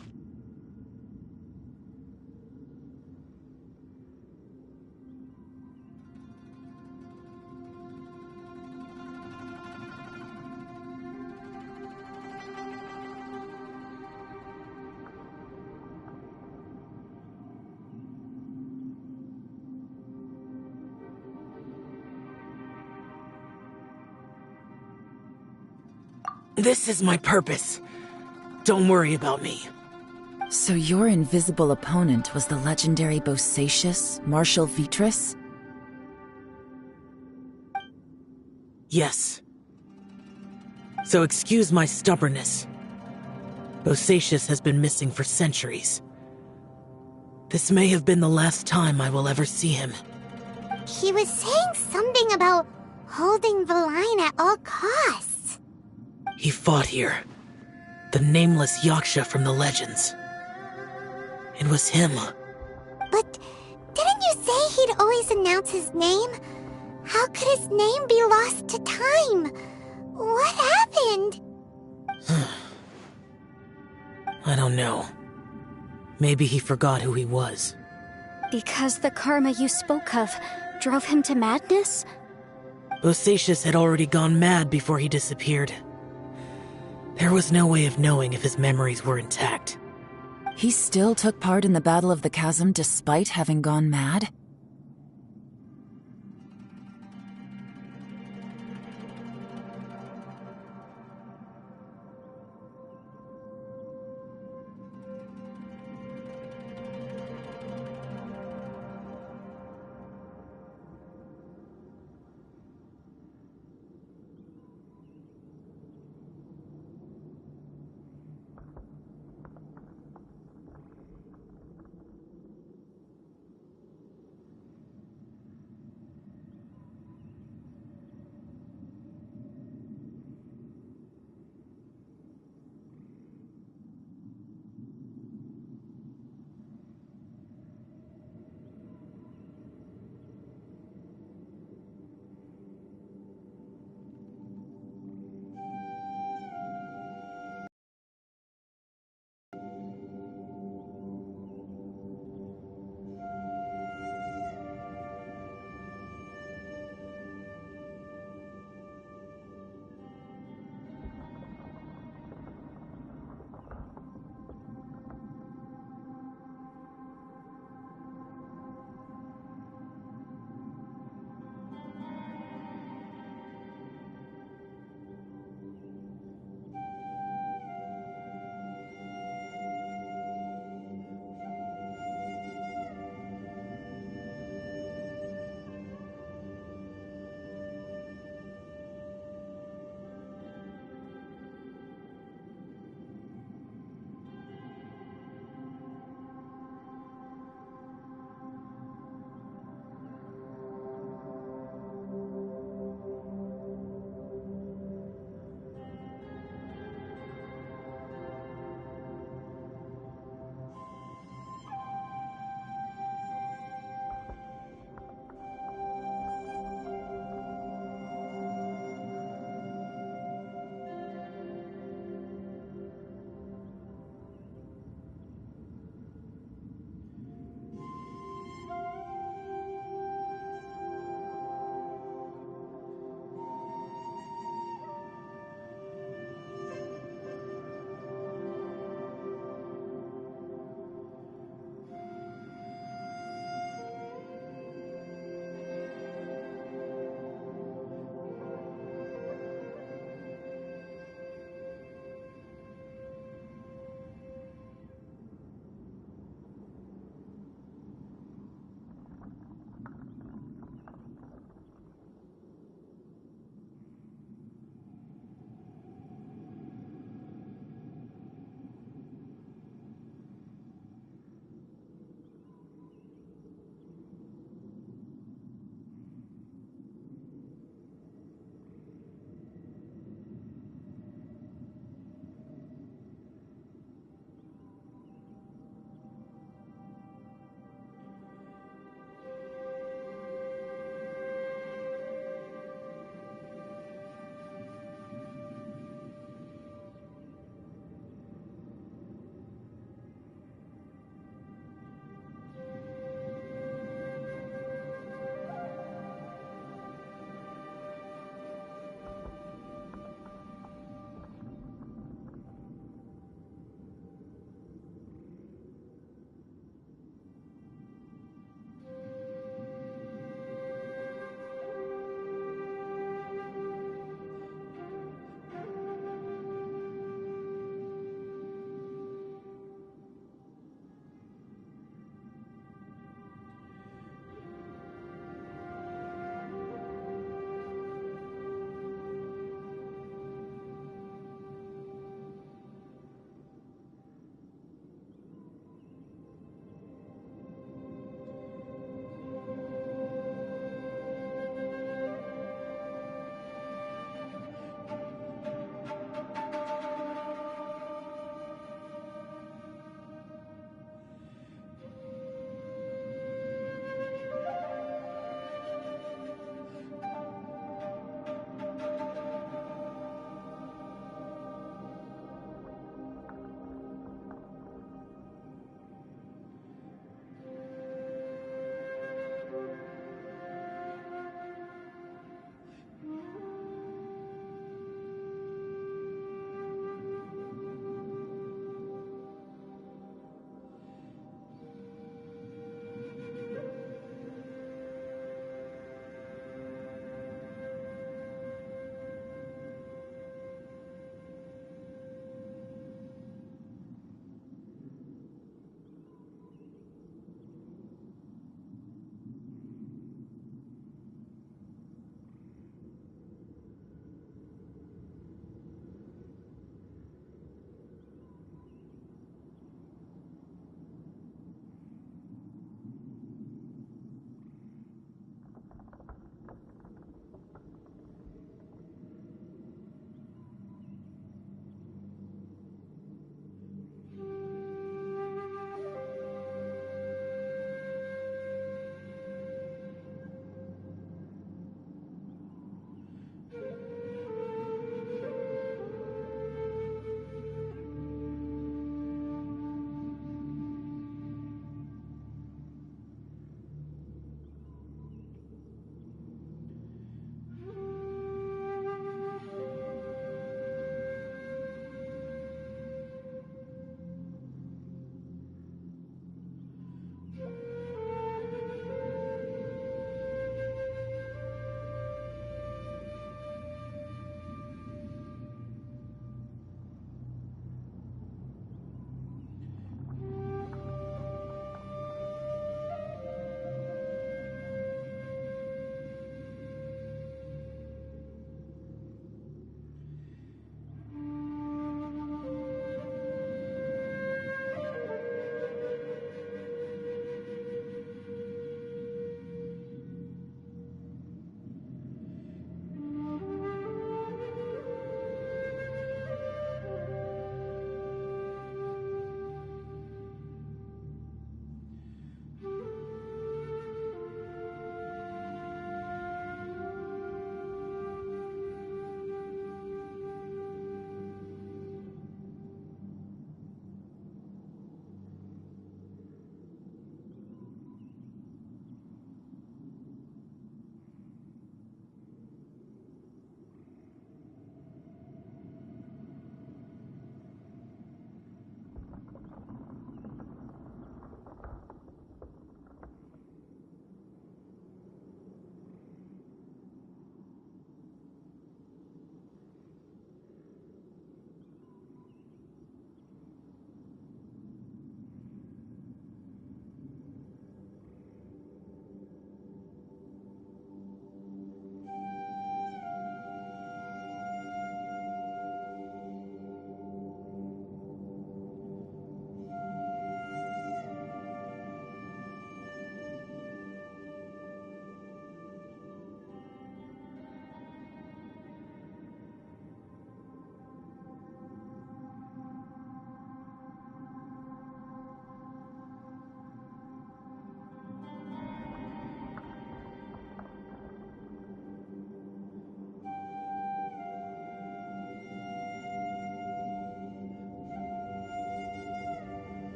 This is my purpose. Don't worry about me. So your invisible opponent was the legendary Bosacius, Martial Vitris? Yes. So excuse my stubbornness. Bosacius has been missing for centuries. This may have been the last time I will ever see him. He was saying something about holding the line at all costs. He fought here. The nameless Yaksha from the legends. It was him. But didn't you say he'd always announce his name? How could his name be lost to time? What happened? I don't know. Maybe he forgot who he was. Because the karma you spoke of drove him to madness? Bosacius had already gone mad before he disappeared. There was no way of knowing if his memories were intact. He still took part in the Battle of the Chasm despite having gone mad?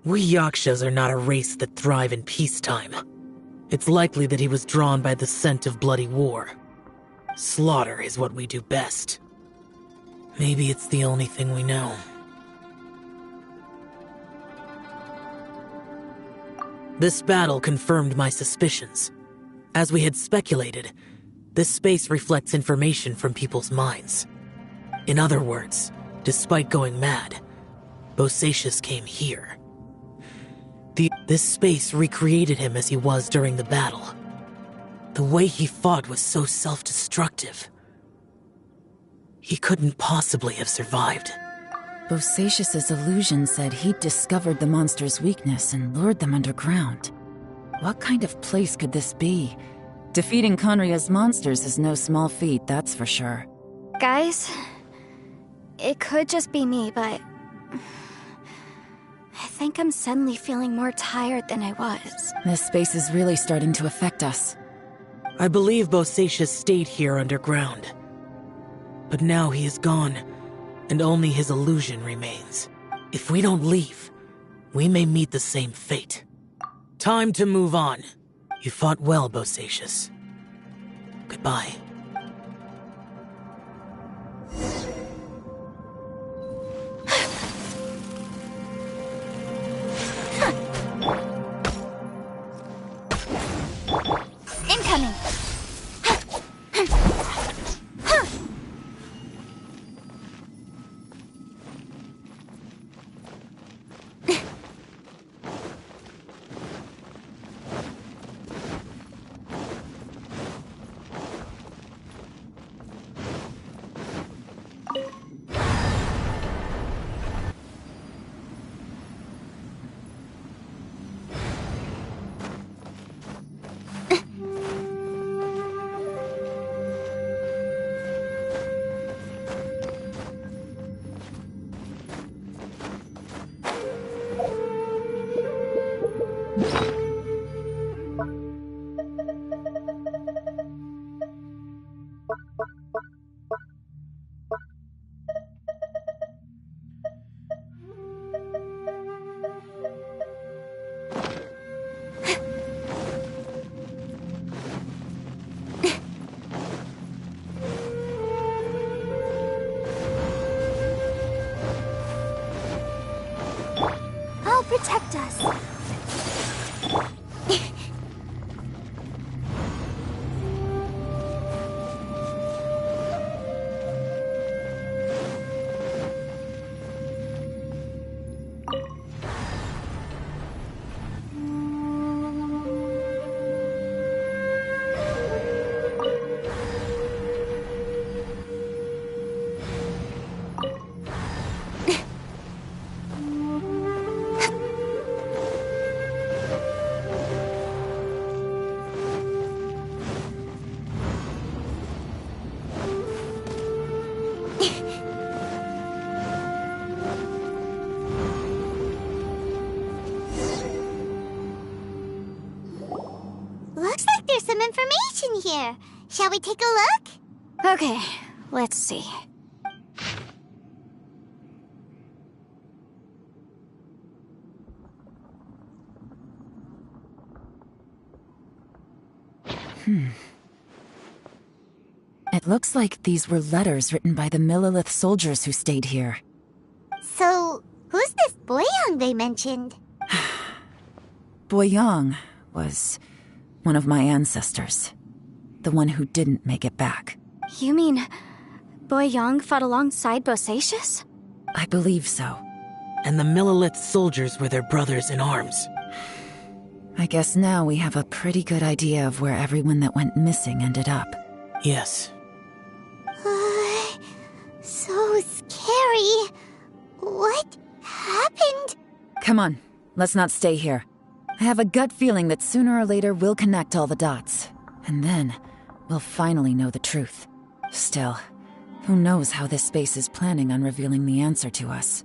We Yakshas are not a race that thrive in peacetime. It's likely that he was drawn by the scent of bloody war. Slaughter is what we do best. Maybe it's the only thing we know. This battle confirmed my suspicions. As we had speculated, this space reflects information from people's minds. In other words, despite going mad, Bosacius came here. This space recreated him as he was during the battle. The way he fought was so self-destructive. He couldn't possibly have survived. Bosacius's illusion said he'd discovered the monster's weakness and lured them underground. What kind of place could this be? Defeating Conria's monsters is no small feat, that's for sure. Guys, it could just be me, but I think I'm suddenly feeling more tired than I was. This space is really starting to affect us. I believe Bosacius stayed here underground. But now he is gone, and only his illusion remains. If we don't leave, we may meet the same fate. Time to move on. You fought well, Bosacius. Goodbye. Incoming! Protect us. Looks like there's some information here. Shall we take a look? Okay, let's see. It looks like these were letters written by the Millelith soldiers who stayed here. So, who's this Boyang they mentioned? Boyang was one of my ancestors. The one who didn't make it back. You mean Boyang fought alongside Bosacius? I believe so. And the Millelith soldiers were their brothers in arms. I guess now we have a pretty good idea of where everyone that went missing ended up. Yes. So scary. What happened? Come on, let's not stay here. I have a gut feeling that sooner or later we'll connect all the dots. And then, we'll finally know the truth. Still, who knows how this space is planning on revealing the answer to us.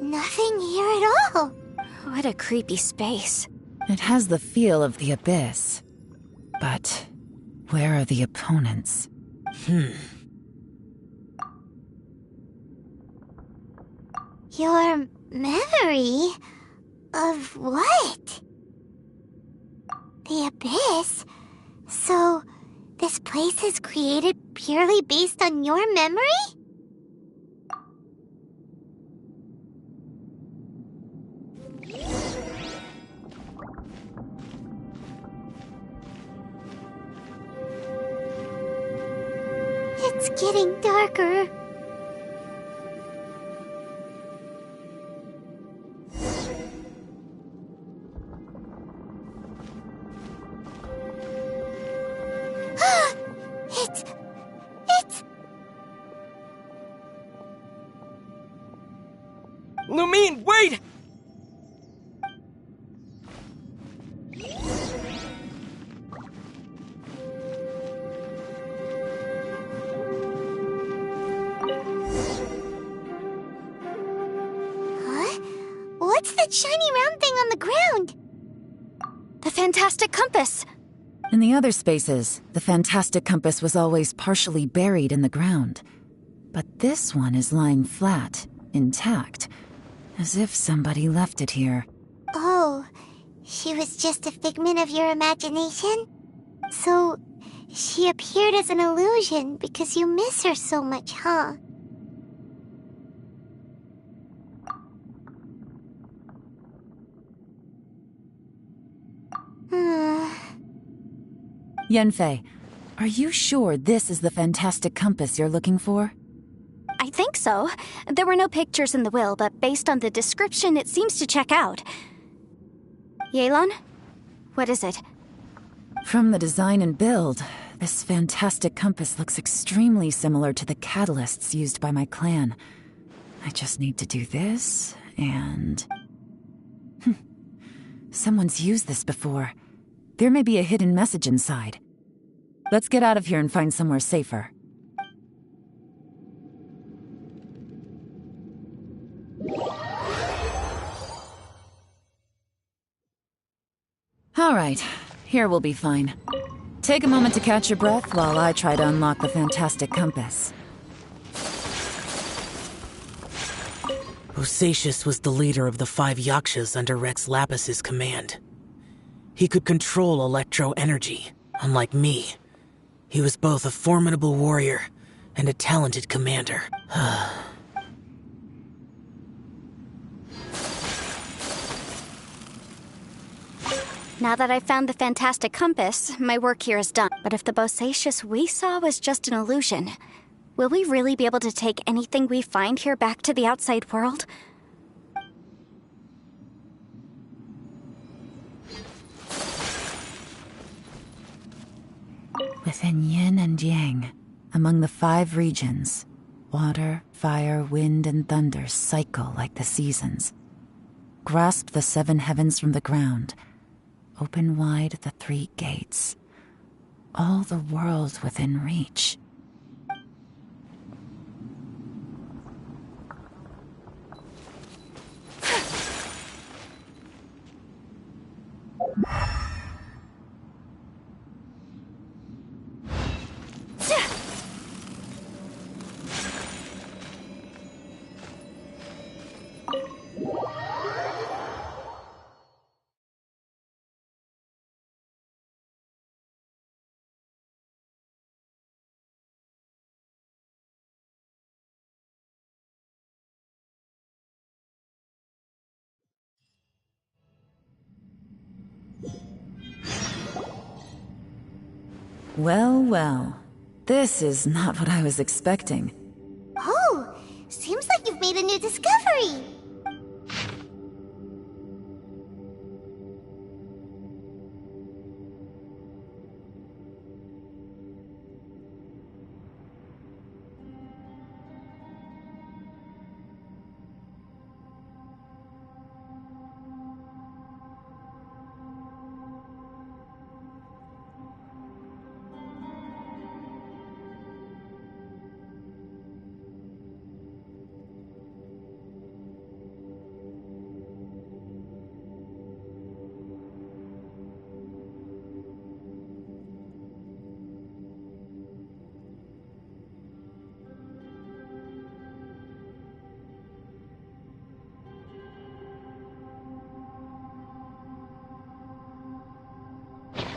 nothing here at all. What a creepy space. It has the feel of the abyss. But where are the opponents? Your memory? Of what? The abyss? So, this place is created purely based on your memory? It's getting darker. It's... Lumine, wait! Huh? What's that shiny round thing on the ground? The fantastic compass! In the other spaces, the fantastic compass was always partially buried in the ground. But this one is lying flat, intact, as if somebody left it here. Oh, she was just a figment of your imagination? So, she appeared as an illusion because you miss her so much, huh? Yanfei, are you sure this is the fantastic compass you're looking for? I think so. There were no pictures in the will, but based on the description, it seems to check out. Yelan? What is it? From the design and build, this fantastic compass looks extremely similar to the catalysts used by my clan. I just need to do this, and... Someone's used this before. There may be a hidden message inside. Let's get out of here and find somewhere safer. All right, here we'll be fine. Take a moment to catch your breath while I try to unlock the fantastic compass. Bosacius was the leader of the 5 Yakshas under Rex Lapis's command. He could control electro energy, unlike me. He was both a formidable warrior and a talented commander. Now that I've found the fantastic compass, my work here is done. But if the Bosacius we saw was just an illusion, will we really be able to take anything we find here back to the outside world? Within yin and yang, among the 5 regions, water, fire, wind, and thunder cycle like the seasons. Grasp the 7 heavens from the ground. Open wide the 3 gates. All the world within reach. Well, well. This is not what I was expecting. Oh, seems like you've made a new discovery.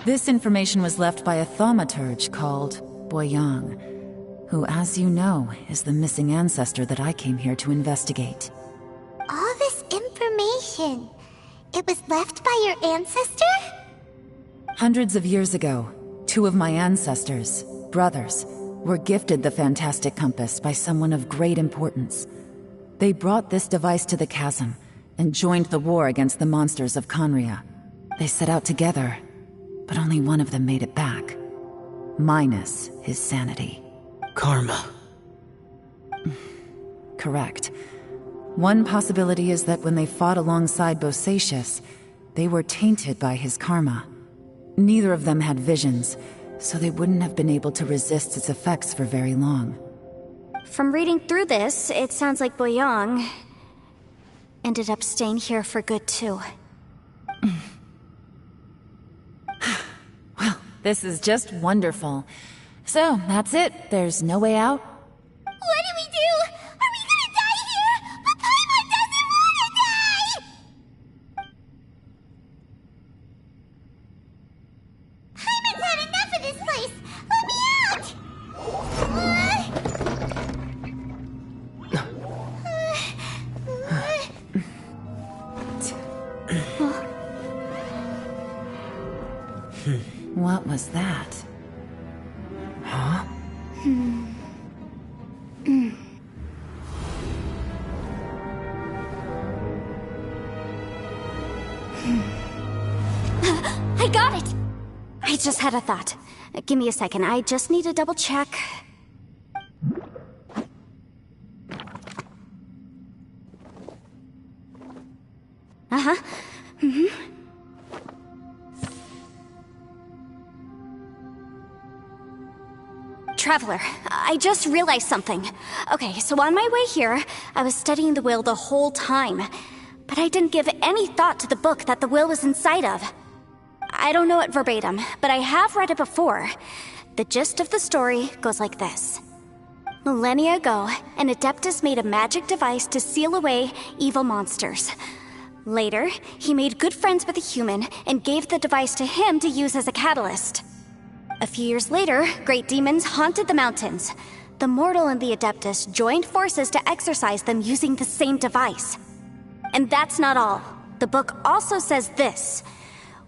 This information was left by a thaumaturge called Boyang, who, as you know, is the missing ancestor that I came here to investigate. All this information, it was left by your ancestor? Hundreds of years ago, two of my ancestors, brothers, were gifted the fantastic compass by someone of great importance. They brought this device to the chasm and joined the war against the monsters of Conria. They set out together, but only one of them made it back. Minus his sanity. Karma. Correct. One possibility is that when they fought alongside Bosacius, they were tainted by his karma. Neither of them had visions, so they wouldn't have been able to resist its effects for very long. From reading through this, it sounds like Boyang ended up staying here for good too. Well, this is just wonderful. So, that's it. There's no way out? What do we do? Are we gonna die here? But Paimon doesn't wanna die! Paimon's had enough of this place! Let me out! What was that? Huh? I got it! I just had a thought. Give me a second, I just need to double check. Uh-huh. Traveler, I just realized something. Okay, so on my way here, I was studying the will the whole time. But I didn't give any thought to the book that the will was inside of. I don't know it verbatim, but I have read it before. The gist of the story goes like this. Millennia ago, an Adeptus made a magic device to seal away evil monsters. Later, he made good friends with a human and gave the device to him to use as a catalyst. A few years later, great demons haunted the mountains. The mortal and the Adeptus joined forces to exorcise them using the same device. And that's not all. The book also says this.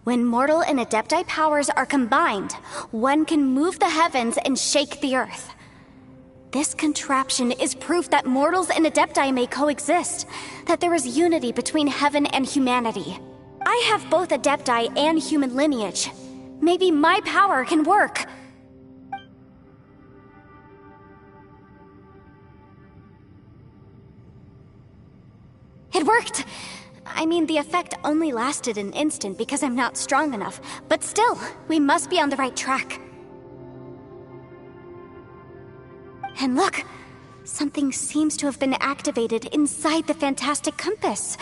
When mortal and Adepti powers are combined, one can move the heavens and shake the earth. This contraption is proof that mortals and Adepti may coexist, that there is unity between heaven and humanity. I have both Adepti and human lineage. Maybe my power can work. It worked! I mean, the effect only lasted an instant because I'm not strong enough, but still, we must be on the right track. And look, something seems to have been activated inside the fantastic compass.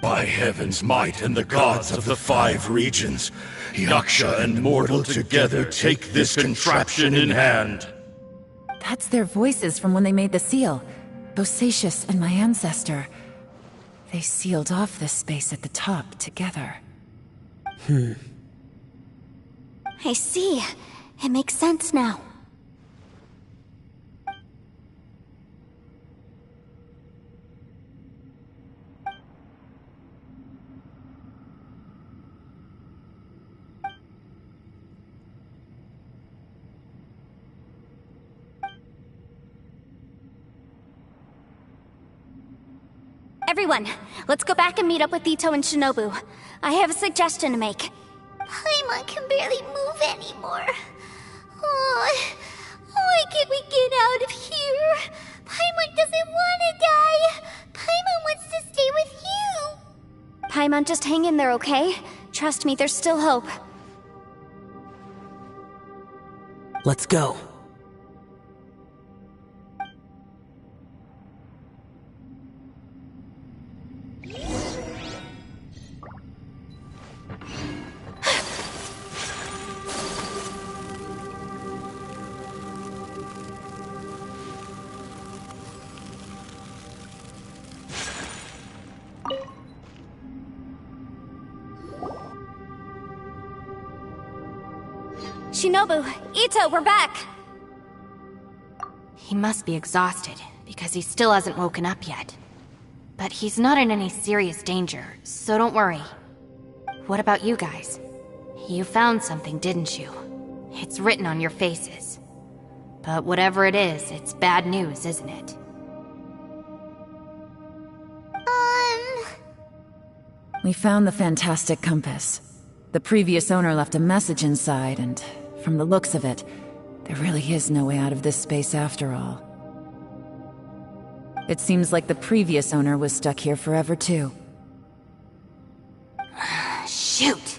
By heaven's might and the gods of the 5 regions, Yaksha and mortal together take this contraption in hand. That's their voices from when they made the seal. Bosacius and my ancestor. They sealed off this space at the top together. I see. It makes sense now. Everyone, let's go back and meet up with Ito and Shinobu. I have a suggestion to make. Paimon can barely move anymore. Oh, why can't we get out of here? Paimon doesn't want to die. Paimon wants to stay with you. Paimon, just hang in there, okay? Trust me, there's still hope. Let's go. Shinobu, Ito, we're back! He must be exhausted, because he still hasn't woken up yet. But he's not in any serious danger, so don't worry. What about you guys? You found something, didn't you? It's written on your faces. But whatever it is, it's bad news, isn't it? We found the fantastic compass. The previous owner left a message inside, and from the looks of it, there really is no way out of this space after all. It seems like the previous owner was stuck here forever too. Shoot!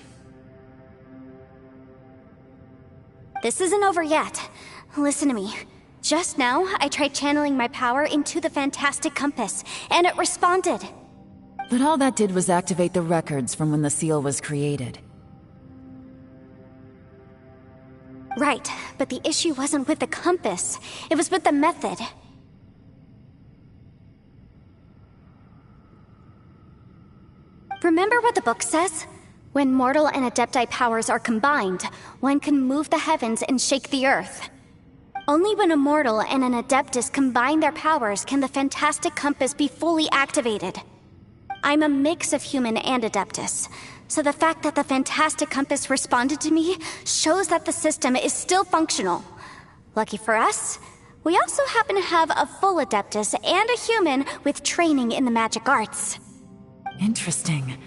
This isn't over yet. Listen to me. Just now, I tried channeling my power into the fantastic compass, and it responded. But all that did was activate the records from when the seal was created. Right, but the issue wasn't with the compass. It was with the method. Remember what the book says? When mortal and Adepti powers are combined, one can move the heavens and shake the earth. Only when a mortal and an Adeptus combine their powers can the fantastic compass be fully activated. I'm a mix of human and Adeptus, so the fact that the fantastic compass responded to me shows that the system is still functional. Lucky for us, we also happen to have a full Adeptus and a human with training in the magic arts. Interesting.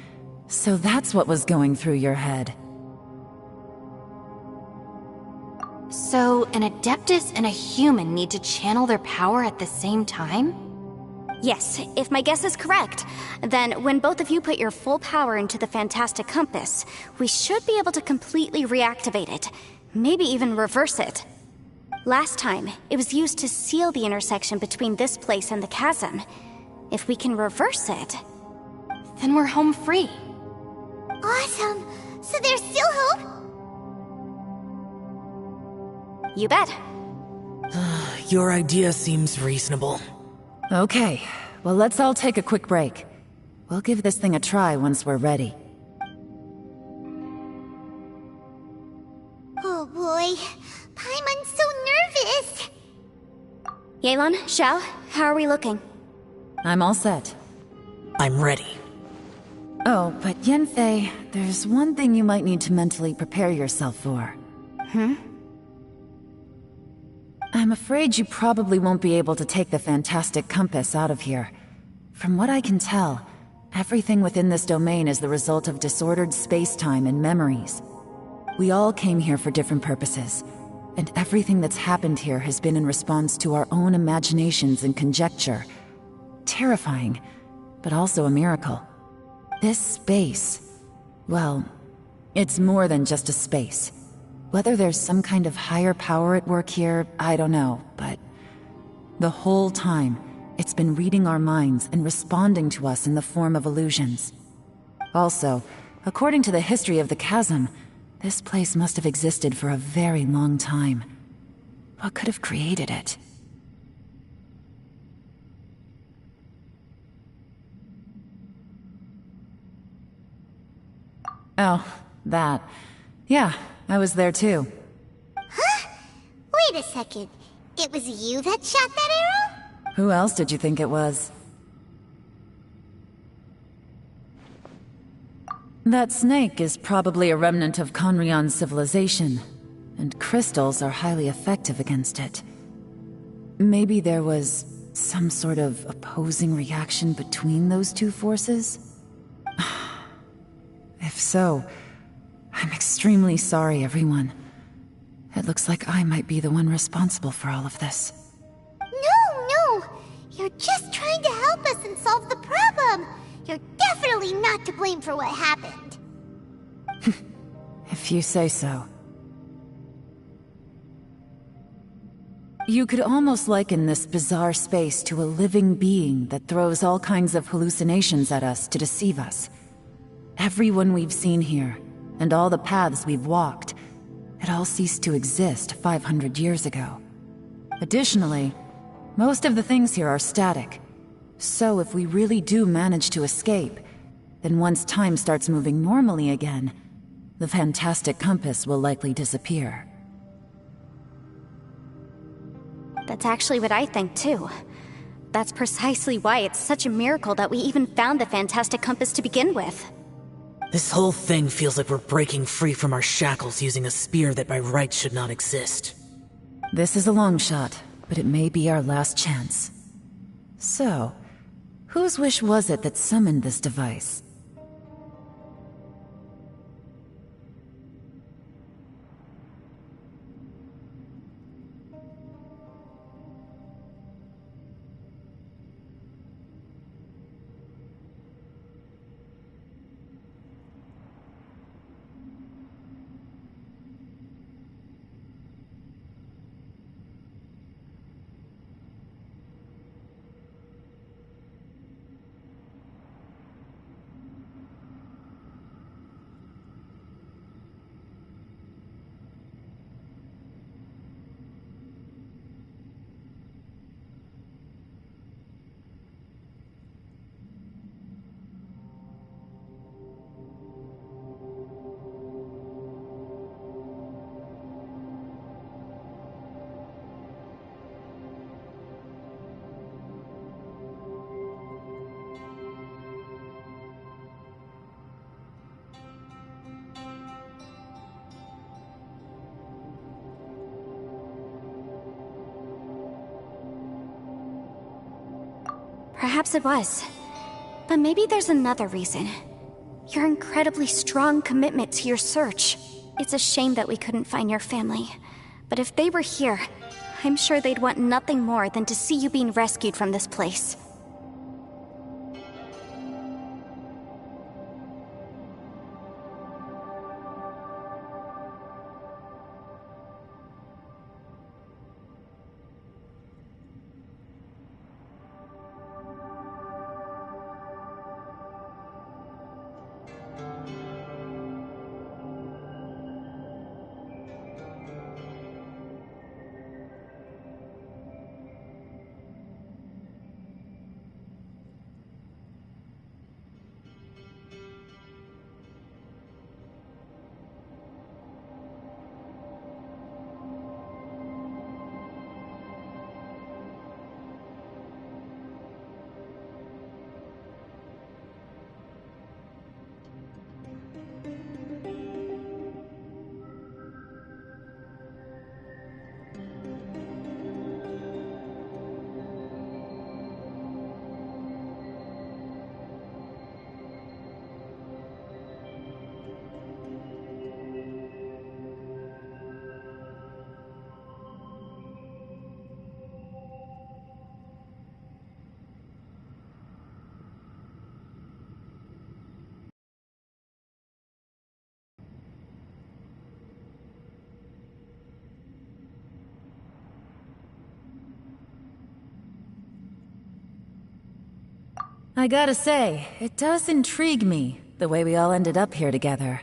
So that's what was going through your head. So, an Adeptus and a human need to channel their power at the same time? Yes, if my guess is correct, then when both of you put your full power into the fantastic compass, we should be able to completely reactivate it, maybe even reverse it. Last time, it was used to seal the intersection between this place and the chasm. If we can reverse it, then we're home free. Awesome! So there's still hope? You bet. Your idea seems reasonable. Okay, well let's all take a quick break. We'll give this thing a try once we're ready. Oh boy, Paimon's so nervous! Yelan, Xiao, how are we looking? I'm all set. I'm ready. Oh, but Yanfei, there's one thing you might need to mentally prepare yourself for. I'm afraid you probably won't be able to take the fantastic compass out of here. From what I can tell, everything within this domain is the result of disordered space-time and memories. We all came here for different purposes, and everything that's happened here has been in response to our own imaginations and conjecture. Terrifying, but also a miracle. This space, well, it's more than just a space. Whether there's some kind of higher power at work here, I don't know, but the whole time, it's been reading our minds and responding to us in the form of illusions. Also, according to the history of the chasm, this place must have existed for a very long time. What could have created it? Oh, that. Yeah, I was there too. Huh? Wait a second. It was you that shot that arrow? Who else did you think it was? That snake is probably a remnant of Conrion's civilization, and crystals are highly effective against it. Maybe there was some sort of opposing reaction between those two forces? If so, I'm extremely sorry, everyone. It looks like I might be the one responsible for all of this. No! You're just trying to help us and solve the problem! You're definitely not to blame for what happened. If you say so. You could almost liken this bizarre space to a living being that throws all kinds of hallucinations at us to deceive us. Everyone we've seen here, and all the paths we've walked, it all ceased to exist 500 years ago. Additionally, most of the things here are static. So if we really do manage to escape, then once time starts moving normally again, the fantastic compass will likely disappear. That's actually what I think, too. That's precisely why it's such a miracle that we even found the fantastic compass to begin with. This whole thing feels like we're breaking free from our shackles using a spear that by rights should not exist. This is a long shot, but it may be our last chance. So, whose wish was it that summoned this device? Perhaps it was. But maybe there's another reason. Your incredibly strong commitment to your search. It's a shame that we couldn't find your family. But if they were here, I'm sure they'd want nothing more than to see you being rescued from this place. I gotta say, it does intrigue me, the way we all ended up here together.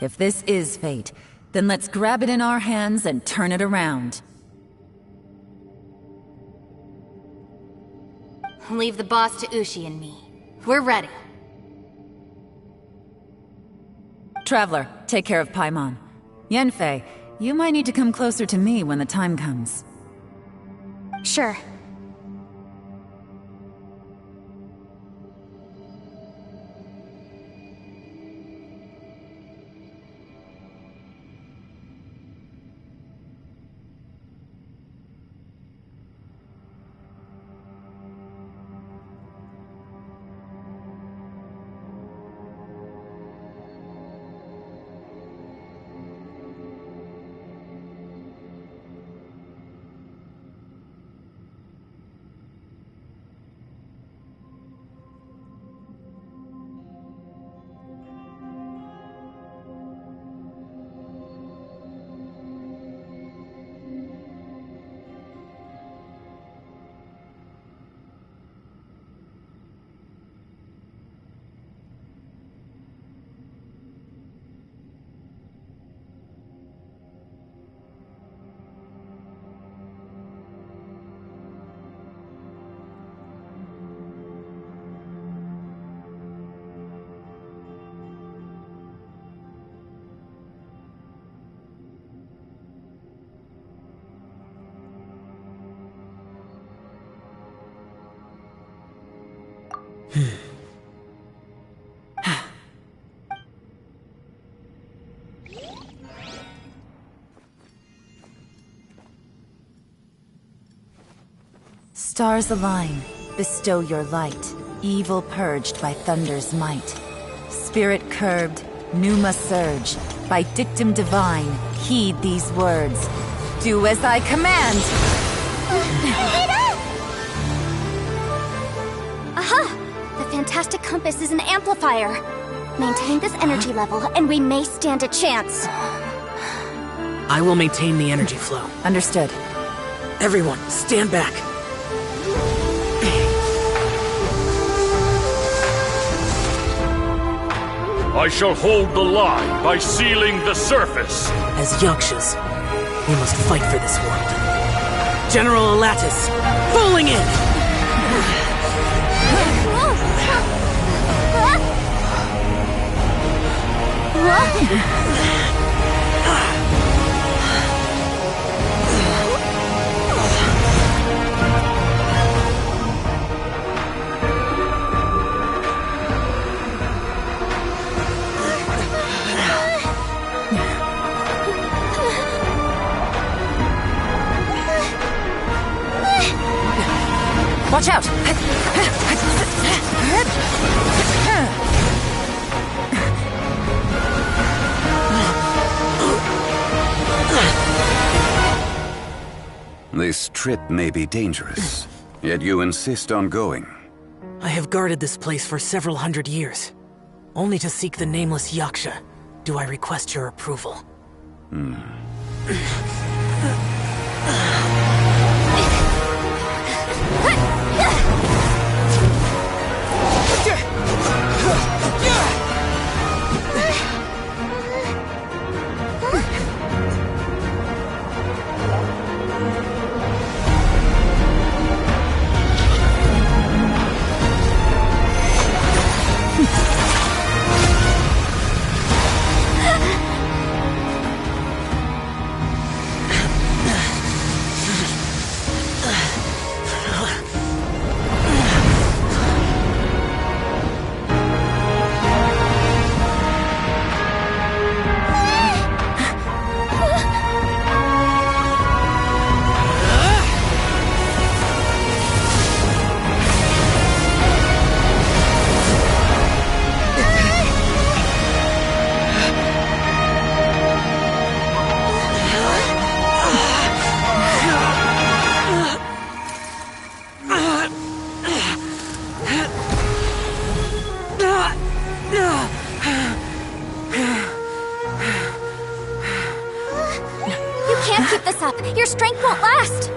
If this is fate, then let's grab it in our hands and turn it around. Leave the boss to Ushi and me. We're ready. Traveler, take care of Paimon. Yanfei, you might need to come closer to me when the time comes. Sure. Stars align, bestow your light, evil purged by thunder's might. Spirit curbed, pneuma surge, by dictum divine, heed these words. Do as I command! Aha! The fantastic compass is an amplifier. Maintain this energy level, and we may stand a chance. I will maintain the energy flow. Understood. Everyone, stand back. I shall hold the line by sealing the surface. As Yakshas, we must fight for this world. General Alatus, falling in! Watch out! This trip may be dangerous, yet you insist on going. I have guarded this place for several hundred years. Only to seek the nameless Yaksha, do I request your approval. Keep this up. Your strength won't last.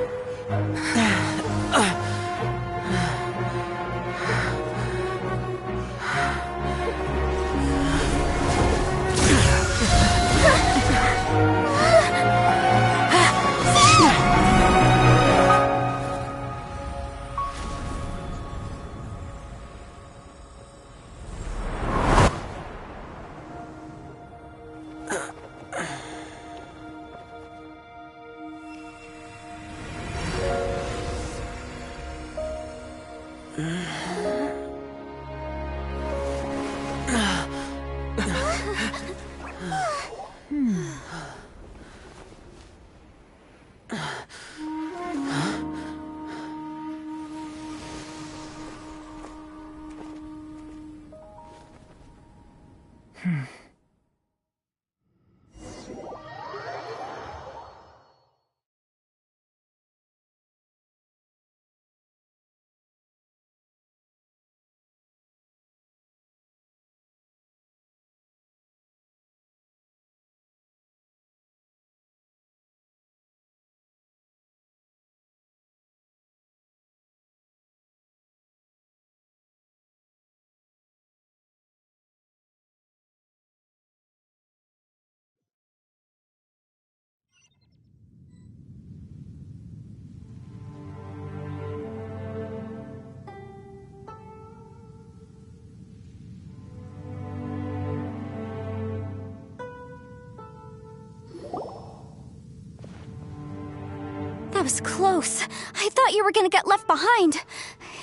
That was close. I thought you were gonna get left behind.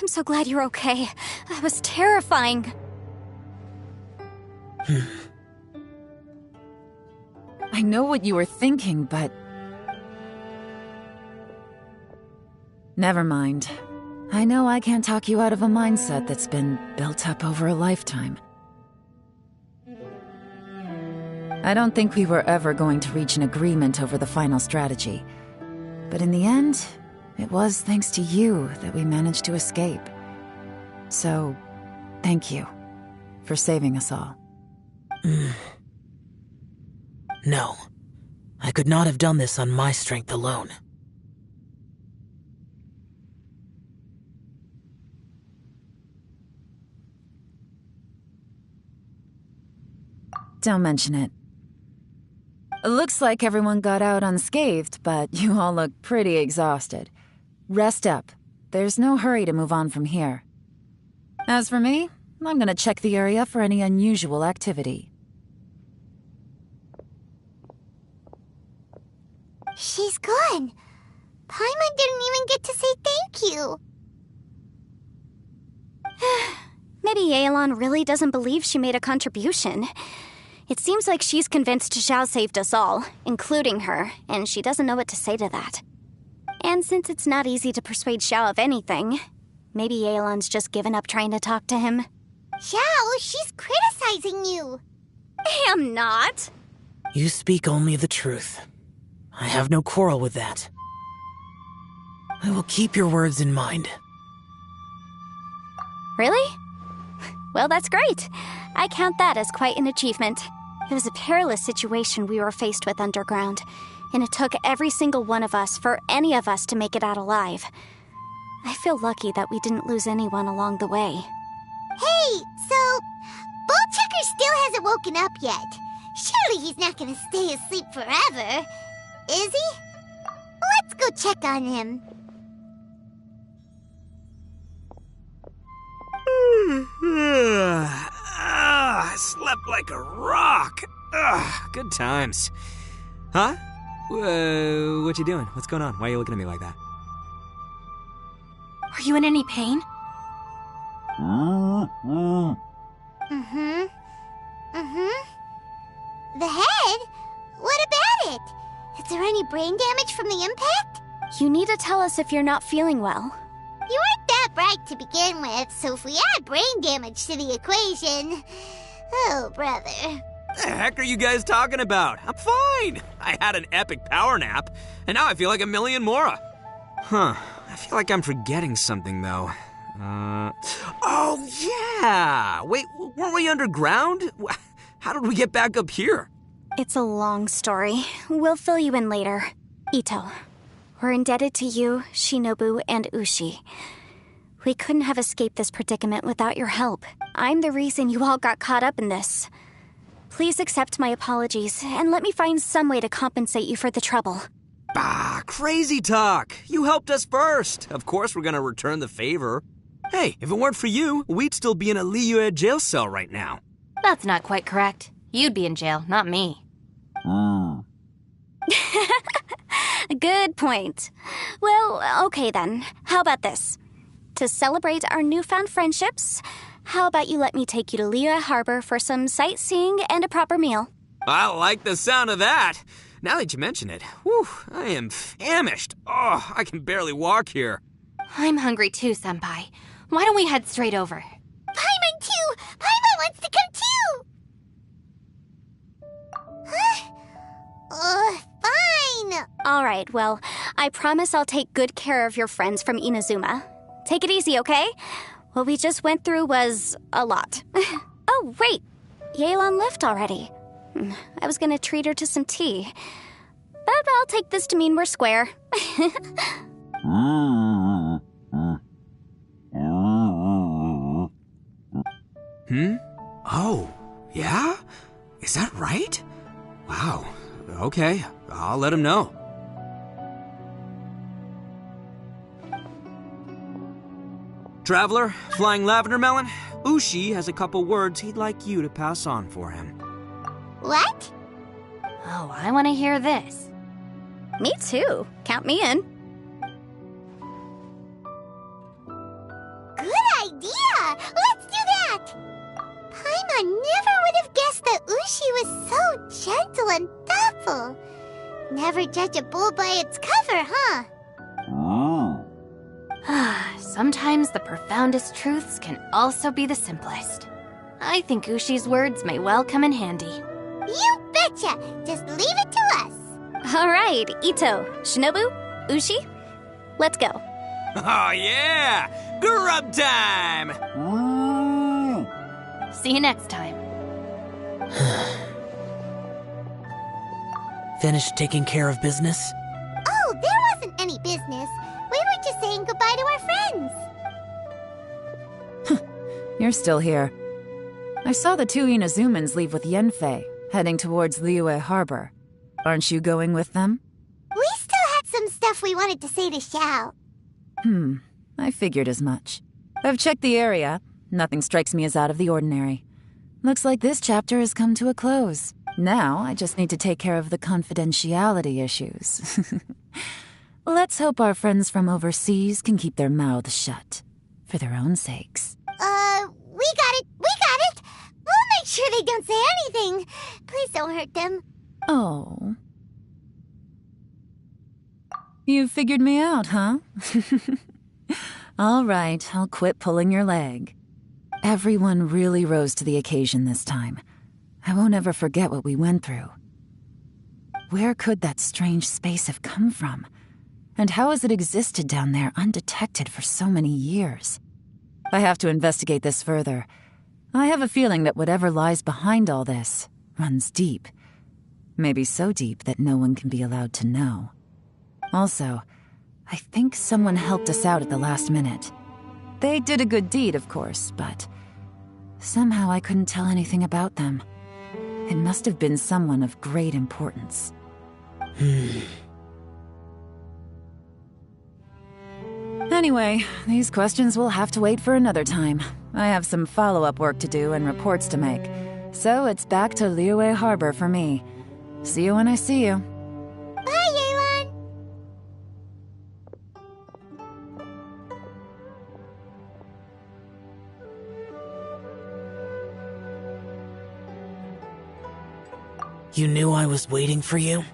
I'm so glad you're okay. That was terrifying. I know what you were thinking, but... Never mind. I know I can't talk you out of a mindset that's been built up over a lifetime. I don't think we were ever going to reach an agreement over the final strategy. But in the end, it was thanks to you that we managed to escape. So, thank you for saving us all. No. I could not have done this on my strength alone. Don't mention it. Looks like everyone got out unscathed, but you all look pretty exhausted. Rest up. There's no hurry to move on from here. As for me, I'm gonna check the area for any unusual activity. She's gone. Paimon didn't even get to say thank you. Maybe Yelan really doesn't believe she made a contribution. It seems like she's convinced Xiao saved us all, including her, and she doesn't know what to say to that. And since it's not easy to persuade Xiao of anything, maybe Yelan's just given up trying to talk to him. Xiao, she's criticizing you. I am not. You speak only the truth. I have no quarrel with that. I will keep your words in mind. Really? Well, that's great. I count that as quite an achievement. It was a perilous situation we were faced with underground, and it took every single one of us for any of us to make it out alive. I feel lucky that we didn't lose anyone along the way. Hey, so... Bullchecker still hasn't woken up yet. Surely he's not gonna stay asleep forever, is he? Let's go check on him. I slept like a rock. Good times. Huh? What you doing? What's going on? Why are you looking at me like that? Are you in any pain? The head? What about it? Is there any brain damage from the impact? You need to tell us if you're not feeling well. You weren't that bright to begin with, so if we add brain damage to the equation... Oh, brother. The heck are you guys talking about? I'm fine. I had an epic power nap, and now I feel like a million more. Huh. I feel like I'm forgetting something, though. Oh, yeah! Wait, weren't we underground? How did we get back up here? It's a long story. We'll fill you in later. Ito, we're indebted to you, Shinobu, and Ushi. We couldn't have escaped this predicament without your help. I'm the reason you all got caught up in this. Please accept my apologies, and let me find some way to compensate you for the trouble. Bah, crazy talk. You helped us first. Of course we're gonna return the favor. Hey, if it weren't for you, we'd still be in a Liyue jail cell right now. That's not quite correct. You'd be in jail, not me. Good point. Well, okay then. How about this? To celebrate our newfound friendships, how about you let me take you to Liyue Harbor for some sightseeing and a proper meal? I like the sound of that. Now that you mention it, whew, I am famished. Oh, I can barely walk here. I'm hungry too, Senpai. Why don't we head straight over? Paimon too! Paimon wants to come too! Huh? Fine! Alright, well, I promise I'll take good care of your friends from Inazuma. Take it easy, okay? What we just went through was a lot. Oh, wait! Yelan left already. I was gonna treat her to some tea. But I'll take this to mean we're square. Oh, yeah? Is that right? Wow. Okay, I'll let him know. Traveler, Flying Lavender Melon, Ushi has a couple words he'd like you to pass on for him. What? Oh, I want to hear this. Me too. Count me in. was so gentle and thoughtful. Never judge a bull by its cover, huh? Sometimes the profoundest truths can also be the simplest. I think Ushi's words may well come in handy. You betcha! Just leave it to us. All right, Ito, Shinobu, Ushi, let's go. Oh yeah! Grub time! See you next time. Finished taking care of business? Oh, there wasn't any business. We were just saying goodbye to our friends. You're still here. I saw the two Inazumans leave with Yenfei, heading towards Liyue Harbor. Aren't you going with them? We still had some stuff we wanted to say to Xiao. I figured as much. I've checked the area. Nothing strikes me as out of the ordinary. Looks like this chapter has come to a close. Now, I just need to take care of the confidentiality issues. Let's hope our friends from overseas can keep their mouths shut. For their own sakes. We got it! We'll make sure they don't say anything. Please don't hurt them. Oh. You figured me out, huh? All right, I'll quit pulling your leg. Everyone really rose to the occasion this time. I won't ever forget what we went through. Where could that strange space have come from? And how has it existed down there undetected for so many years? I have to investigate this further. I have a feeling that whatever lies behind all this runs deep. Maybe so deep that no one can be allowed to know. Also, I think someone helped us out at the last minute. They did a good deed, of course, but somehow I couldn't tell anything about them. It must have been someone of great importance. Anyway, these questions will have to wait for another time. I have some follow-up work to do and reports to make. So it's back to Liyue Harbor for me. See you when I see you. Bye, Yelan! You knew I was waiting for you?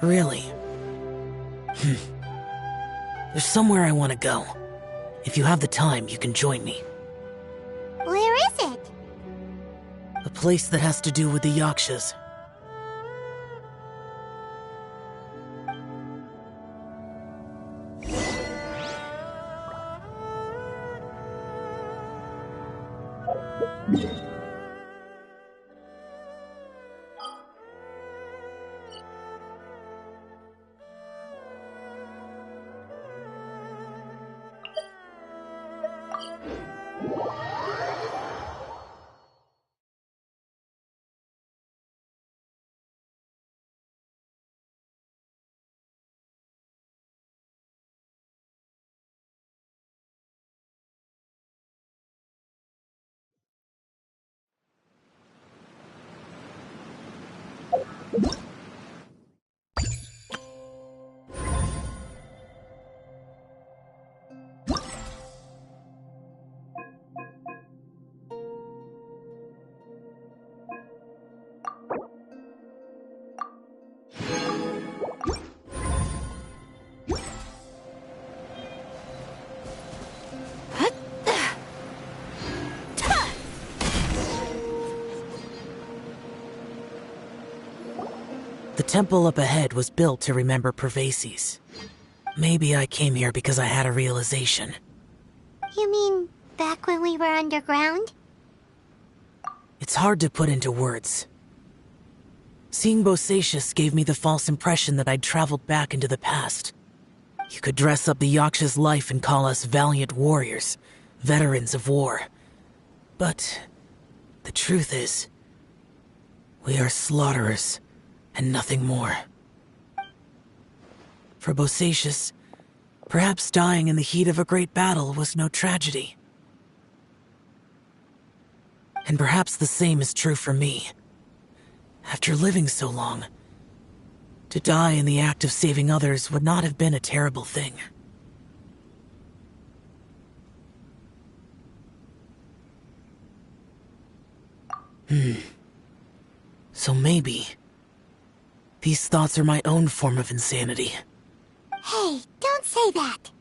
Really? There's somewhere I want to go. If you have the time, you can join me. Where is it? A place that has to do with the Yakshas. The temple up ahead was built to remember Pervases. Maybe I came here because I had a realization. You mean back when we were underground? It's hard to put into words. Seeing Bosacius gave me the false impression that I'd traveled back into the past. You could dress up the Yaksha's life and call us valiant warriors, veterans of war. But the truth is, we are slaughterers, and nothing more. For Bosacius, perhaps dying in the heat of a great battle was no tragedy. And perhaps the same is true for me. After living so long, to die in the act of saving others would not have been a terrible thing. So maybe these thoughts are my own form of insanity. Hey, don't say that.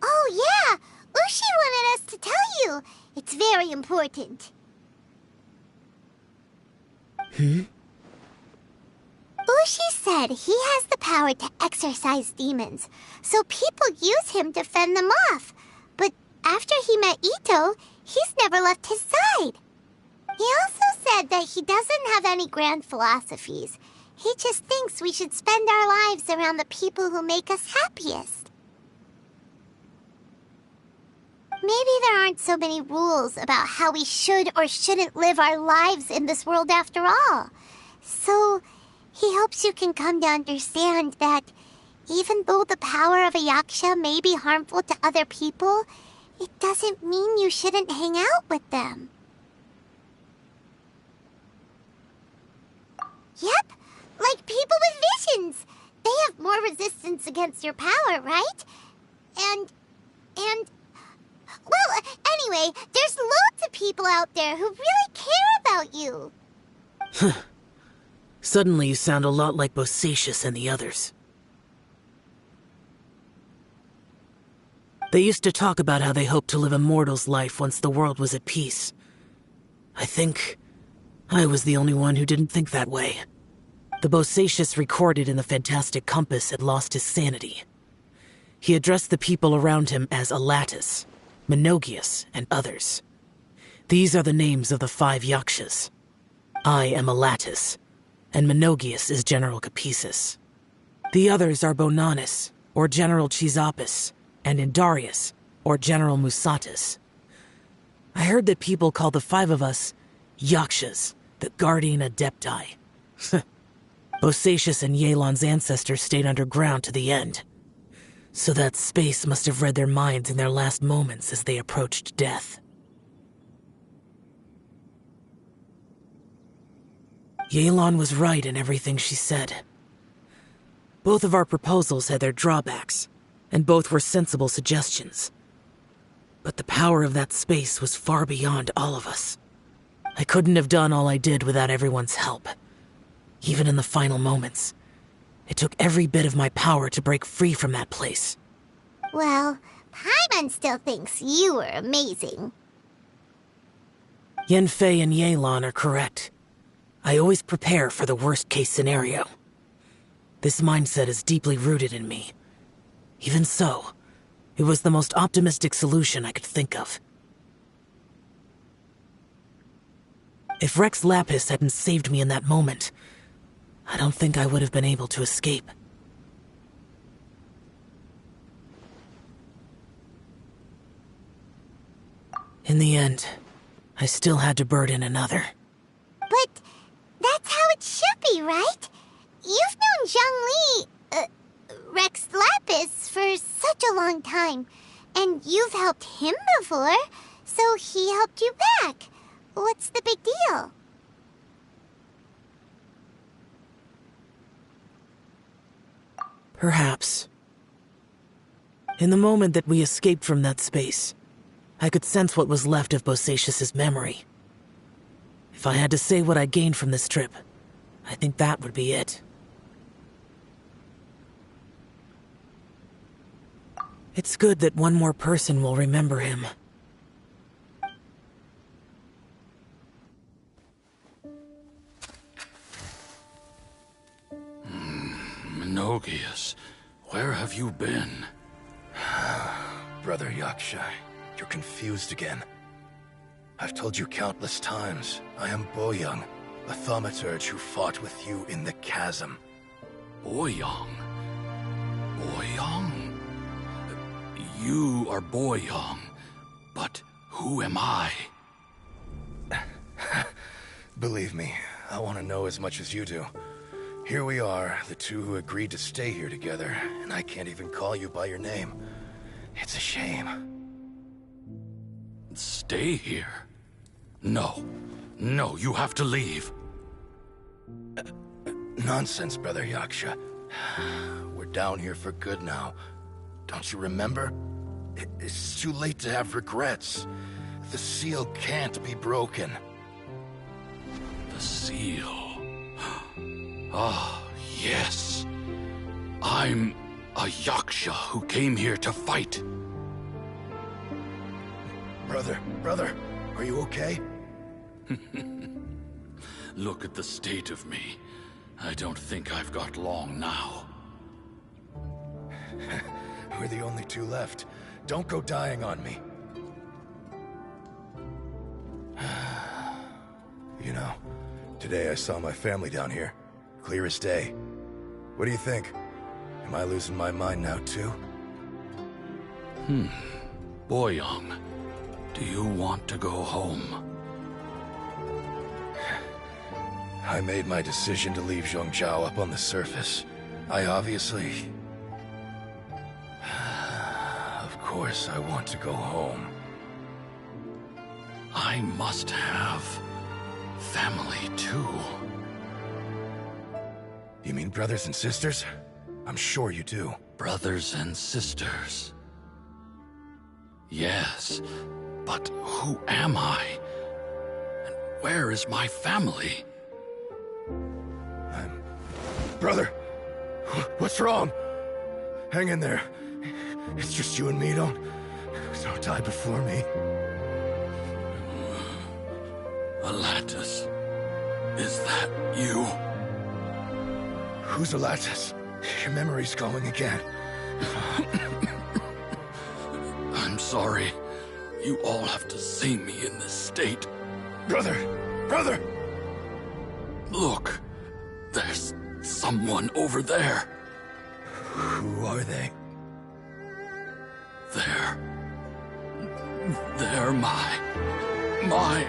Oh yeah, Ushi wanted us to tell you. It's very important. Ushi said he has the power to exorcise demons, so people use him to fend them off. But after he met Ito, he's never left his side. He also said that he doesn't have any grand philosophies. He just thinks we should spend our lives around the people who make us happiest. Maybe there aren't so many rules about how we should or shouldn't live our lives in this world after all. So, he hopes you can come to understand that even though the power of a yaksha may be harmful to other people, it doesn't mean you shouldn't hang out with them. Yep, like people with visions. They have more resistance against your power, right? And... Well, anyway, there's loads of people out there who really care about you. Suddenly you sound a lot like Bosacius and the others. They used to talk about how they hoped to live a mortal's life once the world was at peace. I think I was the only one who didn't think that way. The Bosacius recorded in the Fantastic Compass had lost his sanity. He addressed the people around him as Alatus, Menogius, and others. These are the names of the 5 yakshas. I am Alatus, and Menogius is General Capisis. The others are Bonanis, or General Chisapis, and Indarius, or General Musatus. I heard that people call the 5 of us yakshas, the Guardian Adepti. Bosacius and Yelan's ancestors stayed underground to the end. So that space must have read their minds in their last moments as they approached death. Yelan was right in everything she said. Both of our proposals had their drawbacks, and both were sensible suggestions. But the power of that space was far beyond all of us. I couldn't have done all I did without everyone's help. Even in the final moments, it took every bit of my power to break free from that place. Well, Paimon still thinks you were amazing. Yanfei and Yelan are correct. I always prepare for the worst-case scenario. This mindset is deeply rooted in me. Even so, it was the most optimistic solution I could think of. If Rex Lapis hadn't saved me in that moment, I don't think I would have been able to escape. In the end, I still had to burden another. But that's how it should be, right? You've known Zhang Li, Rex Lapis, for such a long time. And you've helped him before, so he helped you back. What's the big deal? Perhaps. In the moment that we escaped from that space, I could sense what was left of Bosacius's memory. If I had to say what I gained from this trip, I think that would be it. It's good that one more person will remember him. Menogius, where have you been? Brother Yaksha, you're confused again. I've told you countless times, I am Boyoung, a thaumaturge who fought with you in the chasm. Boyoung? Boyoung? You are Boyoung, but who am I? Believe me, I want to know as much as you do. Here we are, the two who agreed to stay here together, and I can't even call you by your name. It's a shame. Stay here? No. No, you have to leave. Nonsense, Brother Yaksha. We're down here for good now. Don't you remember? It's too late to have regrets. The seal can't be broken. The seal. Ah, yes. I'm a Yaksha who came here to fight. Brother, are you okay? Look at the state of me. I don't think I've got long now. We're the only two left. Don't go dying on me. You know, today I saw my family down here. Clear as day. What do you think? Am I losing my mind now too? Boyang, do you want to go home? I made my decision to leave Zhongzhou up on the surface. I obviously... Of course I want to go home. I must have family too. You mean brothers and sisters? I'm sure you do. Brothers and sisters. Yes, but who am I? And where is my family? Brother! What's wrong? Hang in there. It's just you and me, don't die before me. Alatus, is that you? Who's Alatus? Your memory's going again. I'm sorry. You all have to see me in this state. Brother! Look, there's someone over there. Who are they? They're my... I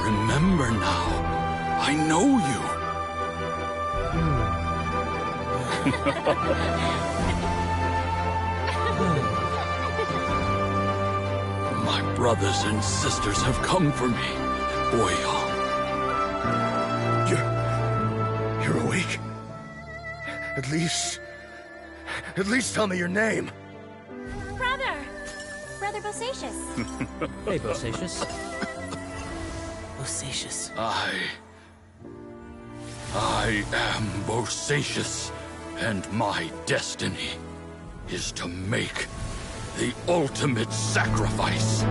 remember now. I know you. My brothers and sisters have come for me, Boyang. You're awake? At least tell me your name. Brother Bosacious. Hey, Bosacious. Bosacious. I am Bosacious, and my destiny is to make the ultimate sacrifice.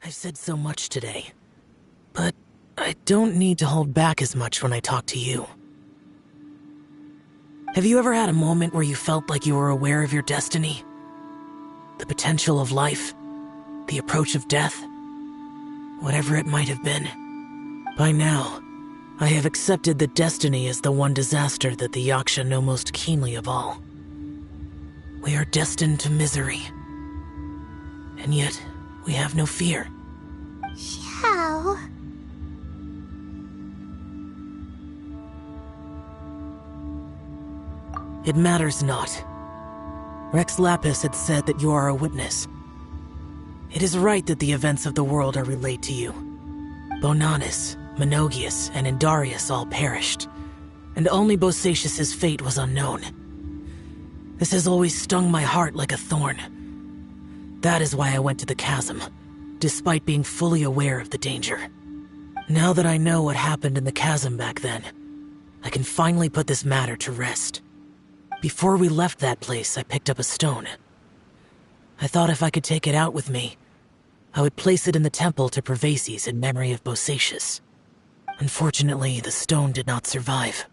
I've said so much today, but I don't need to hold back as much when I talk to you. Have you ever had a moment where you felt like you were aware of your destiny? The potential of life? The approach of death? Whatever it might have been. By now, I have accepted that destiny is the one disaster that the Yaksha know most keenly of all. We are destined to misery. And yet, we have no fear. Xiao. It matters not. Rex Lapis had said that you are a witness. It is right that the events of the world are relayed to you. Bonanis, Menogias, and Indarius all perished, and only Bosacious's fate was unknown. This has always stung my heart like a thorn. That is why I went to the chasm, despite being fully aware of the danger. Now that I know what happened in the chasm back then, I can finally put this matter to rest. Before we left that place, I picked up a stone. I thought if I could take it out with me, I would place it in the temple to Pervases in memory of Bosacious. Unfortunately, the stone did not survive.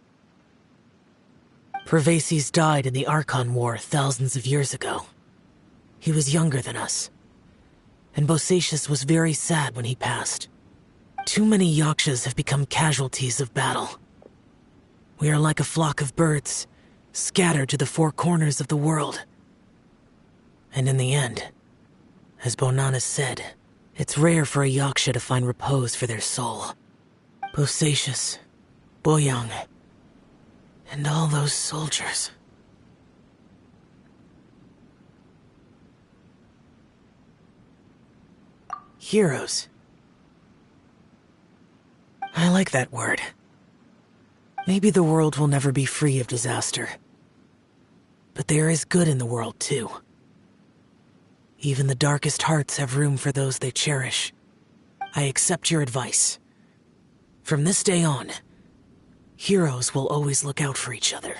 Pervases died in the Archon War thousands of years ago. He was younger than us, and Bosacious was very sad when he passed. Too many Yakshas have become casualties of battle. We are like a flock of birds, scattered to the four corners of the world. And in the end, as Bonanis said, it's rare for a Yaksha to find repose for their soul. Bosacious, Boyang, and all those soldiers. Heroes. I like that word. Maybe the world will never be free of disaster. But there is good in the world, too. Even the darkest hearts have room for those they cherish. I accept your advice. From this day on, heroes will always look out for each other.